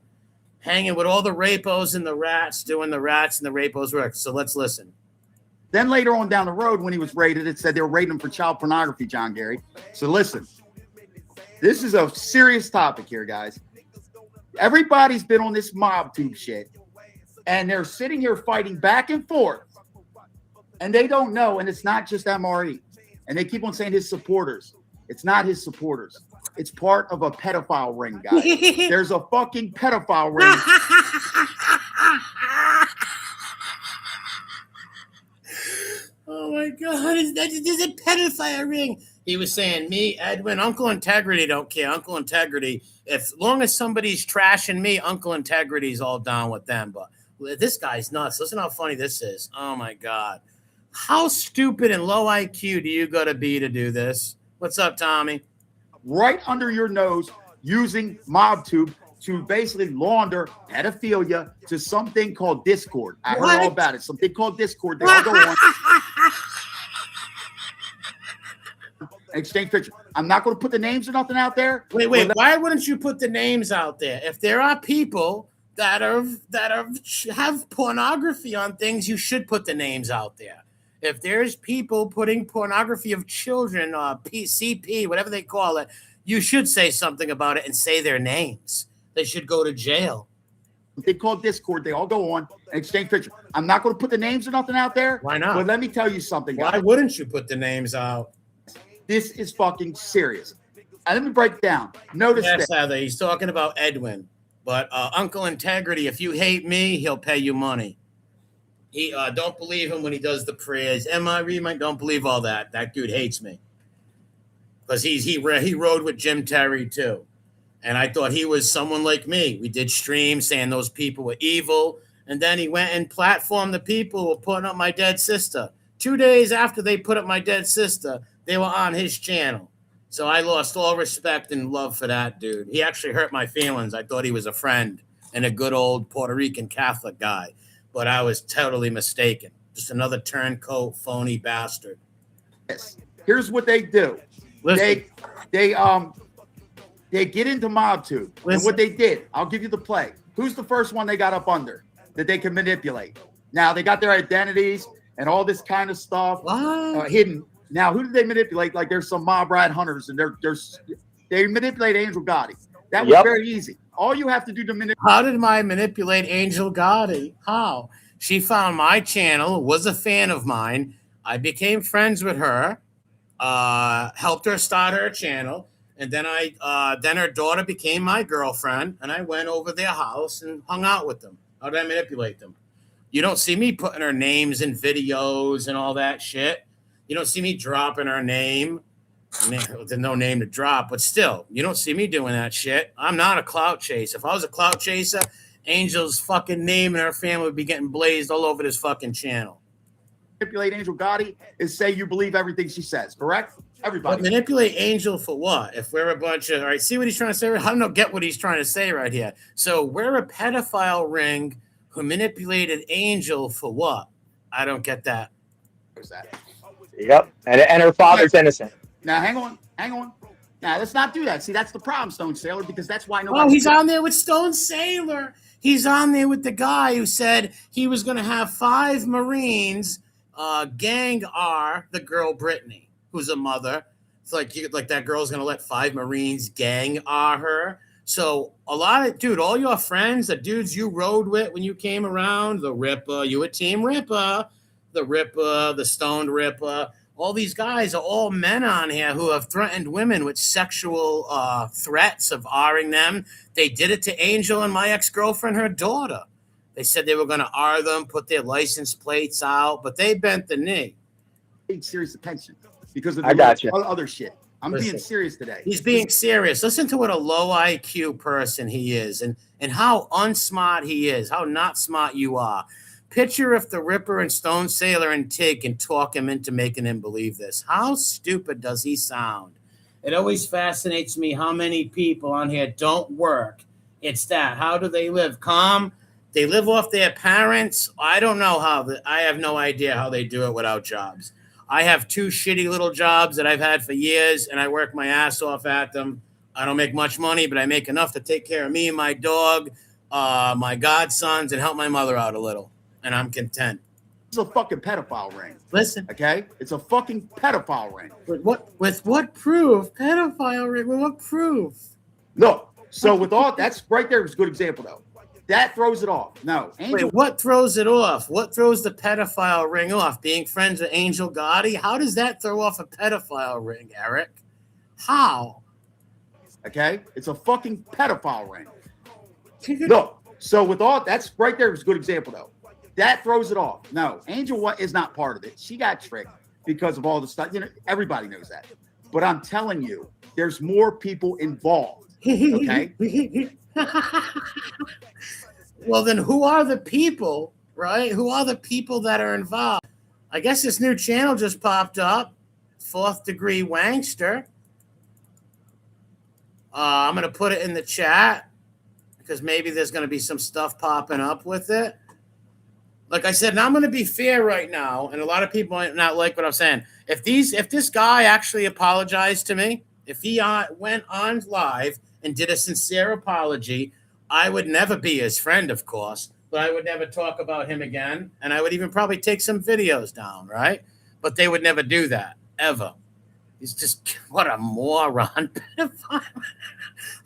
Hanging with all the rapos and the rats, doing the rats and the rapos work. So let's listen. Then later on down the road, when he was raided, it said they were raiding him for child pornography, John Gary. So listen. This is a serious topic here, guys. Everybody's been on this mob tube shit, and they're sitting here fighting back and forth, and they don't know, and it's not just MRE. And they keep on saying his supporters. It's not his supporters. It's part of a pedophile ring, guys. There's a fucking pedophile ring. Oh my God, there's a pedophile ring. He was saying, me, Edwin, Uncle Integrity don't care. Uncle Integrity, as long as somebody's trashing me, Uncle Integrity's all down with them. But this guy's nuts. Listen how funny this is. Oh my God. How stupid and low IQ do you got to be to do this? What's up, Tommy? Right under your nose, using MobTube to basically launder pedophilia to something called Discord. I heard all about it. Something called Discord. They all go on. Exchange picture. I'm not going to put the names or nothing out there. Wait. Why wouldn't you put the names out there? If there are people that have pornography on things, you should put the names out there. If there's people putting pornography of children, PCP, whatever they call it, you should say something about it and say their names. They should go to jail. They call Discord. They all go on and exchange pictures. I'm not going to put the names or nothing out there. Why not? But let me tell you something, guys. Why wouldn't you put the names out? This is fucking serious. And let me break down. Notice yes, that. Heather, he's talking about Edwin. But Uncle Integrity, if you hate me, he'll pay you money. He don't believe him when he does the prayers. MR, don't believe all that. That dude hates me. Because he rode with JimTerry too. And I thought he was someone like me. We did streams saying those people were evil. And then he went and platformed the people who were putting up my dead sister. 2 days after they put up my dead sister, they were on his channel. So I lost all respect and love for that dude. He actually hurt my feelings. I thought he was a friend and a good old Puerto Rican Catholic guy. But I was totally mistaken. Just another turncoat, phony bastard. Yes. Here's what they do. Listen. They get into MobTube. And what they did, I'll give you the play. Who's the first one they got up under that they can manipulate? Now, they got their identities and all this kind of stuff hidden. Now, who did they manipulate? Like there's some mob rat hunters, and they manipulate Angel Gotti. That was very easy. All you have to do to manipulate. How did I manipulate Angel Gotti? How? She found my channel, was a fan of mine. I became friends with her, helped her start her channel, and then then her daughter became my girlfriend, and I went over their house and hung out with them. How did I manipulate them? You don't see me putting her names in videos and all that shit. You don't see me dropping her name. There's no name to drop, but still, you don't see me doing that shit. I'm not a clout chaser. If I was a clout chaser, Angel's fucking name and her family would be getting blazed all over this fucking channel. Manipulate Angel Gotti is say you believe everything she says, correct? Everybody. But manipulate Angel for what? If we're a bunch of, all right, see what he's trying to say? I don't know, get what he's trying to say right here. So we're a pedophile ring who manipulated Angel for what? I don't get that. What's that? Yep. And her father's innocent. Now, hang on. Now, let's not do that. See, that's the problem, Stone Sailor, because that's why nobody. Oh, he's on there with Stone Sailor. He's on there with the guy who said he was going to have 5 Marines gang R the girl Brittany, who's a mother. It's like that girl's going to let 5 Marines gang R her. So a lot of, dude, all your friends, the dudes you rode with when you came around, the Ripper, you were Team Ripper, the Ripper, the Stoned Ripper, All these guys are all men on here who have threatened women with sexual threats of R-ing them. They did it to Angel and my ex-girlfriend, her daughter. They said they were going to R them, put their license plates out, but they bent the knee. Paid serious attention because of I got you. other shit. I'm being serious today. He's being serious. Listen to what a low IQ person he is and how unsmart he is, how not smart you are. Picture if the Ripper and Stone Sailor and Tig can talk him into making him believe this. How stupid does he sound? It always fascinates me how many people on here don't work. It's that. How do they live? Calm. They live off their parents. I don't know how. I have no idea how they do it without jobs. I have 2 shitty little jobs that I've had for years, and I work my ass off at them. I don't make much money, but I make enough to take care of me and my dog, my godsons, and help my mother out a little. And I'm content. It's a fucking pedophile ring. Listen. Okay? It's a fucking pedophile ring. With what proof? Pedophile ring? With what proof? Look, so with all that's right there is a good example though. That throws it off. No. Angel. Wait, what throws it off? What throws the pedophile ring off? Being friends with Angel Gotti? How does that throw off a pedophile ring, Eric? How? Okay? It's a fucking pedophile ring. Look, so with all that's right there is a good example though. That throws it off. No, Angel is not part of it. She got tricked because of all the stuff. You know, everybody knows that. But I'm telling you, there's more people involved. Okay. Well, then who are the people, right? Who are the people that are involved? I guess this new channel just popped up. 4th Degree Wankster. I'm going to put it in the chat because maybe there's going to be some stuff popping up with it. Like I said, and I'm going to be fair right now, and a lot of people might not like what I'm saying. If this guy actually apologized to me, if he went on live and did a sincere apology, I would never be his friend, of course, but I would never talk about him again, and I would even probably take some videos down, right? But they would never do that, ever. He's just, what a moron.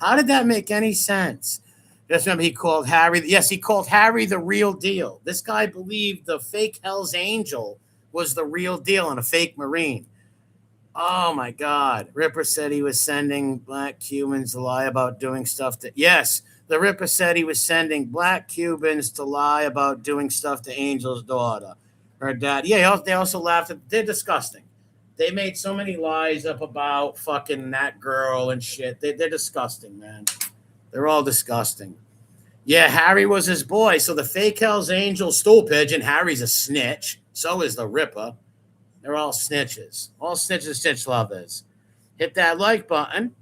How did that make any sense? Just remember he called Harry. Yes, he called Harry the real deal. This guy believed the fake Hell's Angel was the real deal and a fake Marine. Oh, my God. Ripper said he was sending black Cubans to lie about doing stuff to... Yes, the Ripper said he was sending black Cubans to lie about doing stuff to Angel's daughter. Her dad. Yeah, they also laughed at... They're disgusting. They made so many lies up about fucking that girl and shit. They're disgusting, man. They're all disgusting. Yeah, Harry was his boy. So the fake Hell's Angel stool pigeon, Harry's a snitch. So is the Ripper. They're all snitches. All snitches, snitch lovers. Hit that like button.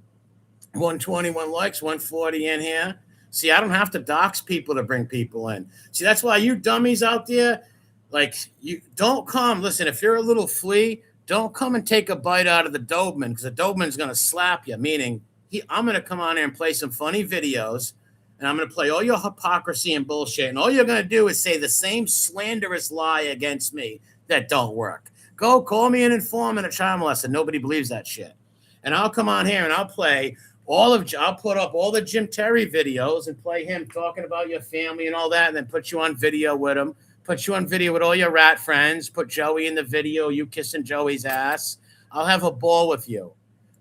121 likes, 140 in here. See, I don't have to dox people to bring people in. See, that's why you dummies out there, like, you don't come. Listen, if you're a little flea, don't come and take a bite out of the Doberman because the Doberman's going to slap you, meaning I'm going to come on here and play some funny videos, and I'm going to play all your hypocrisy and bullshit, and all you're going to do is say the same slanderous lie against me that don't work. Go call me an informant, a child molester. Nobody believes that shit. And I'll come on here and I'll play I'll put up all the JimTerry videos and play him talking about your family and all that, and then put you on video with him, put you on video with all your rat friends, put Joey in the video, you kissing Joey's ass. I'll have a ball with you,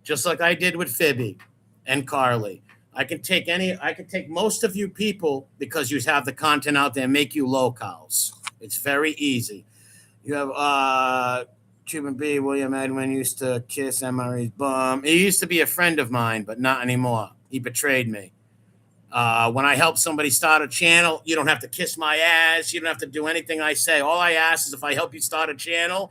just like I did with Phoebe and Carly. I can take most of you people because you have the content out there and make you locals. It's very easy. You have Cuban B. William Edwin used to kiss MRE's bum. He used to be a friend of mine, but not anymore. He betrayed me. When I help somebody start a channel, you don't have to kiss my ass. You don't have to do anything I say. All I ask is if I help you start a channel,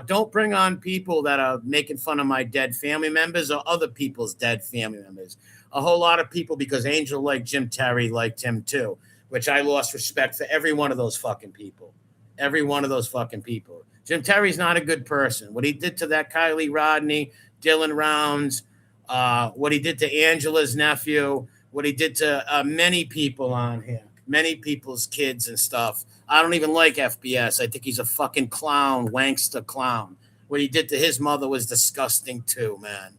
don't bring on people that are making fun of my dead family members or other people's dead family members. A whole lot of people, because Angel liked JimTerry, liked him too, which I lost respect for every one of those fucking people. Every one of those fucking people. JimTerry's not a good person. What he did to that Kylie Rodney, Dylan Rounds, what he did to Angela's nephew, what he did to many people on here, many people's kids and stuff. I don't even like FBS. I think he's a fucking clown, wankster clown. What he did to his mother was disgusting too, man.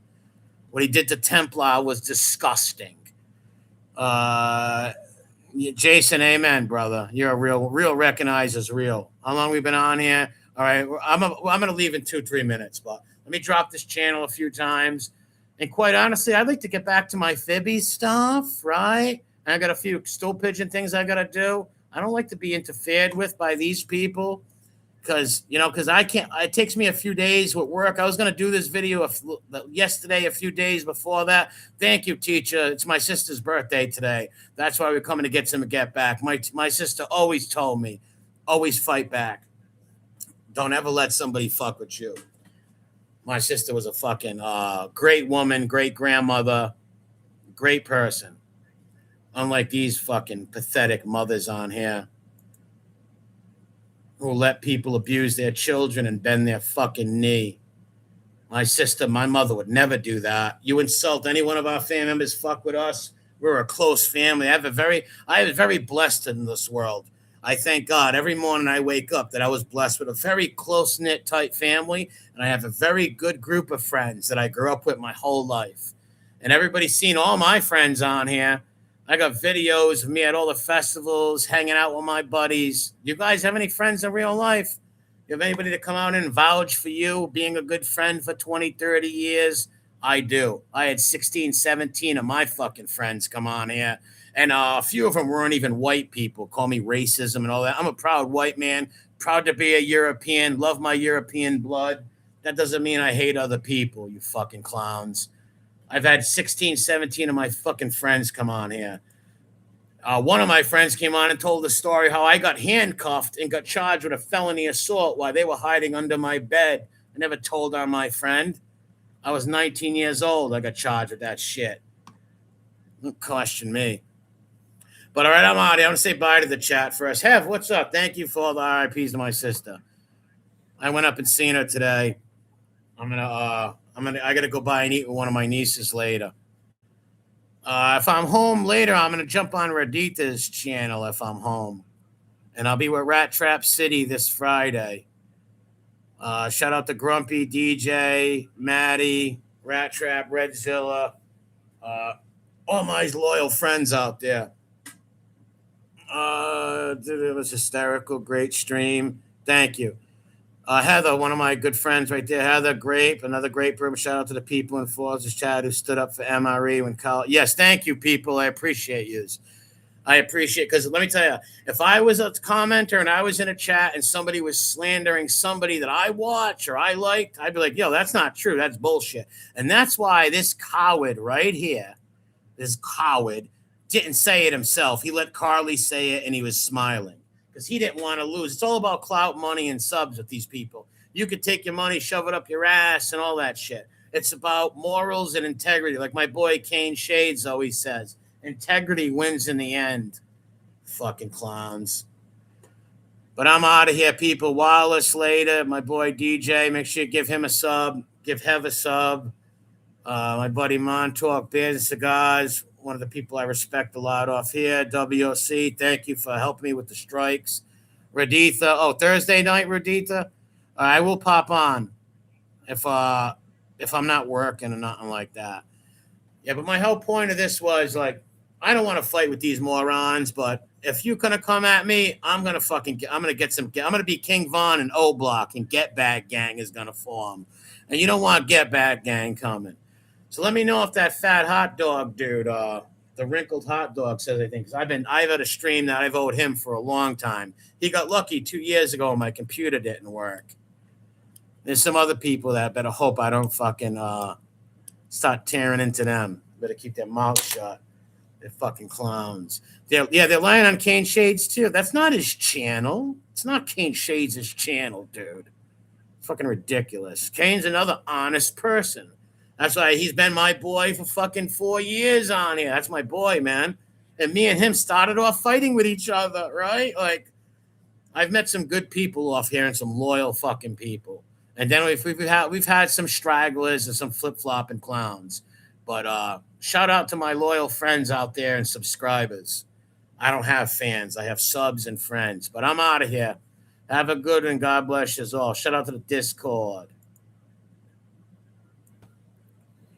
What he did to Templar was disgusting. Jason, amen, brother. You're a real recognizes real. How long we been on here? All right, I'm gonna leave in 2-3 minutes, but let me drop this channel a few times. And quite honestly, I'd like to get back to my Fibby stuff, right? And I got a few stool pigeon things I gotta do. I don't like to be interfered with by these people because I can't. It takes me a few days with work. I was gonna do this video yesterday, a few days before that. Thank you, teacher. It's my sister's birthday today. That's why we're coming to get some get back. My sister always told me, always fight back. Don't ever let somebody fuck with you. My sister was a fucking great woman, great grandmother, great person. Unlike these fucking pathetic mothers on here who let people abuse their children and bend their fucking knee. My mother would never do that. You insult any one of our family members, fuck with us. We're a close family. I am very blessed in this world. I thank God every morning I wake up that I was blessed with a very close-knit, tight family, and I have a very good group of friends that I grew up with my whole life. And everybody's seen all my friends on here. I got videos of me at all the festivals, hanging out with my buddies. You guys have any friends in real life? You have anybody to come out and vouch for you being a good friend for 20, 30 years? I do. I had 16, 17 of my fucking friends come on here. And a few of them weren't even white people. Call me racism and all that. I'm a proud white man, proud to be a European, love my European blood. That doesn't mean I hate other people, you fucking clowns. I've had 16, 17 of my fucking friends come on here. One of my friends came on and told the story how I got handcuffed and got charged with a felony assault while they were hiding under my bed. I never told on my friend. I was 19 years old. I got charged with that shit. Don't question me. But all right, I'm out here. I'm going to say bye to the chat first. Hev, what's up? Thank you for all the RIPs to my sister. I went up and seen her today. I got to go by and eat with one of my nieces later. If I'm home later, I'm going to jump on Radita's channel if I'm home. And I'll be with Rat Trap City this Friday. Shout out to Grumpy, DJ, Maddie, Rat Trap, Redzilla, all my loyal friends out there. It was hysterical. Great stream. Thank you. Heather, one of my good friends right there. Heather, great. Another great person. Shout out to the people in Forza's chat who stood up for MRE when college. Yes, thank you, people. I appreciate you. I appreciate because let me tell you, if I was a commenter and I was in a chat and somebody was slandering somebody that I watch or I liked, I'd be like, yo, that's not true. That's bullshit. And that's why this coward right here, this coward, didn't say it himself. He let Carly say it and he was smiling because he didn't want to lose. It's all about clout, money, and subs with these people. You could take your money, shove it up your ass and all that shit. It's about morals and integrity. Like my boy Kane Shades always says, integrity wins in the end. Fucking clowns. But I'm out of here, people. Wallace later. My boy DJ, make sure you give him a sub. Give Hev a sub. My buddy Montauk, Beers and Cigars. One of the people I respect a lot off here. WOC, thank you for helping me with the strikes. Raditha, Thursday night, Raditha. I will pop on if I'm not working or nothing like that. Yeah, but my whole point of this was like, I don't want to fight with these morons, but if you're gonna come at me, I'm gonna be King Von and O Block, and Get Back Gang is gonna form, and you don't want Get Back Gang coming. So let me know if that fat hot dog dude, the wrinkled hot dog, says anything. Because I've had a stream that I've owed him for a long time. He got lucky 2 years ago. My computer didn't work. There's some other people that better hope I don't fucking start tearing into them. Better keep their mouth shut. They're fucking clowns. They're lying on Kane Shades too. That's not his channel. It's not Kane Shades' channel, dude. Fucking ridiculous. Kane's another honest person. That's why he's been my boy for fucking 4 years on here. That's my boy, man. And me and him started off fighting with each other, right? Like, I've met some good people off here and some loyal fucking people. And then we've had some stragglers and some flip-flopping clowns. But shout out to my loyal friends out there and subscribers. I don't have fans. I have subs and friends. But I'm out of here. Have a good one. God bless you all. Shout out to the Discord.